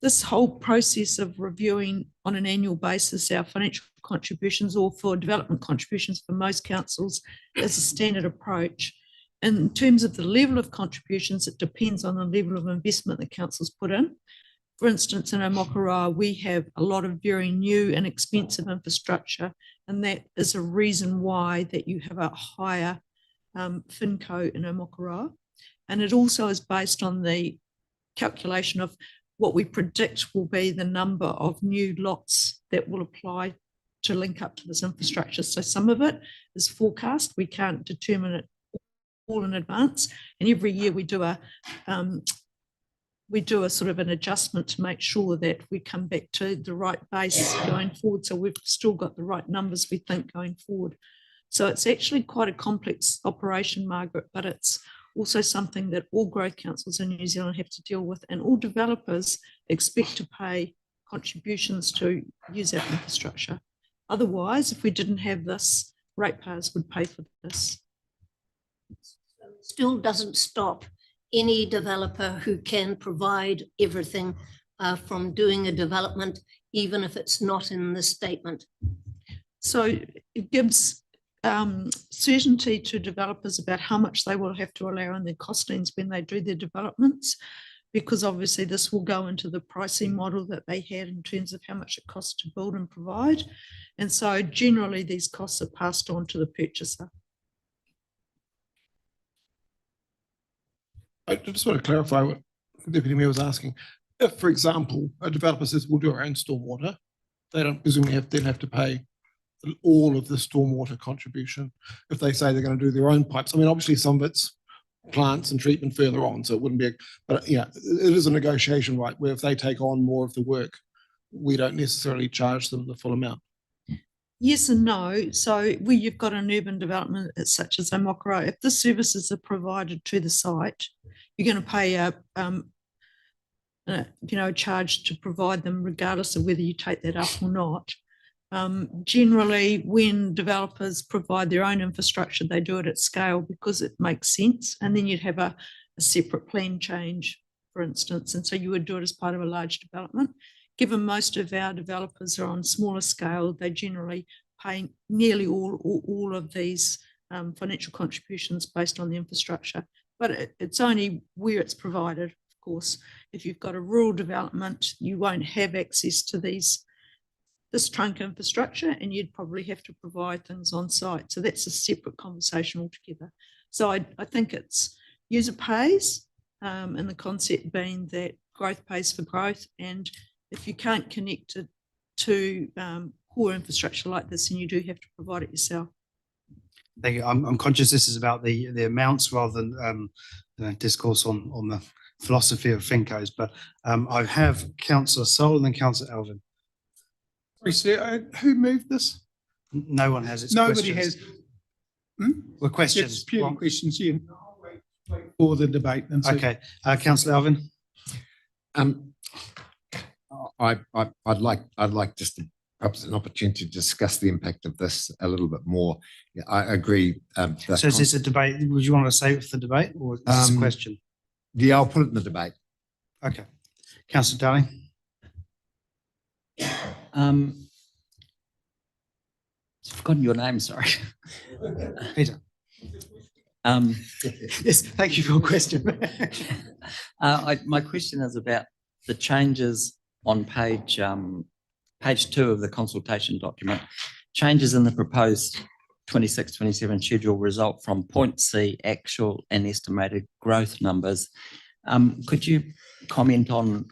this whole process of reviewing on an annual basis our financial contributions, or for development contributions for most councils, is a standard approach. In terms of the level of contributions, it depends on the level of investment the councils put in. For instance, in Omokoroa, we have a lot of very new and expensive infrastructure, and that is a reason why that you have a higher FinCo in Omokoroa. And it also is based on the calculation of what we predict will be the number of new lots that will apply to link up to this infrastructure. So some of it is forecast. We can't determine it all in advance. And every year we do a sort of an adjustment to make sure that we come back to the right base going forward. So we've still got the right numbers, we think, going forward. So it's actually quite a complex operation, Margaret, but it's also something that all growth councils in New Zealand have to deal with, and all developers expect to pay contributions to use our infrastructure. Otherwise, if we didn't have this, ratepayers would pay for this. Still doesn't stop any developer who can provide everything from doing a development, even if it's not in the statement. So it gives certainty to developers about how much they will have to allow in their costings when they do their developments, because obviously this will go into the pricing model that they had in terms of how much it costs to build and provide. And so generally these costs are passed on to the purchaser. I just want to clarify what the Deputy Mayor was asking. If, for example, a developer says we'll do our own stormwater, they don't presumably then have to pay all of the stormwater contribution. If they say they're going to do their own pipes, I mean, obviously some of it's plants and treatment further on, so it wouldn't be, but yeah, it is a negotiation, right, where if they take on more of the work, we don't necessarily charge them the full amount. Yes and no. So where you've got an urban development such as Omokoroa, if the services are provided to the site, you're going to pay a charge to provide them, regardless of whether you take that up or not. Generally, when developers provide their own infrastructure, they do it at scale because it makes sense. And then you'd have a separate plan change, for instance. And so you would do it as part of a large development. Given most of our developers are on smaller scale, they generally pay nearly all of these financial contributions based on the infrastructure. But it's only where it's provided, of course. If you've got a rural development, you won't have access to this trunk infrastructure, and you'd probably have to provide things on site. So that's a separate conversation altogether. So I think it's user pays, and the concept being that growth pays for growth. And if you can't connect it to core infrastructure like this, then you do have to provide it yourself. Thank you. I'm conscious this is about the amounts rather than discourse on the philosophy of FinCos, but I have Councillor Sol and then Councillor Alvin. Who moved this? No one has. It's Nobody questions. has. Well, questions. It's purely questions, yeah. For the debate. And so. Okay, Councillor Alvin. I'd like just perhaps an opportunity to discuss the impact of this a little bit more. Yeah, I agree. So is this a debate? Would you want to save it for the debate, or is this a question? Yeah, I'll put it in the debate. Okay, Councillor Darling. I've forgotten your name, sorry. Peter. Yes, thank you for your question. My question is about the changes on page 2 of the consultation document. Changes in the proposed 26-27 schedule result from point C, actual and estimated growth numbers. Could you comment on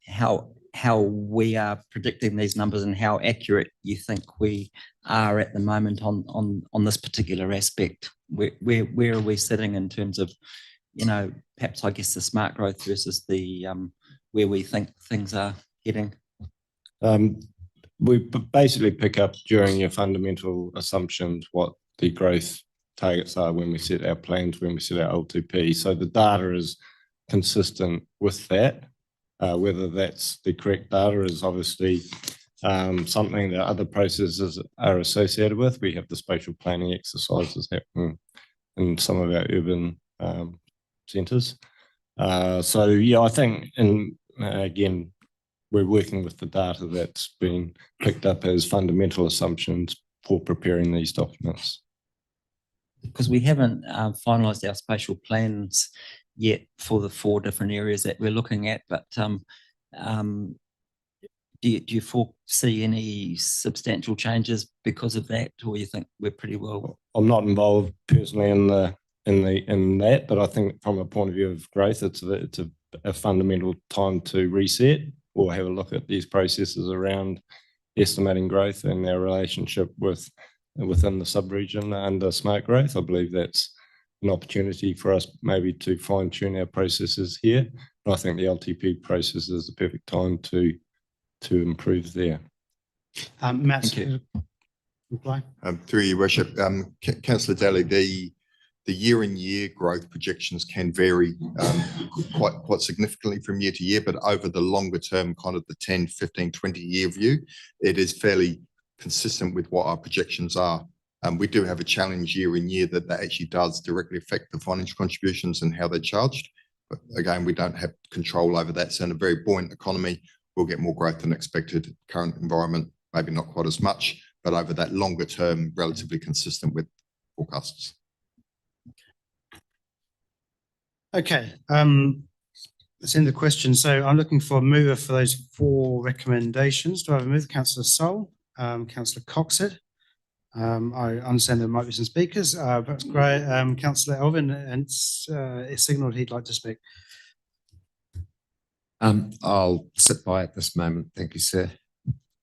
how how we are predicting these numbers and how accurate you think we are at the moment on this particular aspect. Where are we sitting in terms of, perhaps I guess the smart growth versus the where we think things are heading? We basically pick up during your fundamental assumptions what the growth targets are when we set our plans, when we set our LTP. So the data is consistent with that. Whether that's the correct data is obviously something that other processes are associated with. We have the spatial planning exercises happening in some of our urban centres. So yeah, I think, and again, we're working with the data that's been picked up as fundamental assumptions for preparing these documents. Because we haven't finalised our spatial plans yet for the 4 different areas that we're looking at, but do you foresee any substantial changes because of that, or you think we're pretty well? I'm not involved personally in that, but I think from a point of view of growth, it's a fundamental time to reset or have a look at these processes around estimating growth and their relationship within the sub-region under smart growth. I believe that's an opportunity for us maybe to fine tune our processes here. And I think the LTP process is the perfect time to improve there. Matt, reply. Through your worship, Councillor Daly, the year-on-year growth projections can vary quite significantly from year to year, but over the longer term, kind of the 10, 15, 20-year view, it is fairly consistent with what our projections are. We do have a challenge year in year that actually does directly affect the financial contributions and how they're charged. But again, we don't have control over that. So in a very buoyant economy, we'll get more growth than expected. Current environment, maybe not quite as much, but over that longer term, relatively consistent with forecasts. Okay, that's in the question. So I'm looking for a mover for those 4 recommendations. Do I have a mover? Councillor Sol, Councillor Coxett. I understand there might be some speakers. That's great. Councillor Elvin, and it signalled he'd like to speak. I'll sit by at this moment. Thank you, sir.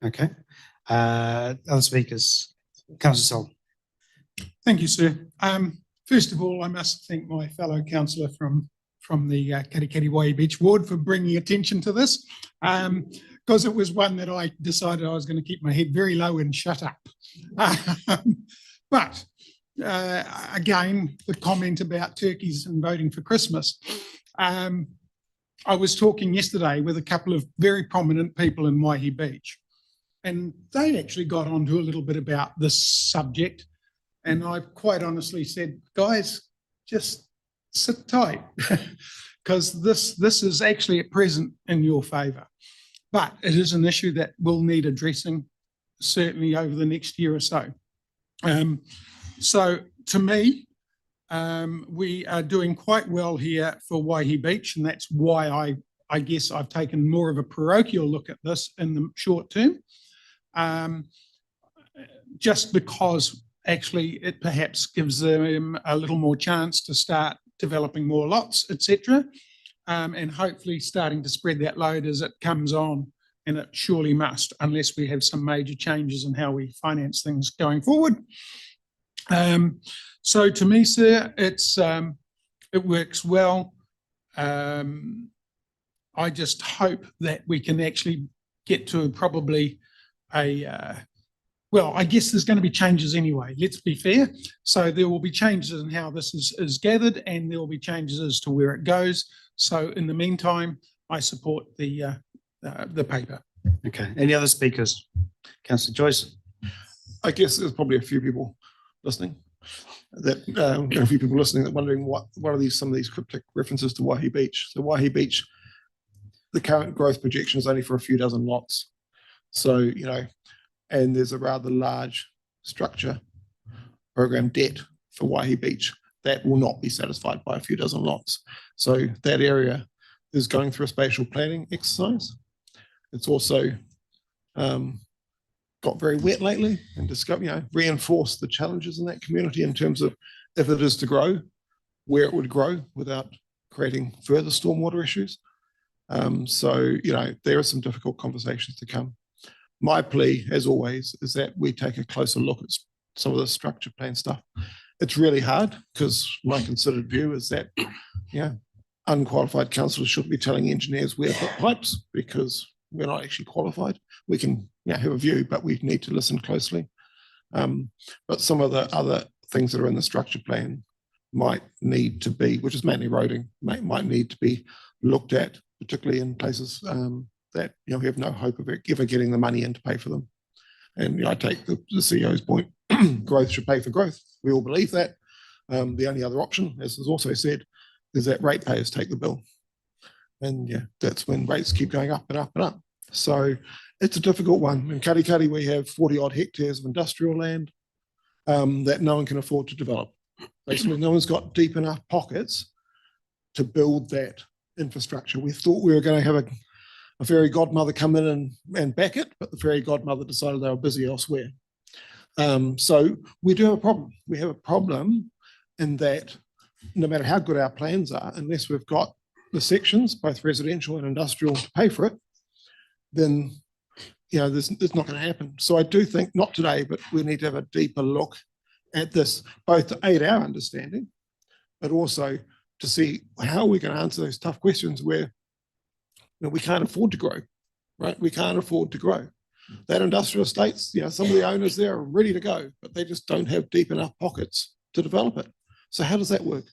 Okay. Other speakers? Councillor Sol. Thank you, sir. First of all, I must thank my fellow councillor from the Katikati Waihi Beach ward for bringing attention to this, because it was one that I decided I was going to keep my head very low and shut up. But again, the comment about turkeys and voting for Christmas. I was talking yesterday with a couple of very prominent people in Waihi Beach, and they actually got onto a little bit about this subject. And I quite honestly said, guys, just sit tight, because this is actually at present in your favour. But it is an issue that will need addressing certainly over the next year or so. So to me, we are doing quite well here for Waihi Beach, and that's why I guess I've taken more of a parochial look at this in the short term, just because actually it perhaps gives them a little more chance to start developing more lots, etc., and hopefully starting to spread that load as it comes on, and it surely must, unless we have some major changes in how we finance things going forward. So to me, sir, it works well. I just hope that we can actually get to probably well, I guess there's going to be changes anyway, let's be fair. So there will be changes in how this is gathered, and there will be changes as to where it goes. So in the meantime, I support the paper. Okay, any other speakers? Councillor Joyce. I guess there's probably a few people listening that wondering what are some of these cryptic references to Waihi Beach. So Waihi Beach, the current growth projection is only for a few dozen lots. So, and there's a rather large structure program debt for Waihi Beach that will not be satisfied by a few dozen lots. So that area is going through a spatial planning exercise. It's also got very wet lately, and reinforced the challenges in that community in terms of if it is to grow, where it would grow without creating further stormwater issues. So, there are some difficult conversations to come. My plea, as always, is that we take a closer look at some of the structure plan stuff. It's really hard because my considered view is that, unqualified councillors shouldn't be telling engineers where to put pipes because we're not actually qualified. We can have a view, but we need to listen closely. But some of the other things that are in the structure plan might need to be, which is mainly roading, might need to be looked at, particularly in places that we have no hope of ever getting the money in to pay for them. And I take the CEO's point, growth should pay for growth. We all believe that. The only other option, as is also said, is that ratepayers take the bill. And that's when rates keep going up and up and up. So it's a difficult one. In Katikati, we have 40 odd hectares of industrial land that no one can afford to develop. Basically, no one's got deep enough pockets to build that infrastructure. We thought we were going to have a fairy godmother come in and back it, but the fairy godmother decided they were busy elsewhere. So we do have a problem. We have a problem in that no matter how good our plans are, unless we've got the sections, both residential and industrial, to pay for it, then there's not going to happen. So I do think, not today, but we need to have a deeper look at this, both to aid our understanding, but also to see how we can answer those tough questions where we can't afford to grow, right? We can't afford to grow. That industrial estates, some of the owners there are ready to go, but they just don't have deep enough pockets to develop it. So how does that work?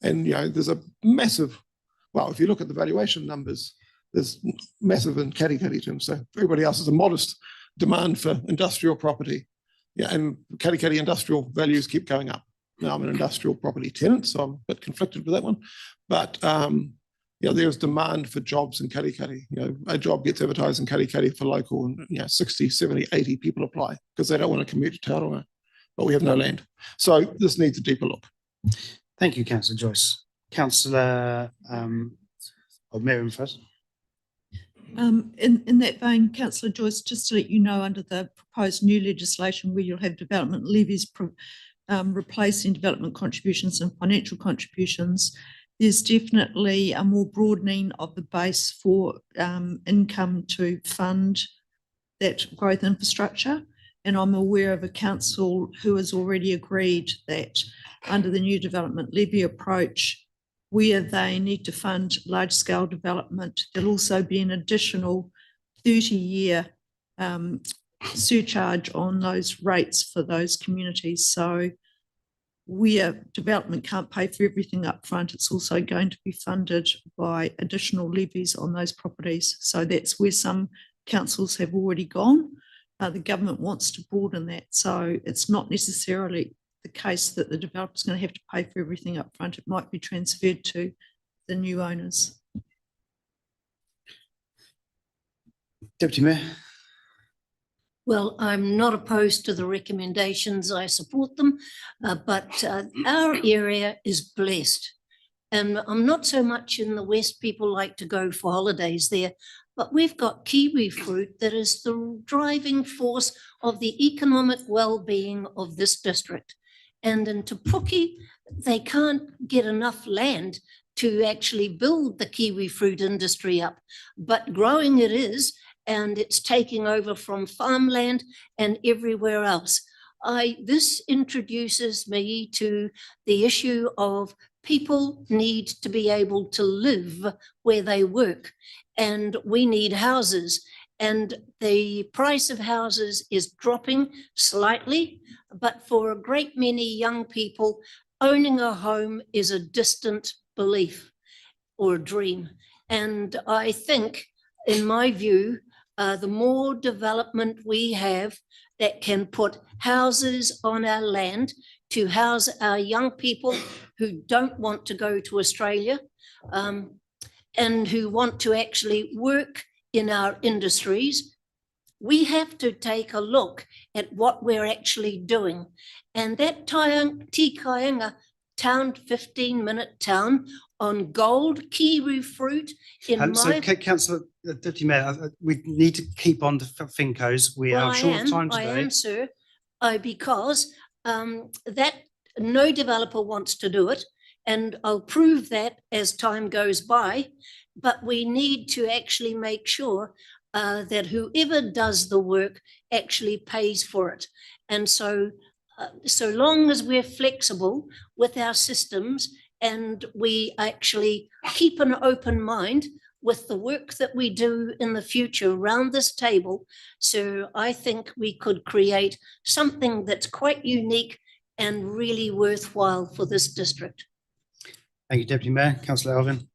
And, there's a massive, well, if you look at the valuation numbers, there's massive in Katikati terms. So everybody else is a modest demand for industrial property. And Katikati industrial values keep going up. Now I'm an industrial property tenant, so I'm a bit conflicted with that one. But, there's demand for jobs in Katikati. A job gets advertised in Katikati for local and 60, 70, 80 people apply because they don't want to commute to Tauranga, but we have no land. So this needs a deeper look. Thank you, Councillor Joyce. Councillor Miriam first. In that vein, Councillor Joyce, just to let you know, under the proposed new legislation where you'll have development levies replacing development contributions and financial contributions, there's definitely a more broadening of the base for income to fund that growth infrastructure. And I'm aware of a council who has already agreed that under the new development levy approach, where they need to fund large-scale development, there'll also be an additional 30-year surcharge on those rates for those communities. So where development can't pay for everything up front, it's also going to be funded by additional levies on those properties. So that's where some councils have already gone. The government wants to broaden that. So it's not necessarily the case that the developer's going to have to pay for everything up front. It might be transferred to the new owners. Deputy Mayor. Well, I'm not opposed to the recommendations. I support them, but our area is blessed. And I'm not so much in the West, people like to go for holidays there, but we've got kiwi fruit that is the driving force of the economic well-being of this district. And in Te Puke, they can't get enough land to actually build the kiwi fruit industry up, but growing it is, and it's taking over from farmland and everywhere else. This introduces me to the issue of people need to be able to live where they work, and we need houses. And the price of houses is dropping slightly, but for a great many young people, owning a home is a distant belief or a dream. And I think, in my view, the more development we have that can put houses on our land to house our young people who don't want to go to Australia and who want to actually work in our industries, we have to take a look at what we're actually doing. And that Tikainga town, 15-minute town on gold kiwi fruit in So, Councillor Deputy Mayor, we need to keep on to Fincos. We are short of time today. I am, sir, because that no developer wants to do it, and I'll prove that as time goes by. but we need to actually make sure that whoever does the work actually pays for it. And so, so long as we're flexible with our systems and we actually keep an open mind with the work that we do in the future around this table. So I think we could create something that's quite unique and really worthwhile for this district. Thank you, Deputy Mayor. Councillor Elvin.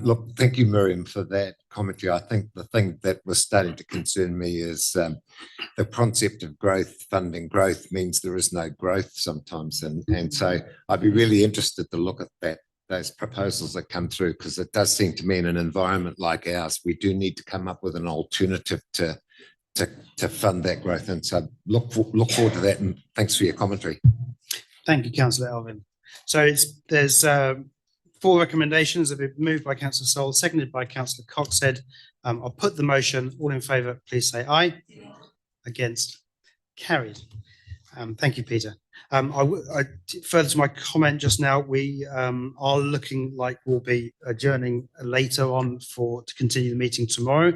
Look, thank you, Miriam, for that commentary. I think the thing that was starting to concern me is the concept of growth, funding growth means there is no growth sometimes. And so I'd be really interested to look at that, those proposals that come through, because it does seem to me in an environment like ours, we do need to come up with an alternative to fund that growth. And so look forward to that, and thanks for your commentary. Thank you, Councillor Elvin. So there's 4 recommendations that have been moved by Councillor Sol, seconded by Councillor Coxhead. I'll put the motion. All in favour, please say aye. Against? Carried. Thank you, Peter. Further to my comment just now, we are looking like we'll be adjourning later on to continue the meeting tomorrow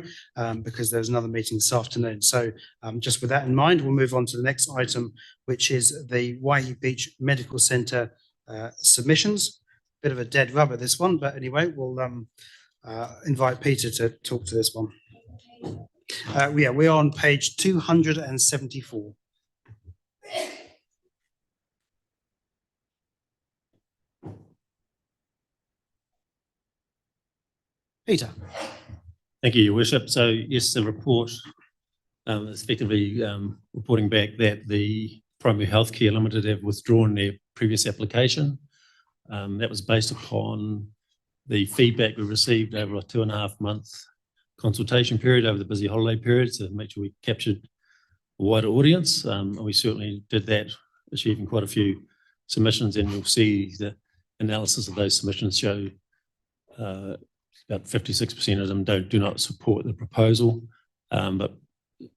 because there's another meeting this afternoon. So just with that in mind, we'll move on to the next item, which is the Waihi Beach Medical Centre submissions. Bit of a dead rubber, this one, but anyway, we'll invite Peter to talk to this one. Yeah, we're on page 274. Peter. Thank you, Your Worship. So yes, the report is effectively reporting back that the Primary Healthcare Limited have withdrawn their previous application. That was based upon the feedback we received over a 2.5-month consultation period over the busy holiday period to make sure we captured a wider audience. And we certainly did that, achieving quite a few submissions, and you'll see the analysis of those submissions show about 56% of them do not support the proposal, but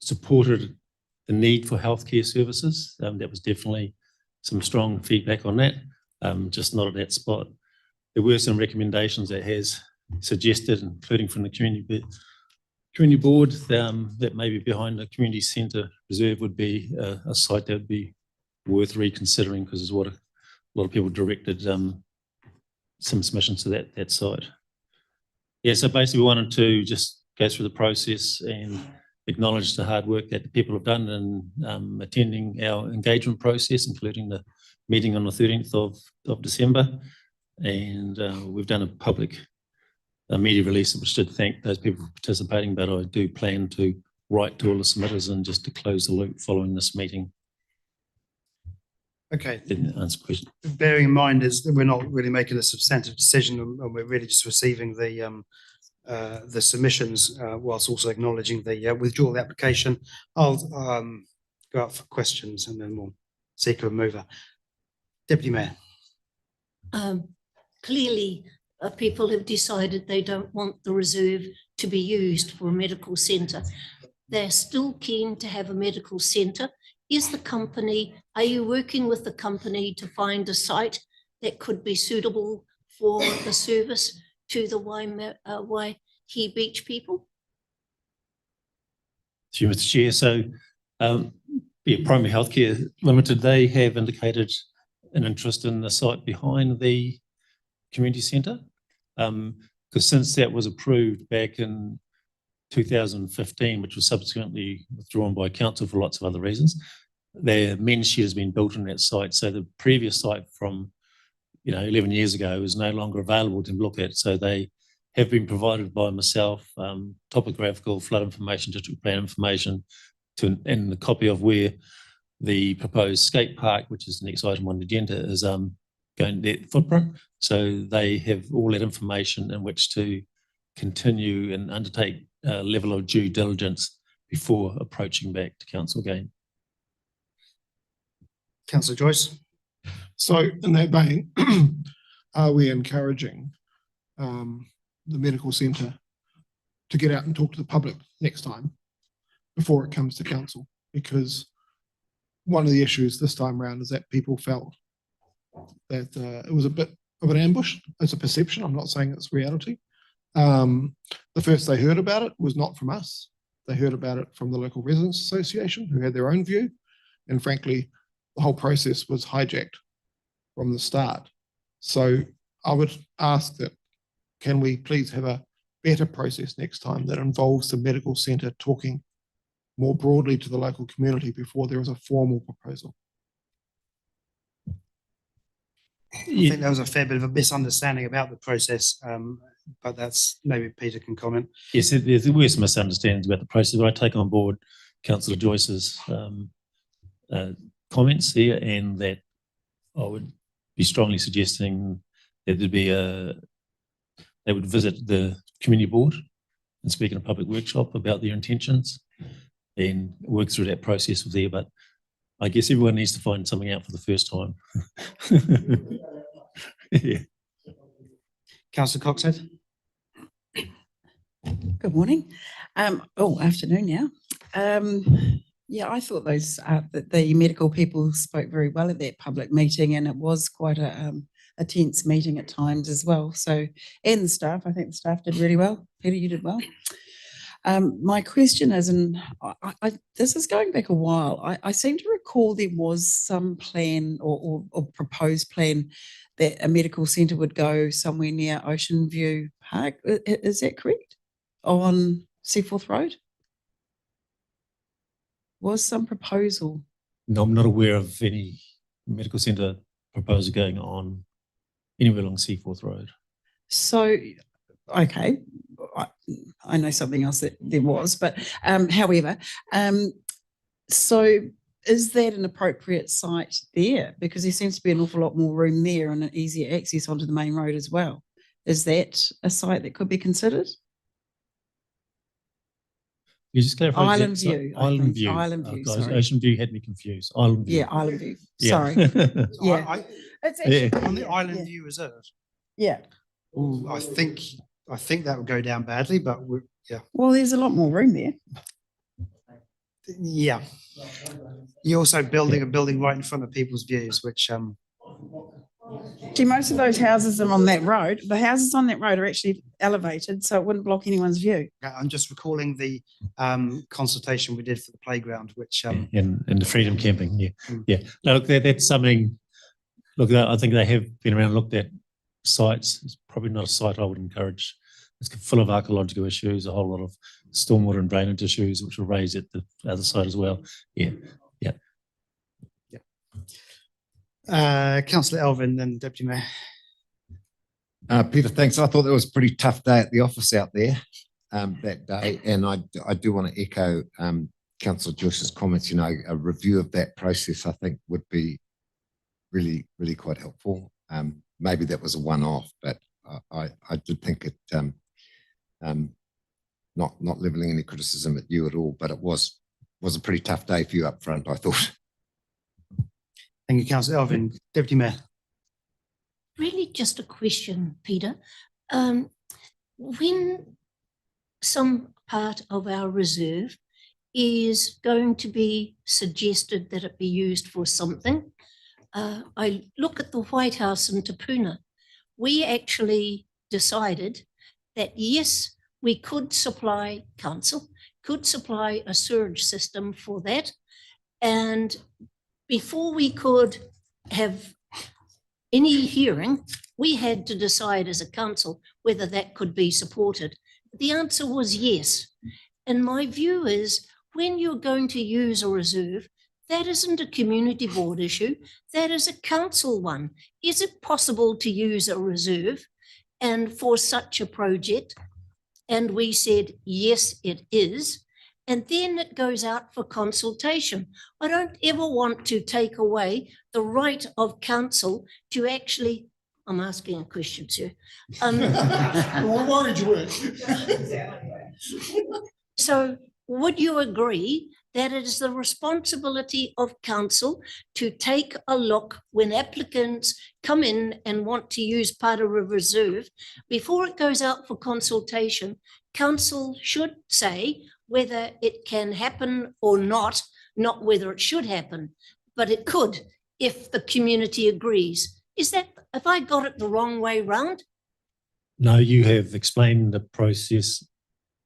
supported the need for healthcare services. That was definitely some strong feedback on that, just not at that spot. There were some recommendations that has suggested, including from the community board, that maybe behind the community centre reserve would be a site that would be worth reconsidering, because it's what a lot of people directed some submissions to that site. Yeah, so basically we wanted to just go through the process and acknowledge the hard work that the people have done in attending our engagement process, including the meeting on the 13th of December. And we've done a public media release which did thank those people for participating, but I do plan to write to all the submitters and just to close the loop following this meeting. Okay. Didn't answer the question. Bearing in mind is that we're not really making a substantive decision, and we're really just receiving the submissions whilst also acknowledging the withdrawal of the application. I'll go out for questions and then we'll seek a mover. Deputy Mayor. Clearly, people have decided they don't want the reserve to be used for a medical centre. They're still keen to have a medical centre. Are you working with the company to find a site that could be suitable for the service to the Waihi Beach people? Sure, Mr. Chair. So, Primary Healthcare Limited, they have indicated an interest in the site behind the community centre, because since that was approved back in 2015, which was subsequently withdrawn by council for lots of other reasons, their men's shed has been built on that site. So the previous site from 11 years ago is no longer available to look at. So they have been provided by myself topographical, flood information, district plan information, and the copy of where the proposed skate park, which is the next item on the agenda, is going their footprint. So they have all that information in which to continue and undertake a level of due diligence before approaching back to council again. Councillor Joyce. So in that vein, are we encouraging the medical centre to get out and talk to the public next time before it comes to council? Because one of the issues this time around is that people felt that it was a bit of an ambush. It's a perception. I'm not saying it's reality. The first they heard about it was not from us. They heard about it from the local residents association, who had their own view. And frankly, the whole process was hijacked from the start. So I would ask that, can we please have a better process next time that involves the medical centre talking more broadly to the local community before there is a formal proposal? I think there was a fair bit of a misunderstanding about the process, but that's, maybe Peter can comment. Yes, there were some misunderstandings about the process, but I take on board Councillor Joyce's comments here, and that I would be strongly suggesting that they would visit the community board and speak in a public workshop about their intentions and work through that process with there. But I guess everyone needs to find something out for the first time. Yeah. Councillor Coxhead. Good morning. Afternoon now. Yeah, I thought that the medical people spoke very well at that public meeting, and it was quite a tense meeting at times as well. So, and the staff, I think the staff did really well. Peter, you did well. My question is, and this is going back a while, I seem to recall there was some plan or proposed plan that a medical centre would go somewhere near Ocean View Park. Is that correct? On Seaforth Road? Was some proposal? No, I'm not aware of any medical centre proposal going on anywhere along Seaforth Road. So, okay, I know something else that there was, but however, so is that an appropriate site there? Because there seems to be an awful lot more room there and an easier access onto the main road as well. Is that a site that could be considered? You just clarify. Island View. Island View. Island View, Guys, sorry. Ocean View had me confused. Island View. Yeah, Island View. Yeah. Sorry. Yeah. It's actually On the Island View Reserve. Yeah. Ooh, I think that would go down badly, but yeah. Well, there's a lot more room there. Yeah. You're also building a building right in front of people's views, which See, most of those houses are on that road. The houses on that road are actually elevated, so it wouldn't block anyone's view. I'm just recalling the consultation we did for the playground, which in the freedom camping. Yeah. Yeah. No, look, that's something. Look, I think they have been around and looked at sites. It's probably not a site I would encourage. It's full of archaeological issues, a whole lot of stormwater and drainage issues, which will raise at the other side as well. Yeah. Yeah. Councillor Elvin, then Deputy Mayor. Peter, thanks. I thought that was a pretty tough day at the office out there that day. And I do want to echo Councillor Joyce's comments. You know, a review of that process, I think, would be really, really quite helpful. Maybe that was a one-off, but I did think it, not leveling any criticism at you at all, but it was a pretty tough day for you up front, I thought. Thank you, Councillor Elvin. Deputy Mayor. Really just a question, Peter. When some part of our reserve is going to be suggested that it be used for something, I look at the White House in Te Puna. We actually decided that yes, we could supply council, could supply a sewage system for that. And before we could have any hearing, we had to decide as a council whether that could be supported. The answer was yes. And my view is when you're going to use a reserve, that isn't a community board issue, that is a council one. Is it possible to use a reserve and for such a project? And we said, yes, it is. And then it goes out for consultation. I don't ever want to take away the right of council to actually, I'm asking a question, sir. So would you agree that it is the responsibility of council to take a look when applicants come in and want to use part of a reserve, before it goes out for consultation, council should say whether it can happen or not whether it should happen, but it could if the community agrees. Is that, have I got it the wrong way round? No, you have explained the process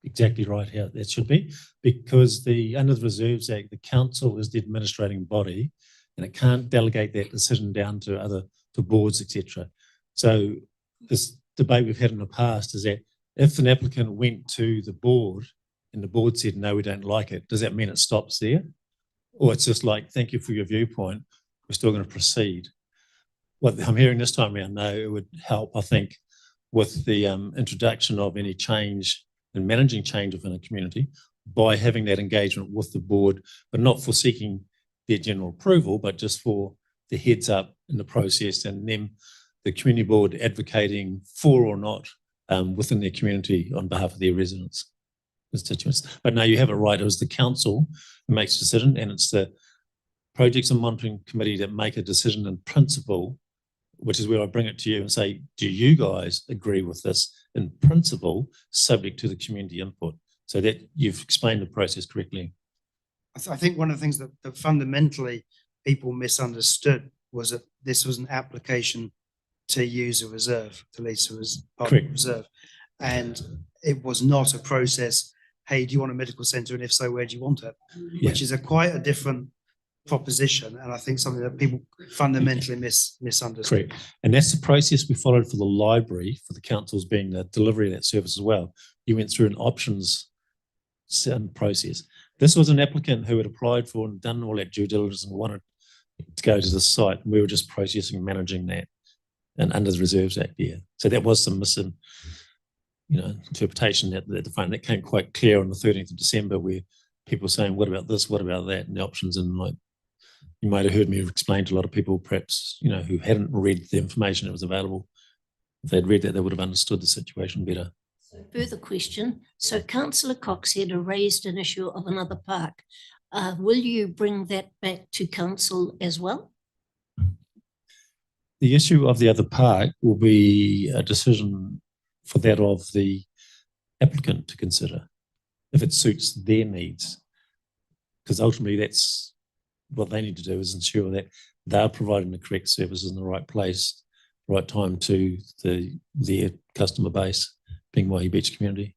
exactly right how that should be, because under the Reserves Act, the council is the administrating body and it can't delegate that decision down to boards, etc. So this debate we've had in the past is that if an applicant went to the board and the board said, no, we don't like it, does that mean it stops there? Or it's just like, thank you for your viewpoint, we're still going to proceed? What I'm hearing this time around, no, it would help, I think, with the introduction of any change and managing change within a community by having that engagement with the board, but not for seeking their general approval, but just for the heads up in the process and them, the community board, advocating for or not within their community on behalf of their residents, constituents. But no, you have it right. It was the council who makes a decision, and it's the projects and monitoring committee that make a decision in principle, which is where I bring it to you and say, do you guys agree with this in principle, subject to the community input? So that you've explained the process correctly. I think one of the things that fundamentally people misunderstood was that this was an application to use a reserve, to lease a part of a reserve. And it was not a process, hey, do you want a medical centre? And if so, where do you want it? Yeah. Which is quite a different proposition. And I think something that people fundamentally misunderstood. Correct. And that's the process we followed for the library, for the councils being the delivery of that service as well. You went through an options process. This was an applicant who had applied for and done all that due diligence and wanted to go to the site. And we were just processing and managing that, and under the Reserves Act, yeah. So that was some interpretation at the front. That came quite clear on the 13th of December, where people were saying, what about this, what about that, and the options. And like, you might have heard me explain to a lot of people, perhaps, who hadn't read the information that was available. If they'd read that, they would have understood the situation better. Further question. So Councillor Cox had raised an issue of another park. Will you bring that back to council as well? The issue of the other park will be a decision for that of the applicant to consider, if it suits their needs. Because ultimately that's what they need to do, is ensure that they're providing the correct services in the right place, right time to their customer base, being Waihi Beach community.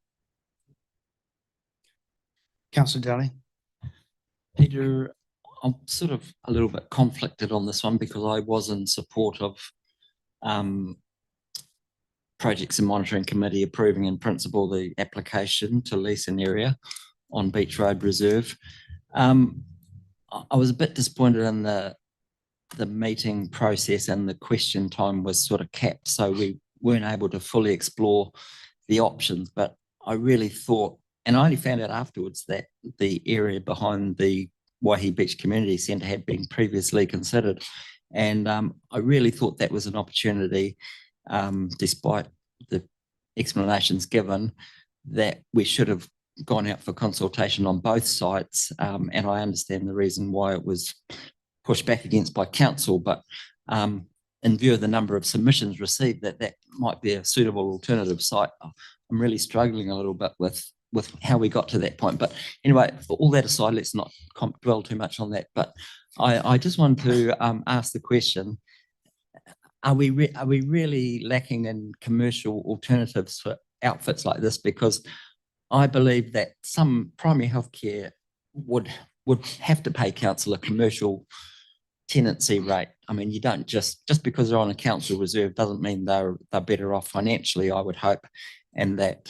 Councillor Daly. Peter, I'm sort of a little bit conflicted on this one, because I was in support of Projects and Monitoring Committee approving in principle the application to lease an area on Beach Road Reserve. I was a bit disappointed in the meeting process, and the question time was sort of capped, so we weren't able to fully explore the options. But I really thought, and I only found out afterwards, that the area behind the Waihi Beach Community Centre had been previously considered. And I really thought that was an opportunity, despite the explanations given, that we should have gone out for consultation on both sites. And I understand the reason why it was pushed back against by council, but in view of the number of submissions received, that might be a suitable alternative site. I'm really struggling a little bit with how we got to that point. But anyway, for all that aside, let's not dwell too much on that. But I just want to ask the question, are we really lacking in commercial alternatives for outfits like this? Because I believe that some primary healthcare would have to pay council a commercial tenancy rate. I mean, you don't just because they're on a council reserve doesn't mean they're better off financially, I would hope, and that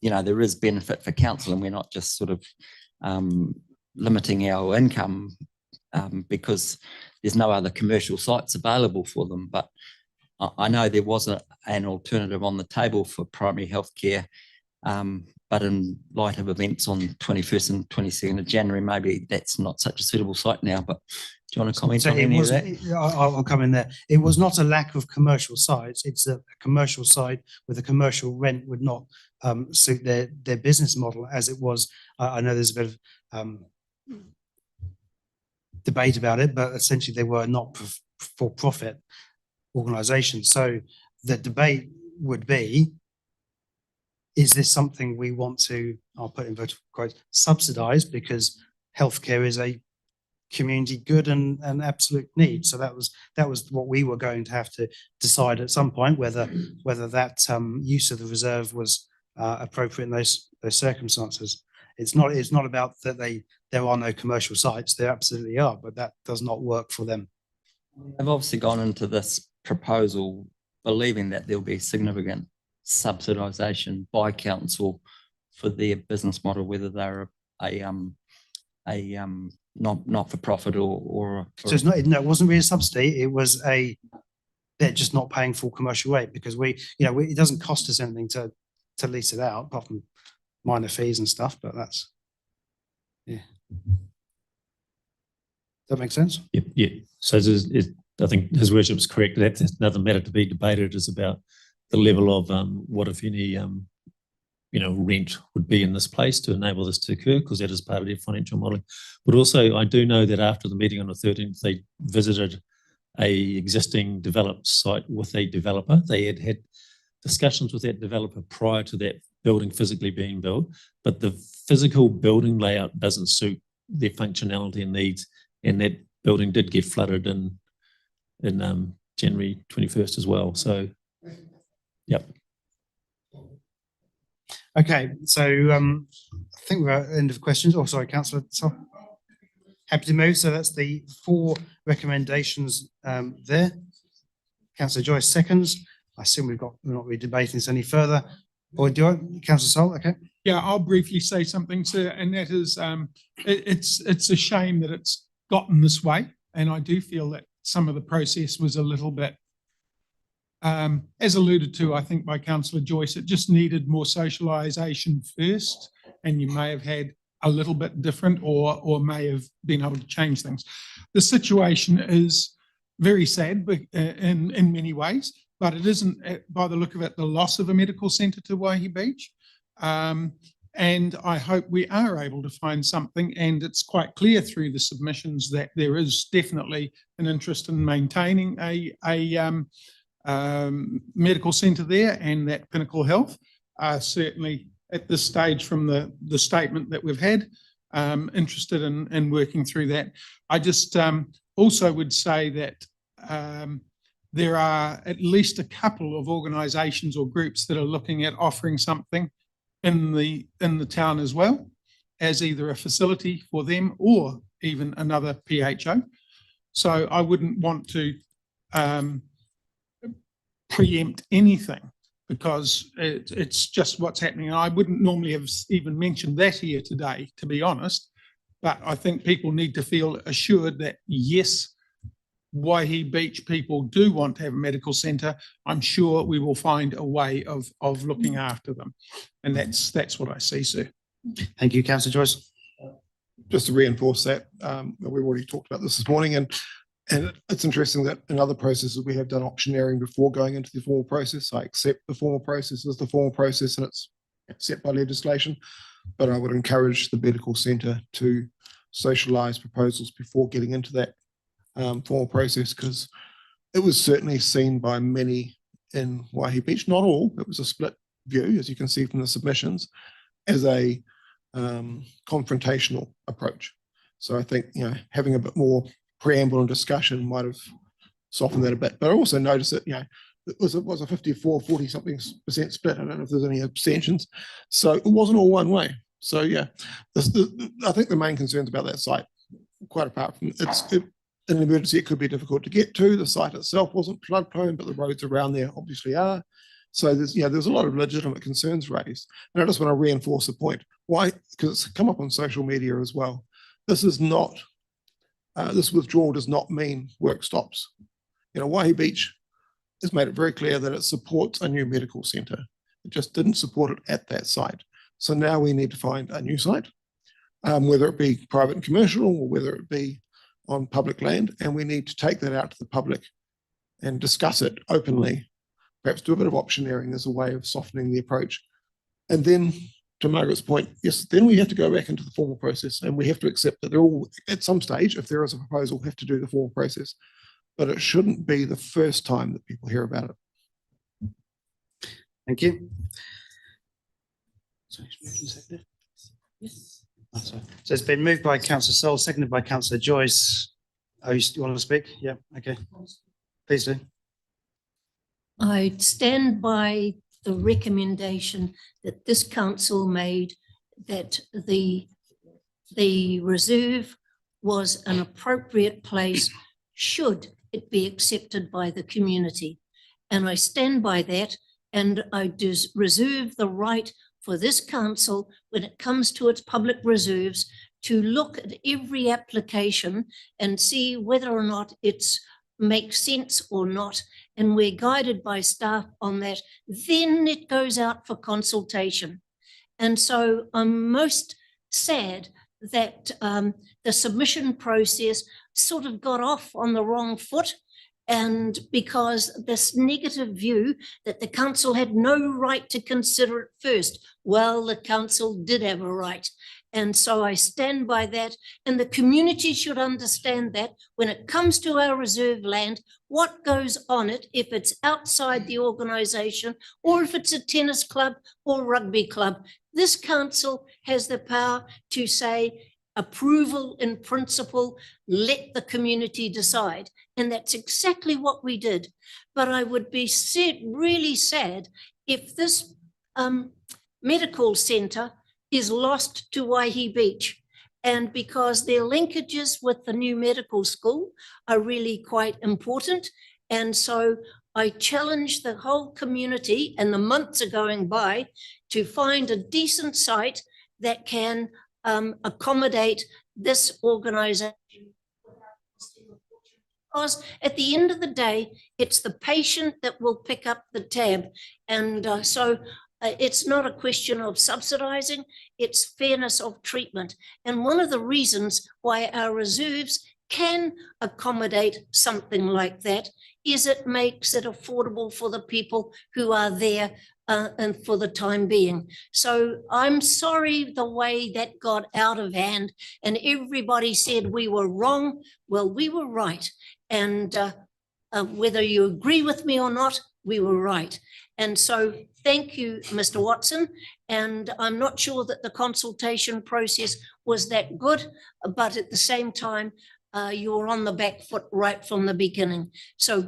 there is benefit for council, and we're not just sort of limiting our income because there's no other commercial sites available for them. But I know there was an alternative on the table for primary healthcare, but in light of events on 21st and 22nd of January, maybe that's not such a suitable site now. But do you want to comment on any of that? I'll come in there. It was not a lack of commercial sites. It's a commercial site with a commercial rent would not suit their business model as it was. I know there's a bit of debate about it, but essentially they were not for-profit organisations. So the debate would be, is this something we want to, I'll put in inverted quotes, subsidise, because healthcare is a community good and absolute need. So that was what we were going to have to decide at some point, whether that use of the reserve was appropriate in those circumstances. It's not about that there are no commercial sites. There absolutely are, but that does not work for them. I've obviously gone into this proposal believing that there'll be significant subsidisation by council for their business model, whether they're a not for profit or. So it's not. No, it wasn't really a subsidy. It was they're just not paying full commercial rate because it doesn't cost us anything to lease it out apart from minor fees and stuff. But that's That make sense? Yeah. So I think His Worship's correct. That's another matter to be debated, is about the level of what, if any, rent would be in this place to enable this to occur, because that is part of their financial modelling. But also, I do know that after the meeting on the 13th, they visited a existing developed site with a developer. They had discussions with that developer prior to that building physically being built, but the physical building layout doesn't suit their functionality and needs, and that building did get flooded in January 21st as well. So, yep. Okay, so I think we're at the end of questions. Oh, sorry, Councillor. Happy to move. So that's the 4 recommendations there. Councillor Joyce seconds. I assume we're not really debating this any further. Or do I, Councillor Salt? Okay. Yeah, I'll briefly say something, sir, and that is it's a shame that it's gotten this way, and I do feel that some of the process was a little bit, as alluded to, I think, by Councillor Joyce, it just needed more socialisation first, and you may have had a little bit different or may have been able to change things. The situation is very sad in many ways, but it isn't, by the look of it, the loss of a medical centre to Waihi Beach. And I hope we are able to find something, and it's quite clear through the submissions that there is definitely an interest in maintaining a medical centre there, and that Pinnacle Health are certainly at this stage, from the statement that we've had, interested in working through that. I just also would say that there are at least a couple of organisations or groups that are looking at offering something in the town as well, as either a facility for them or even another PHO. So I wouldn't want to preempt anything, because it's just what's happening. And I wouldn't normally have even mentioned that here today, to be honest, but I think people need to feel assured that yes, Waihi Beach people do want to have a medical centre. I'm sure we will find a way of looking after them. And that's what I see, sir. Thank you, Councillor Joyce. Just to reinforce that, we've already talked about this morning, and it's interesting that in other processes we have done auctioneering before going into the formal process. I accept the formal process as the formal process, and it's set by legislation, but I would encourage the medical centre to socialise proposals before getting into that formal process, because it was certainly seen by many in Waihi Beach, not all, it was a split view, as you can see from the submissions, as a confrontational approach. So I think, having a bit more preamble and discussion might have softened that a bit. But I also noticed that, it was a 54-40 something % split. I don't know if there's any abstentions. So it wasn't all one way. So yeah, I think the main concerns about that site, quite apart from in an emergency, it could be difficult to get to. The site itself wasn't flood prone, but the roads around there obviously are. So there's a lot of legitimate concerns raised. And I just want to reinforce the point. Why? Because it's come up on social media as well. This is not, this withdrawal does not mean work stops. Waihi Beach has made it very clear that it supports a new medical centre. It just didn't support it at that site. So now we need to find a new site, whether it be private and commercial, or whether it be on public land, and we need to take that out to the public and discuss it openly, perhaps do a bit of optioneering as a way of softening the approach. And then, to Margaret's point, yes, then we have to go back into the formal process, and we have to accept that they're all, at some stage, if there is a proposal, have to do the formal process. But it shouldn't be the first time that people hear about it. Thank you. Yes. So it's been moved by councillor Sol, seconded by councillor Joyce. Oh, you want to speak? Yeah, okay. Please do. I stand by the recommendation that this council made, that the reserve was an appropriate place should it be accepted by the community. And I stand by that, and I reserve the right for this council, when it comes to its public reserves, to look at every application and see whether or not it's makes sense or not, and we're guided by staff on that, then it goes out for consultation. And so I'm most sad that the submission process sort of got off on the wrong foot, and because this negative view that the council had no right to consider it first. Well, the council did have a right. And so I stand by that, and the community should understand that when it comes to our reserve land, what goes on it, if it's outside the organisation, or if it's a tennis club or rugby club. This council has the power to say approval in principle, let the community decide. And that's exactly what we did. But I would be really sad if this medical centre is lost to Waihi Beach. And because their linkages with the new medical school are really quite important. And so I challenge the whole community, and the months are going by, to find a decent site that can accommodate this organisation. Because at the end of the day, it's the patient that will pick up the tab. And so it's not a question of subsidising, it's fairness of treatment. And one of the reasons why our reserves can accommodate something like that is it makes it affordable for the people who are there and for the time being. So I'm sorry the way that got out of hand and everybody said we were wrong. Well, we were right. And whether you agree with me or not, we were right. And so thank you, Mr. Watson. And I'm not sure that the consultation process was that good, but at the same time, you're on the back foot right from the beginning. So,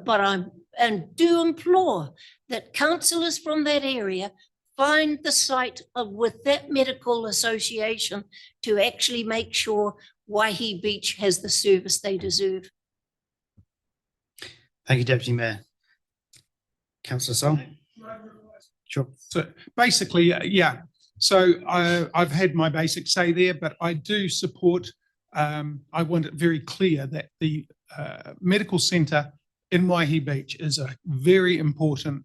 and do implore that councillors from that area find the site with that medical association to actually make sure Waihi Beach has the service they deserve. Thank you, Deputy Mayor. Councillor Sol. Sure. So basically, yeah. So I've had my basic say there, but I do support. I want it very clear that the medical centre in Waihi Beach is a very important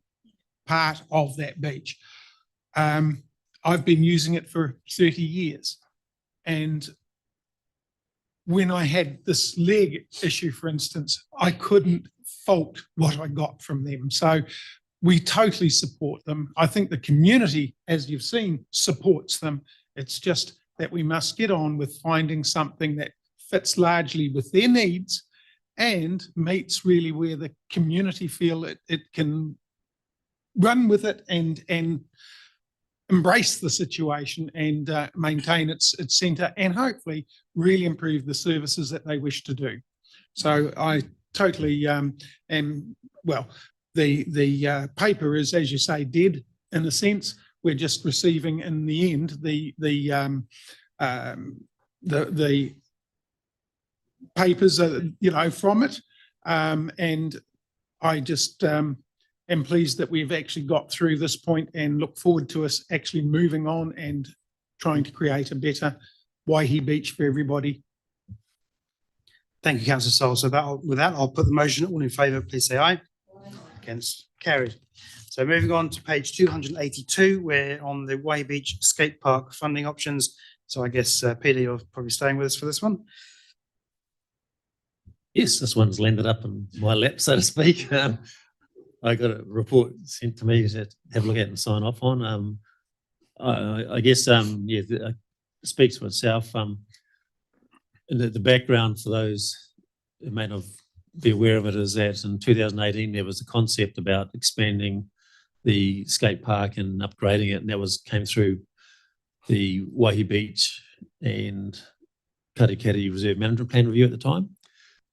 part of that beach. I've been using it for 30 years. And when I had this leg issue, for instance, I couldn't fault what I got from them. So we totally support them. I think the community, as you've seen, supports them. It's just that we must get on with finding something that fits largely with their needs and meets really where the community feel it can run with it and embrace the situation and maintain its centre and hopefully really improve the services that they wish to do. So I totally am, well, the paper is, as you say, dead in a sense. We're just receiving in the end the papers, from it, and I just am pleased that we've actually got through this point and look forward to us actually moving on and trying to create a better Waihi Beach for everybody. Thank you, Councillor Sol. So with that, I'll put the motion. All in favour, please say aye. Against, carried. So moving on to page 282, we're on the Waihi Beach Skate Park funding options. So I guess, Peter, you're probably staying with us for this one. Yes, this one's landed up in my lap, so to speak. I got a report sent to me to have a look at and sign off on. I guess, it speaks for itself. The background for those who may not be aware of it is that in 2018 there was a concept about expanding the skate park and upgrading it, and that came through the Waihi Beach and Katikati Reserve Management Plan review at the time.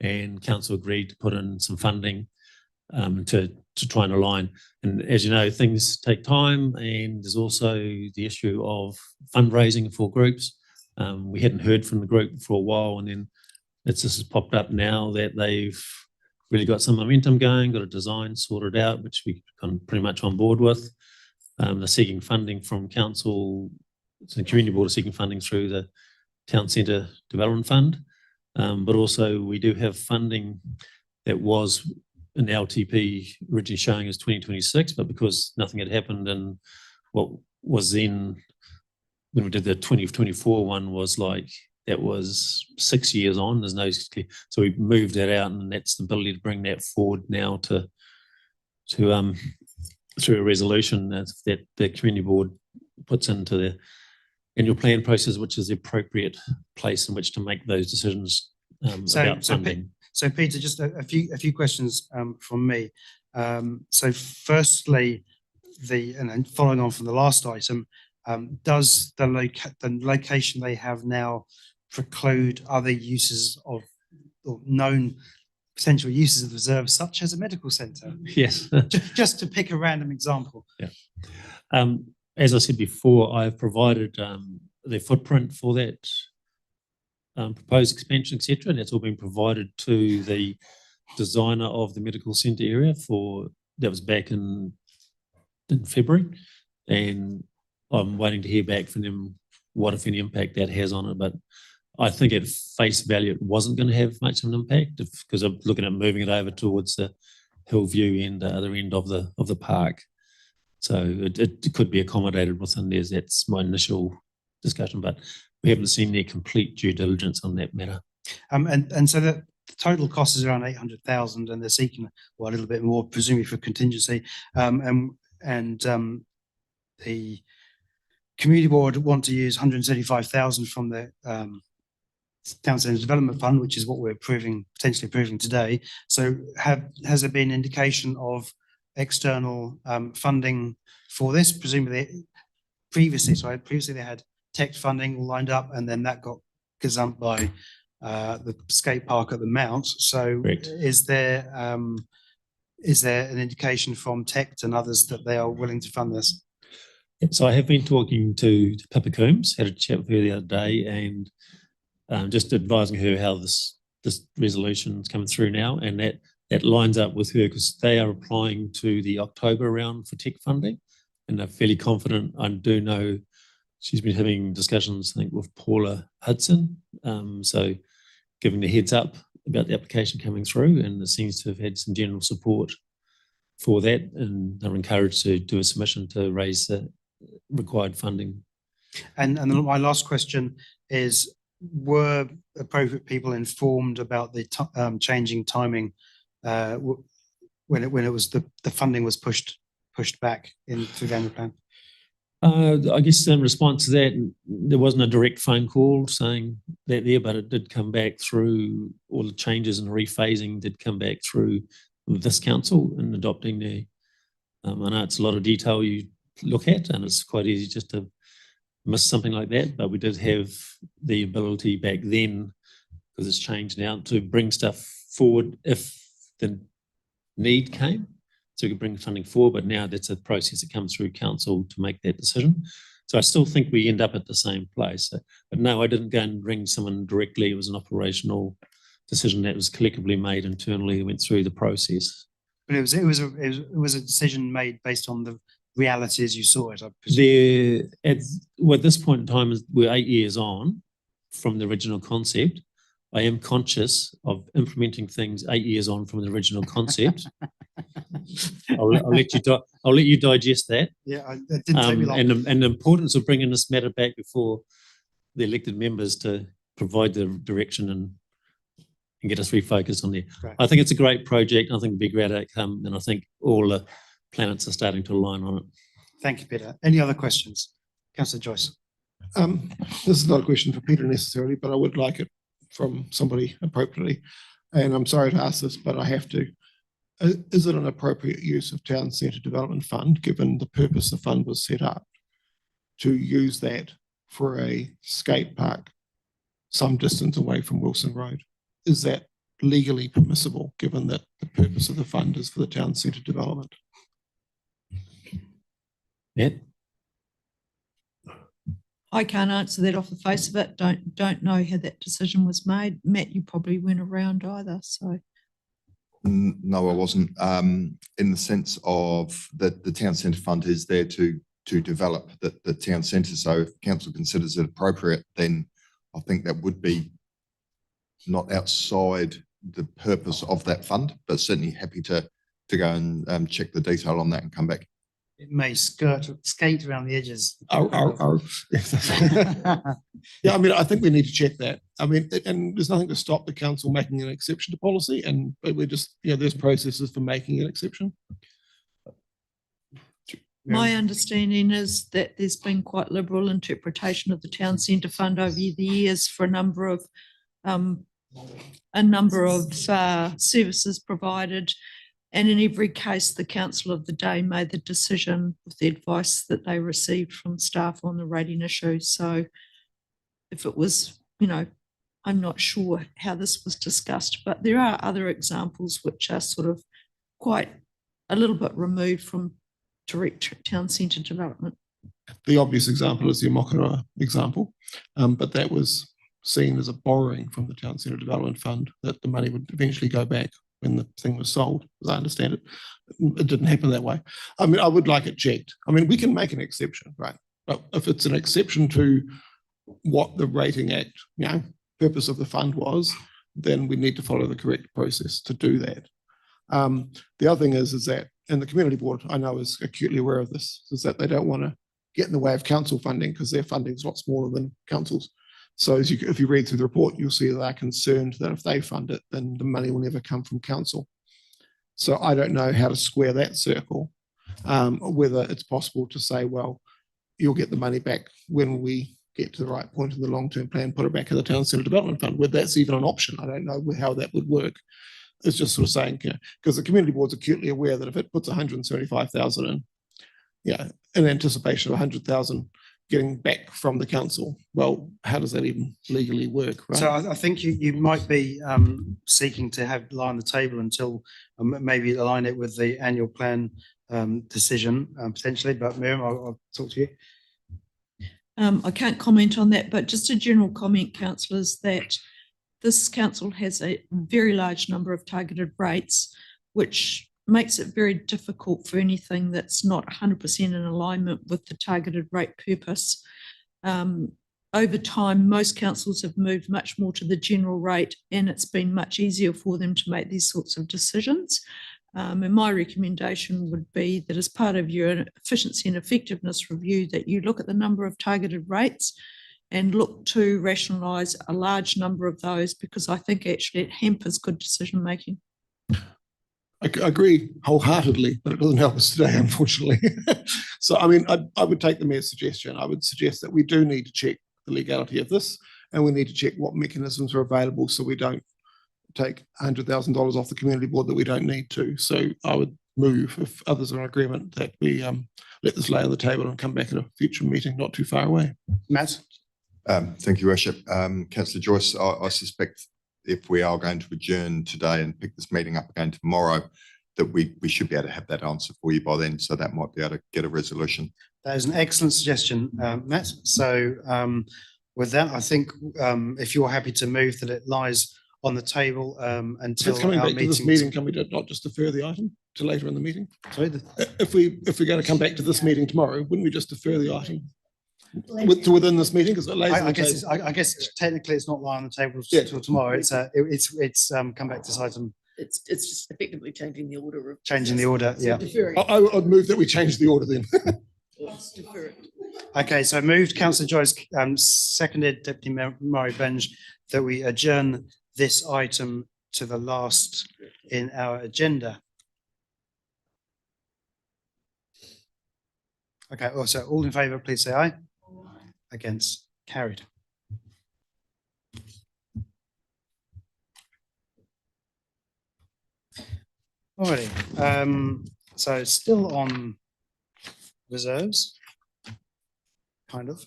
And council agreed to put in some funding to try and align. And as you know, things take time, and there's also the issue of fundraising for groups. We hadn't heard from the group for a while, and then it's just popped up now that they've really got some momentum going, got a design sorted out, which we kind of pretty much on board with. They're seeking funding from council, so the community board is seeking funding through the Town Centre Development Fund. But also we do have funding that was in the LTP originally showing as 2026, but because nothing had happened and what was then, when we did the 2024 one, was like, that was 6 years on, there's no, so we moved that out, and that's the ability to bring that forward now to through a resolution that the community board puts into the annual plan process, which is the appropriate place in which to make those decisions about funding. So Peter, just a few questions from me. So firstly, and then following on from the last item, does the location they have now preclude other uses of, or known potential uses of the reserve, such as a medical centre? Yes. Just to pick a random example. Yeah. As I said before, I've provided the footprint for that proposed expansion, etc., and that's all been provided to the designer of the medical centre area that was back in February, and I'm waiting to hear back from them what, if any, impact that has on it. But I think at face value, it wasn't going to have much of an impact because I'm looking at moving it over towards the Hillview end, the other end of the park. So it could be accommodated within theirs. That's my initial discussion, but we haven't seen their complete due diligence on that matter. And so the total cost is around 800,000, and they're seeking a little bit more, presumably for contingency. The community board want to use 175,000 from the Town Centre Development Fund, which is what we're potentially approving today. So has there been indication of external funding for this? Presumably previously they had tech funding all lined up, and then that got gazumped by the skate park at the Mount. So Correct. Is there an indication from tech and others that they are willing to fund this? So I have been talking to Pippa Coombs, had a chat with her the other day, and just advising her how this resolution is coming through now, and that lines up with her because they are applying to the October round for tech funding, and they're fairly confident. I do know she's been having discussions, I think, with Paula Hudson, so giving the heads up about the application coming through, and it seems to have had some general support for that, and they're encouraged to do a submission to raise the required funding. And then my last question is, were appropriate people informed about the changing timing when it was the funding was pushed back through the annual plan? I guess in response to that, there wasn't a direct phone call saying that there, but it did come back through, all the changes and rephasing did come back through this council in adopting the, I know it's a lot of detail you look at, and it's quite easy just to miss something like that, but we did have the ability back then, because it's changed now, to bring stuff forward if the need came. So we could bring funding forward, but now that's a process that comes through council to make that decision. So I still think we end up at the same place. But no, I didn't go and ring someone directly. It was an operational decision that was collectively made internally and went through the process. But it was a decision made based on the reality as you saw it, I presume. At this point in time, we're 8 years on from the original concept. I am conscious of implementing things 8 years on from the original concept. I'll let you digest that. Yeah, it didn't take me long. And the importance of bringing this matter back before the elected members to provide the direction and get us refocused on there. Right. I think it's a great project. I think it'll be a great outcome, and I think all the planets are starting to align on it. Thank you, Peter. Any other questions? Councillor Joyce. This is not a question for Peter necessarily, but I would like it from somebody appropriately. And I'm sorry to ask this, but I have to. Is it an appropriate use of Town Centre Development Fund, given the purpose the fund was set up, to use that for a skate park some distance away from Wilson Road. Is that legally permissible, given that the purpose of the fund is for the town centre development? Yeah. I can't answer that off the face of it. Don't know how that decision was made. Matt, you probably weren't around either, so. No, I wasn't. In the sense of that the town centre fund is there to develop the town centre. So if council considers it appropriate, then I think that would be not outside the purpose of that fund, but certainly happy to go and check the detail on that and come back. It may skate around the edges. Yeah, I mean, I think we need to check that. I mean, and there's nothing to stop the council making an exception to policy, and we're just, there's processes for making an exception. My understanding is that there's been quite liberal interpretation of the town centre fund over the years for a number of services provided. And in every case, the council of the day made the decision with the advice that they received from staff on the rating issue. So if it was, I'm not sure how this was discussed, but there are other examples which are sort of quite a little bit removed from direct town centre development. The obvious example is the Mokoroa example, but that was seen as a borrowing from the town centre development fund, that the money would eventually go back when the thing was sold, as I understand it. It didn't happen that way. I mean, I would like it checked. I mean, we can make an exception, right? But if it's an exception to what the Rating Act, purpose of the fund was, then we need to follow the correct process to do that. The other thing is that, and the community board, I know, is acutely aware of this, is that they don't want to get in the way of council funding because their funding is a lot smaller than councils. So if you read through the report, you'll see that they're concerned that if they fund it, then the money will never come from council. So I don't know how to square that circle, whether it's possible to say, well, you'll get the money back when we get to the right point in the long-term plan, put it back in the town centre development fund, whether that's even an option. I don't know how that would work. It's just sort of saying, because the community board's acutely aware that if it puts 175,000 in, in anticipation of 100,000 getting back from the council, well, how does that even legally work? Right? So I think you might be seeking to have lie on the table until maybe align it with the annual plan decision potentially. But Miriam, I'll talk to you. I can't comment on that, but just a general comment, councillors, that this council has a very large number of targeted rates, which makes it very difficult for anything that's not 100% in alignment with the targeted rate purpose. Over time, most councils have moved much more to the general rate, and it's been much easier for them to make these sorts of decisions. And my recommendation would be that as part of your efficiency and effectiveness review, that you look at the number of targeted rates and look to rationalise a large number of those, because I think actually it hampers good decision making. I agree wholeheartedly, but it doesn't help us today, unfortunately. So, I mean, I would take the mayor's suggestion. I would suggest that we do need to check the legality of this, and we need to check what mechanisms are available so we don't take $100,000 off the community board that we don't need to. So I would move, if others are in agreement, that we let this lay on the table and come back at a future meeting not too far away. Matt? Thank you, Worship. Councillor Joyce, I suspect if we are going to adjourn today and pick this meeting up again tomorrow, that we should be able to have that answer for you by then. So that might be able to get a resolution. That is an excellent suggestion, Matt. So with that, I think if you're happy to move that it lies on the table until It's coming our back to this meeting, can we not just defer the item to later in the meeting? Sorry, if we're going to come back to this meeting tomorrow, wouldn't we just defer the item to within this meeting? Because it lays on the table. I guess technically it's not lying on the table until tomorrow. It's come back to this item. It's just effectively changing the order of. Changing the order, yeah. I'd move that we change the order then. Let's defer it. Okay, so moved, Councillor Joyce, seconded Deputy Mayor Murray Benge, that we adjourn this item to the last in our agenda. Okay, also all in favour, please say aye. Against, carried. Alrighty, so still on reserves, kind of.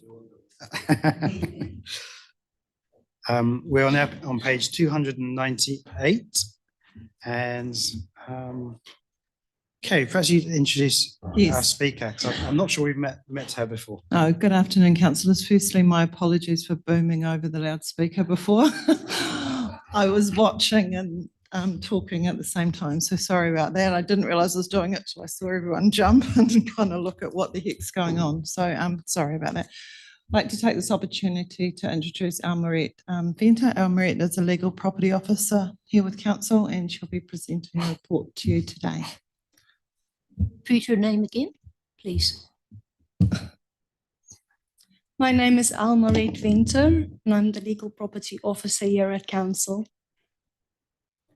We're on now on page 298 and okay, perhaps you'd introduce our Yes. speaker, 'cause I'm not sure we've met her before. Oh, good afternoon, councillors. Firstly, my apologies for booming over the loudspeaker before. I was watching and talking at the same time, so sorry about that. I didn't realise I was doing it till I saw everyone jump and kind of look at what the heck's going on. So sorry about that. I'd like to take this opportunity to introduce Almarette Venter. Almarette is a legal property officer here with council and she'll be presenting a report to you today. Repeat your name again, please. My name is Almarette Venter and I'm the legal property officer here at council.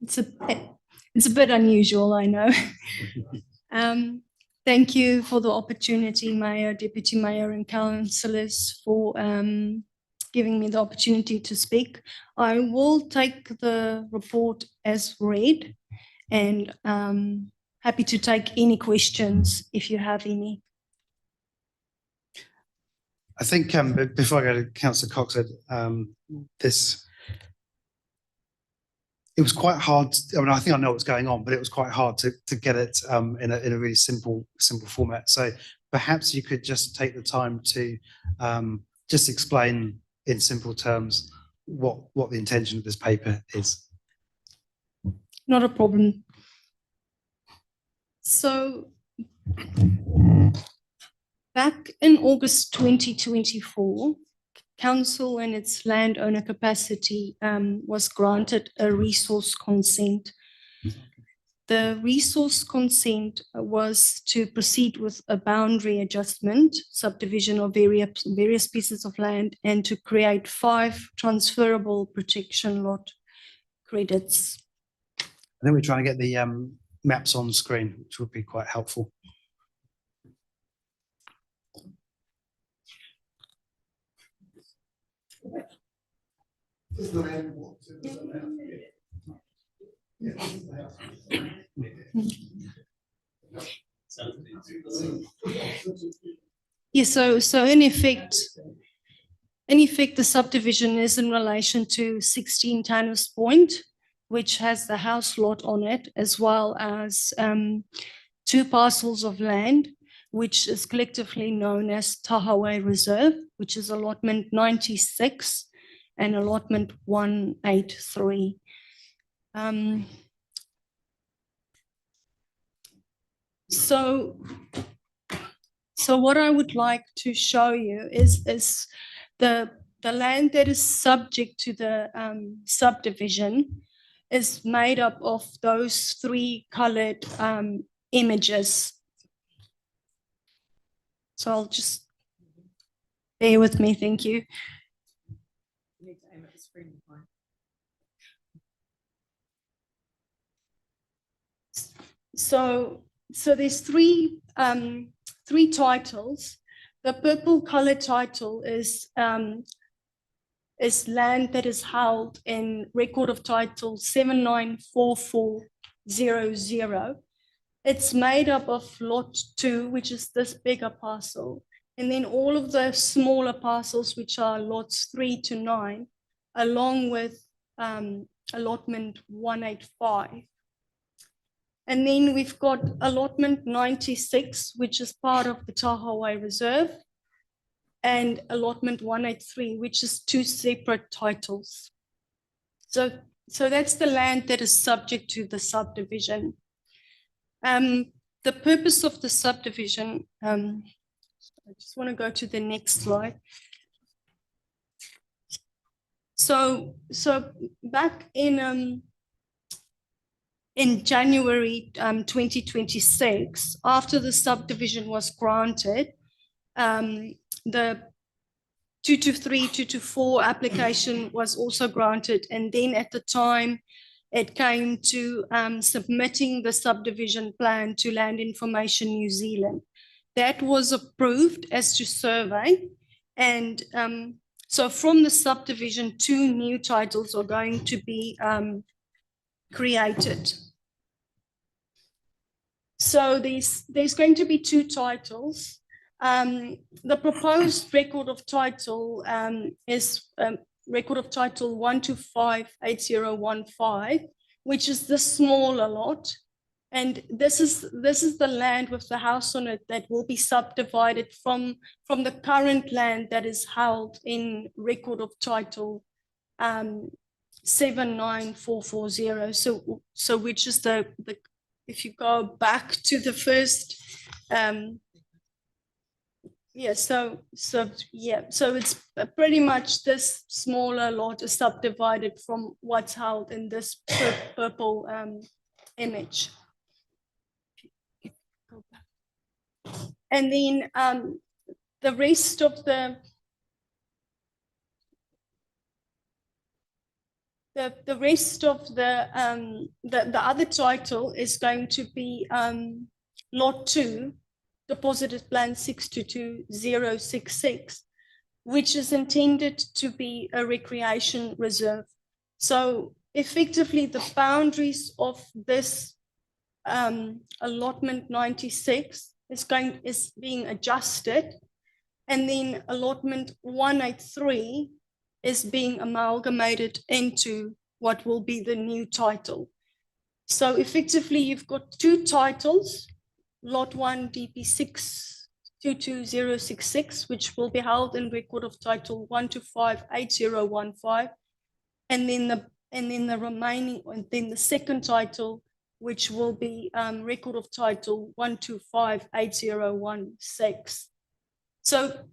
It's a bit unusual, I know. Thank you for the opportunity, Mayor, Deputy Mayor and councillors for giving me the opportunity to speak. I will take the report as read and happy to take any questions if you have any. I think before I go to Councillor Cox, it was quite hard. I mean, I think I know what's going on, but it was quite hard to get it in a really simple format. So perhaps you could just take the time to just explain in simple terms what the intention of this paper is. Not a problem. So back in August 2024, council in its landowner capacity was granted a resource consent. The resource consent was to proceed with a boundary adjustment, subdivision of various pieces of land, and to create 5 transferable protection lot credits. I think we're trying to get the maps on screen, which would be quite helpful. Yeah, so in effect, the subdivision is in relation to 16 Tanners Point, which has the house lot on it, as well as 2 parcels of land, which is collectively known as Tahaway Reserve, which is allotment 96 and allotment 183. So what I would like to show you is the land that is subject to the subdivision is made up of those 3 colored images. So I'll just bear with me, thank you. So there's 3 titles. The purple color title is land that is held in record of title 794400. It's made up of lot 2, which is this bigger parcel, and then all of the smaller parcels, which are lots 3 to 9, along with allotment 185. And then we've got allotment 96, which is part of the Tahaway Reserve, and allotment 183, which is 2 separate titles. So that's the land that is subject to the subdivision. The purpose of the subdivision, I just want to go to the next slide. So back in January 2026, after the subdivision was granted, the 223, 224 application was also granted. And then at the time, it came to submitting the subdivision plan to Land Information New Zealand. That was approved as to survey. And so from the subdivision, 2 new titles are going to be created. So there's going to be 2 titles. The proposed record of title is record of title 1258015, which is the smaller lot. And this is the land with the house on it that will be subdivided from the current land that is held in record of title 79440. So which is the if you go back to the first so it's pretty much this smaller lot is subdivided from what's held in this purple image. And then the rest of the rest of the other title is going to be lot 2, deposited plan 622066, which is intended to be a recreation reserve. So effectively the boundaries of this allotment 96 is being adjusted, and then allotment 183 is being amalgamated into what will be the new title. So effectively you've got 2 titles, lot 1 DP 622066, which will be held in record of title 1258015, and then the remaining, and then the second title, which will be record of title 1258016. So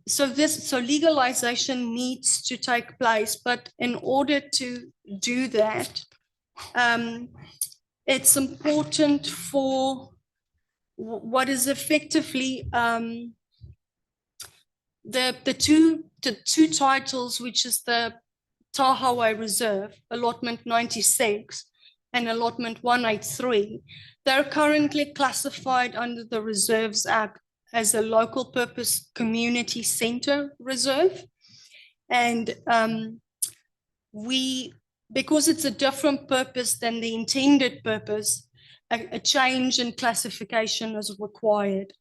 legalization needs to take place, but in order to do that, it's important for what is effectively the two titles, which is the Tahawai Reserve, allotment 96 and allotment 183. They're currently classified under the Reserves Act as a local purpose community center reserve. And because it's a different purpose than the intended purpose, a change in classification is required.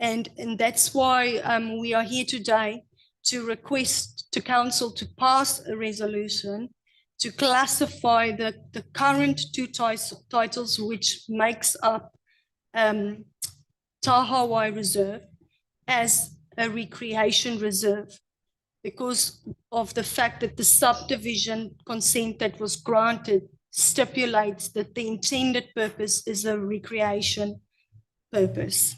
And that's why we are here today to request to council to pass a resolution to classify the current 2 titles, which makes up Tahawai Reserve, as a recreation reserve, because of the fact that the subdivision consent that was granted stipulates that the intended purpose is a recreation purpose.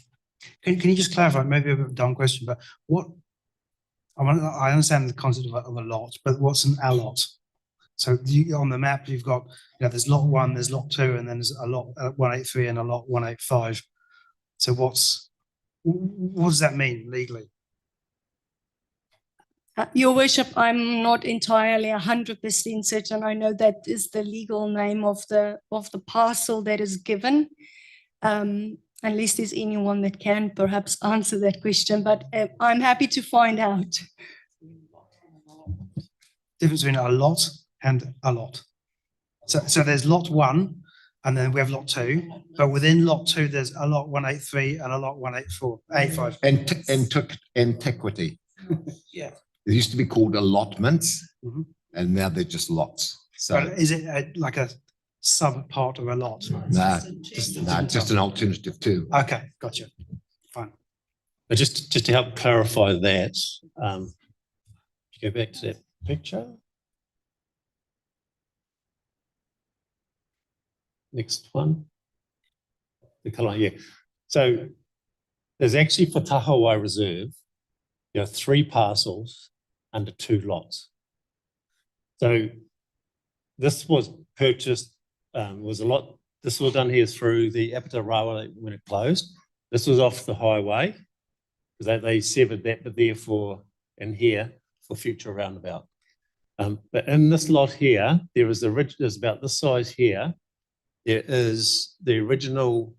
Can you just clarify, maybe a bit of a dumb question, but what, I understand the concept of a lot, but what's an allot? So on the map, you've got, there's lot 1, there's lot 2, and then there's a lot 183 and a lot 185. So what does that mean legally? Your Worship, I'm not entirely 100% certain. I know that is the legal name of the parcel that is given. Unless there's anyone that can perhaps answer that question, but I'm happy to find out. Difference between a lot and a lot. So there's lot 1, and then we have lot 2, but within lot 2, there's a lot 183 and a lot 184, 85. Antiquity. Yeah. It used to be called allotments, and now they're just lots. So But is it like a sub part of a lot? just an alternative too. Okay, gotcha. Fine. But just to help clarify that, go back to that picture. Next one. The colour, yeah. So there's actually for Tahawai Reserve, 3 parcels under 2 lots. So this was purchased, this was done here through the Apata Railway when it closed. This was off the highway, because they severed that, but therefore in here for future roundabout. But in this lot here, there's about this size here. There is the original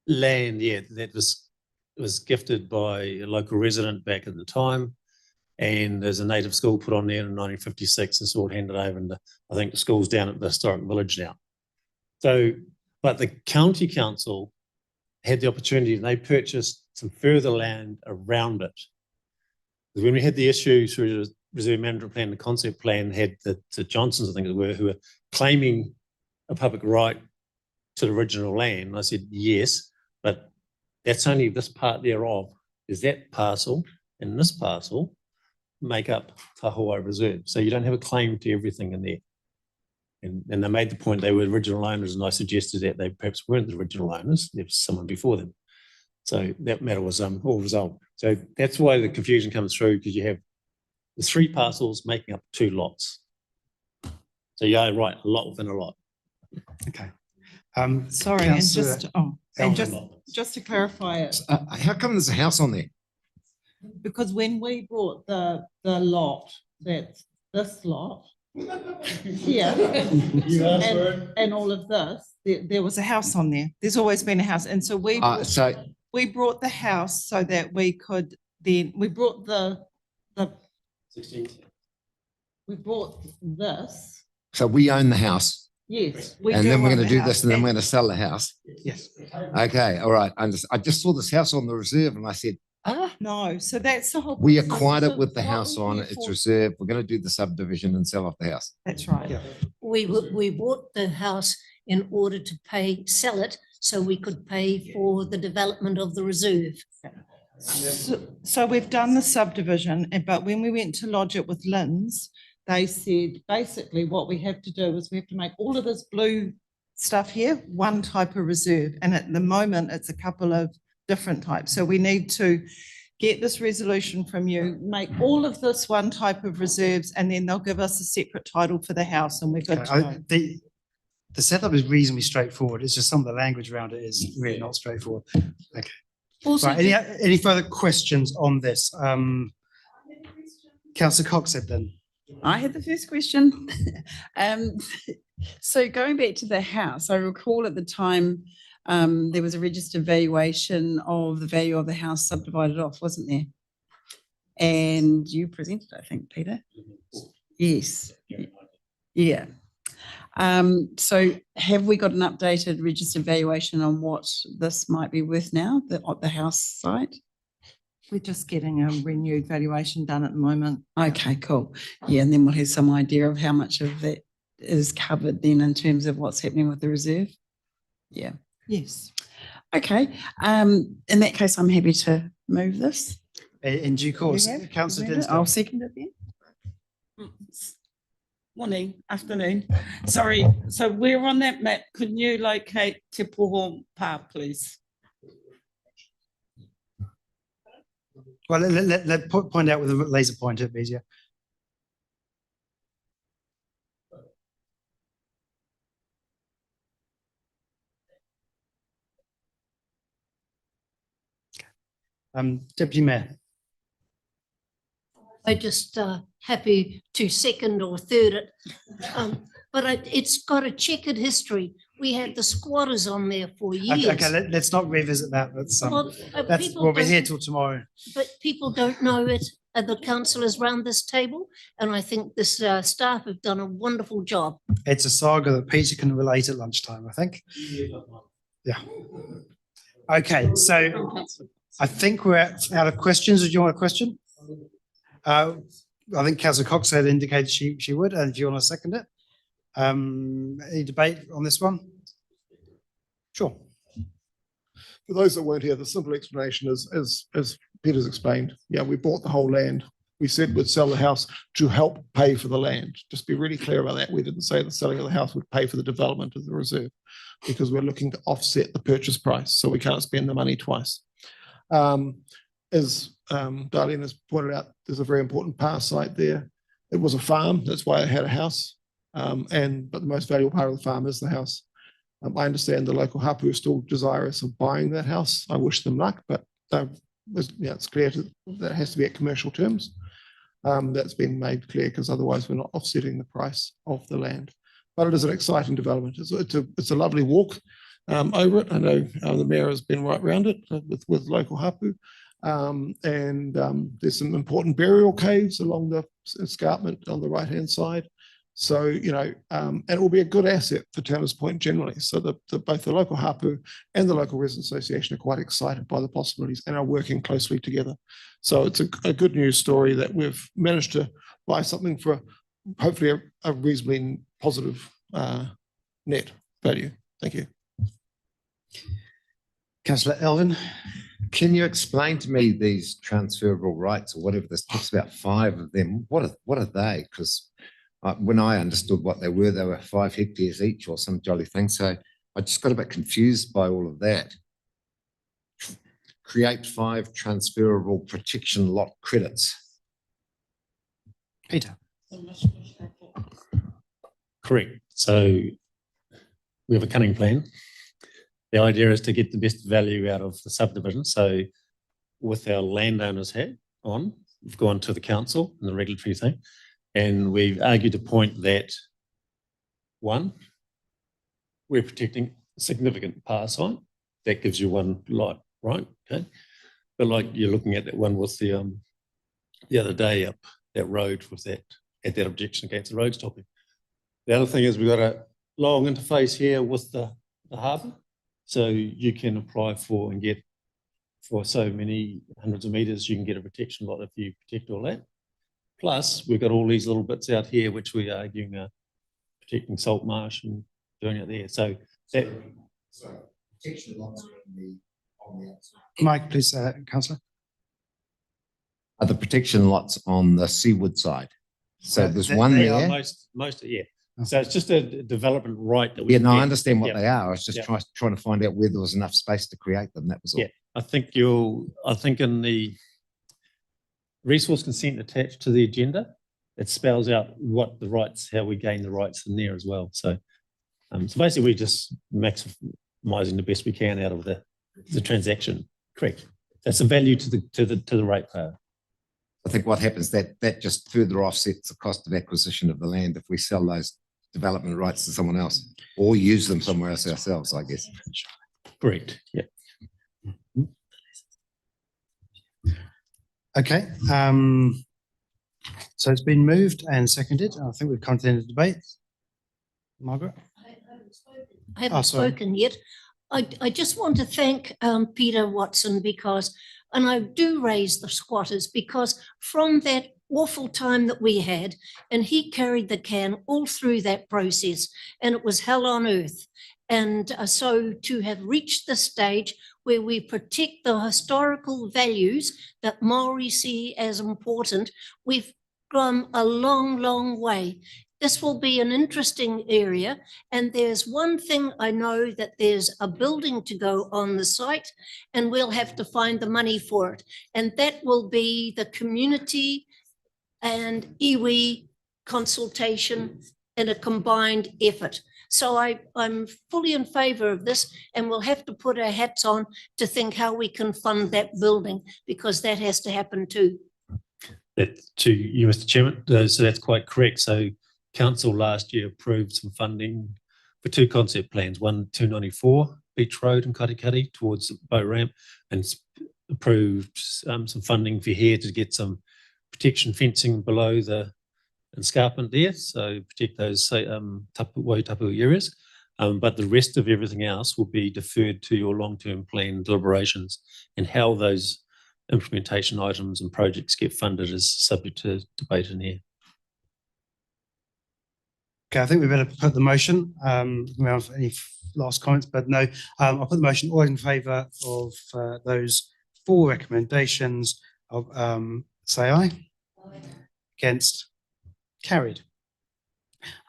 land, that was gifted by a local resident back at the time. And there's a native school put on there in 1956 and sort of handed over. And I think the school's down at the historic village now. So, but the county council had the opportunity, and they purchased some further land around it. When we had the issue through reserve management plan, the concept plan had the Johnsons, I think it were, who were claiming a public right to the original land. And I said, yes, but that's only this part thereof. Is that parcel and this parcel make up Tahawai Reserve. So you don't have a claim to everything in there. And they made the point they were original owners, and I suggested that they perhaps weren't the original owners. There was someone before them. So that matter was all resolved. So that's why the confusion comes through, because you have the 3 parcels making up 2 lots. So yeah, right, a lot within a lot. Okay. Sorry, and Councillor just to clarify it, How come there's a house on there? because when we brought the lot, that's this lot here, and all of this, there was a house on there. There's always been a house, and so we brought the house so that we could then, we brought the 16. we brought this, So we own the house. yes. And do then we're own going to the do this house, and then we're going to sell the house. Yes. Okay, all right. I just saw this house on the reserve and I said, No, so that's the whole. we process. acquired So it with the what house we're on here it. It's for- reserved. We're going to do the subdivision and sell off the house. That's right. We bought the house in order to sell it, so we could pay for the development of the reserve. So we've done the subdivision, but when we went to lodge it with Lynn's, they said, basically what we have to do is we have to make all of this blue stuff here, one type of reserve. And at the moment, it's a couple of different types. So we need to get this resolution from you, make all of this one type of reserves, and then they'll give us a separate title for the house and we're good to go. The setup is reasonably straightforward. It's just some of the language around it is really not straightforward. Okay. Also, Right, any further questions on this? Councillor Cox said then. I had the first question. So going back to the house, I recall at the time there was a registered valuation of the value of the house subdivided off, wasn't there? And you presented, I think, Peter. Yes. Yeah. So have we got an updated registered valuation on what this might be worth now, the house site? We're just getting a renewed valuation done at the moment. Okay, cool. Yeah, and then we'll have some idea of how much of that is covered then in terms of what's happening with the reserve. Yeah. Yes. Okay. In that case, I'm happy to move this. In due course, Councillor Dinsdale. I'll second it then. Morning, afternoon. Sorry, so we're on that map. Can you locate Te Poho Pa, please? Well, let point out with a laser pointer, it'd be easier. Deputy Mayor. I just happy to second or third it. But it's got a checkered history. We had the squatters on there for years. Okay, let's not revisit that. Well, We'll be here till tomorrow. But people don't know it, the councillors round this table, and I think this staff have done a wonderful job. It's a saga that Peter can relate at lunchtime, I think. Yeah. Okay, so I think we're out of questions. Do you want a question? I think Councillor Cox had indicated she would, and if you want to second it. Any debate on this one? Sure. For those that weren't here, the simple explanation is, as Peter's explained, yeah, we bought the whole land. We said we'd sell the house to help pay for the land. Just be really clear about that. We didn't say the selling of the house would pay for the development of the reserve, because we're looking to offset the purchase price, so we can't spend the money twice. As Darlene has pointed out, there's a very important power site there. It was a farm, that's why it had a house. But the most valuable part of the farm is the house. I understand the local hapu is still desirous of buying that house. I wish them luck, but it's clear that it has to be at commercial terms. That's been made clear, because otherwise we're not offsetting the price of the land. But it is an exciting development. It's a lovely walk over it. I know the mayor has been right around it with local hapu. There's some important burial caves along the escarpment on the right-hand side. So, and it will be a good asset for Tanners Point generally. So both the local hapu and the local resident association are quite excited by the possibilities and are working closely together. So it's a good news story that we've managed to buy something for hopefully a reasonably positive net value. Thank you. Councillor Elvin. Can you explain to me these transferable rights or whatever this talks about 5 of them? What are they? Because when I understood what they were 5 hectares each or some jolly thing. So I just got a bit confused by all of that. Create 5 transferable protection lot credits. Peter. Correct. So we have a cunning plan. The idea is to get the best value out of the subdivision. So with our landowners hat on, we've gone to the council and the regulatory thing, and we've argued a point that 1, we're protecting a significant power site. That gives you 1 lot, right? Okay. But like you're looking at that one with the other day up that road with that, at that objection against the road stopping. The other thing is we've got a long interface here with the harbour. So you can apply for and get for so many hundreds of metres, you can get a protection lot if you protect all that. Plus, we've got all these little bits out here, which we are arguing are protecting salt marsh and doing it there. So that. Protection lots on the outside. Mike, please, councillor. Are the protection lots on the seaward side? So there's one They there. are most, yeah. So it's just a development right that we. Yeah, no, I get. understand what Yeah. they are. I was just Yeah. trying to find out where there was enough space to create them. That was all. Yeah, I think in the resource consent attached to the agenda, it spells out what the rights, how we gain the rights in there as well. So, so basically we're just maximising the best we can out of the transaction. Correct. That's the value to the ratepayer. I think what happens that just further offsets the cost of acquisition of the land if we sell those development rights to someone else or use them somewhere else ourselves, I guess. Correct. Yeah. Okay. So it's been moved and seconded. I think we've come to the end of the debate. Margaret? I haven't sorry. spoken yet. I just want to thank Peter Watson because, and I do raise the squatters because from that awful time that we had, and he carried the can all through that process, and it was hell on earth. And so to have reached the stage where we protect the historical values that Maori see as important, we've come a long, long way. This will be an interesting area. And there's one thing I know, that there's a building to go on the site and we'll have to find the money for it. And that will be the community and iwi consultation in a combined effort. So I'm fully in favour of this, and we'll have to put our hats on to think how we can fund that building, because that has to happen too. That to you, Mr. Chairman. So that's quite correct. So council last year approved some funding for 2 concept plans, one 294 Beach Road in Katikati towards the boat ramp, and approved some funding for here to get some protection fencing below the escarpment there, so protect those Waitāpu areas. But the rest of everything else will be deferred to your long-term plan deliberations, and how those implementation items and projects get funded is subject to debate in here. Okay, I think we better put the motion. We have any last comments, but no, I'll put the motion. All in favour of those 4 recommendations of say aye. Against? Carried.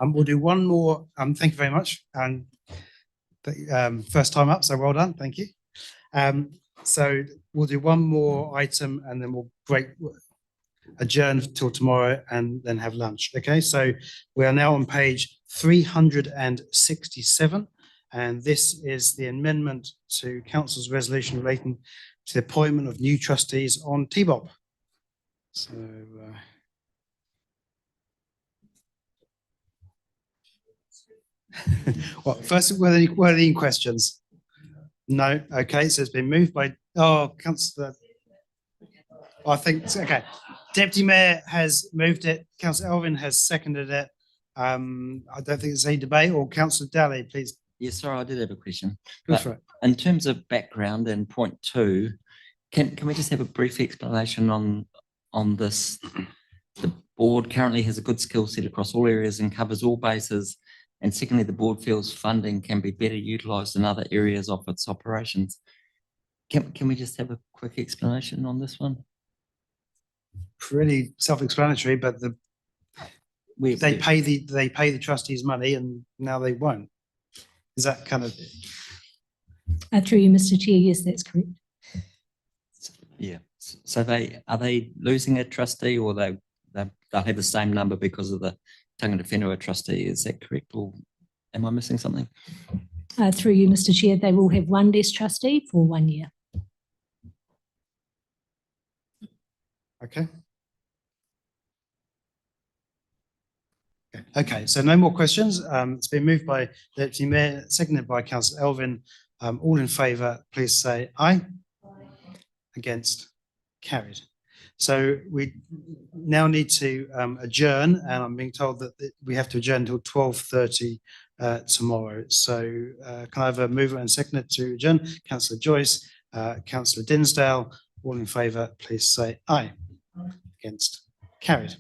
We'll do one more. Thank you very much. And first time up, so well done. Thank you. So we'll do one more item and then we'll adjourn till tomorrow and then have lunch. Okay, so we are now on page 367, and this is the amendment to Council's resolution relating to the appointment of new trustees on TBOP. So well, first, were there any questions? No. Okay, so it's been moved by Councillor. I think okay. Deputy Mayor has moved it. Councillor Elvin has seconded it. I don't think there's any debate. Or Councillor Daly, please. Yes, sorry, I did have a question. Go But for it. in terms of background and point 2, can we just have a brief explanation on this, the board currently has a good skill set across all areas and covers all bases. And secondly, the board feels funding can be better utilised in other areas of its operations. Can we just have a quick explanation on this one? Pretty self-explanatory, but they pay the trustees money and now they won't. Is that kind of? Through you, Mr. Chair, yes, that's correct. Yeah, so are they losing a trustee, or they'll have the same number because of the tangata whenua trustee? Is that correct, or am I missing something? Through you, Mr. Chair, they will have one less trustee for 1 year. Okay. Okay, so no more questions. It's been moved by the Deputy Mayor, seconded by Councillor Elvin. All in favour, please say aye. Against? Carried. So we now need to adjourn, and I'm being told that we have to adjourn until 12:30 tomorrow. So can I have a mover and seconder to adjourn? Councillor Joyce, Councillor Dinsdale, all in favour, please say aye. Against? Carried.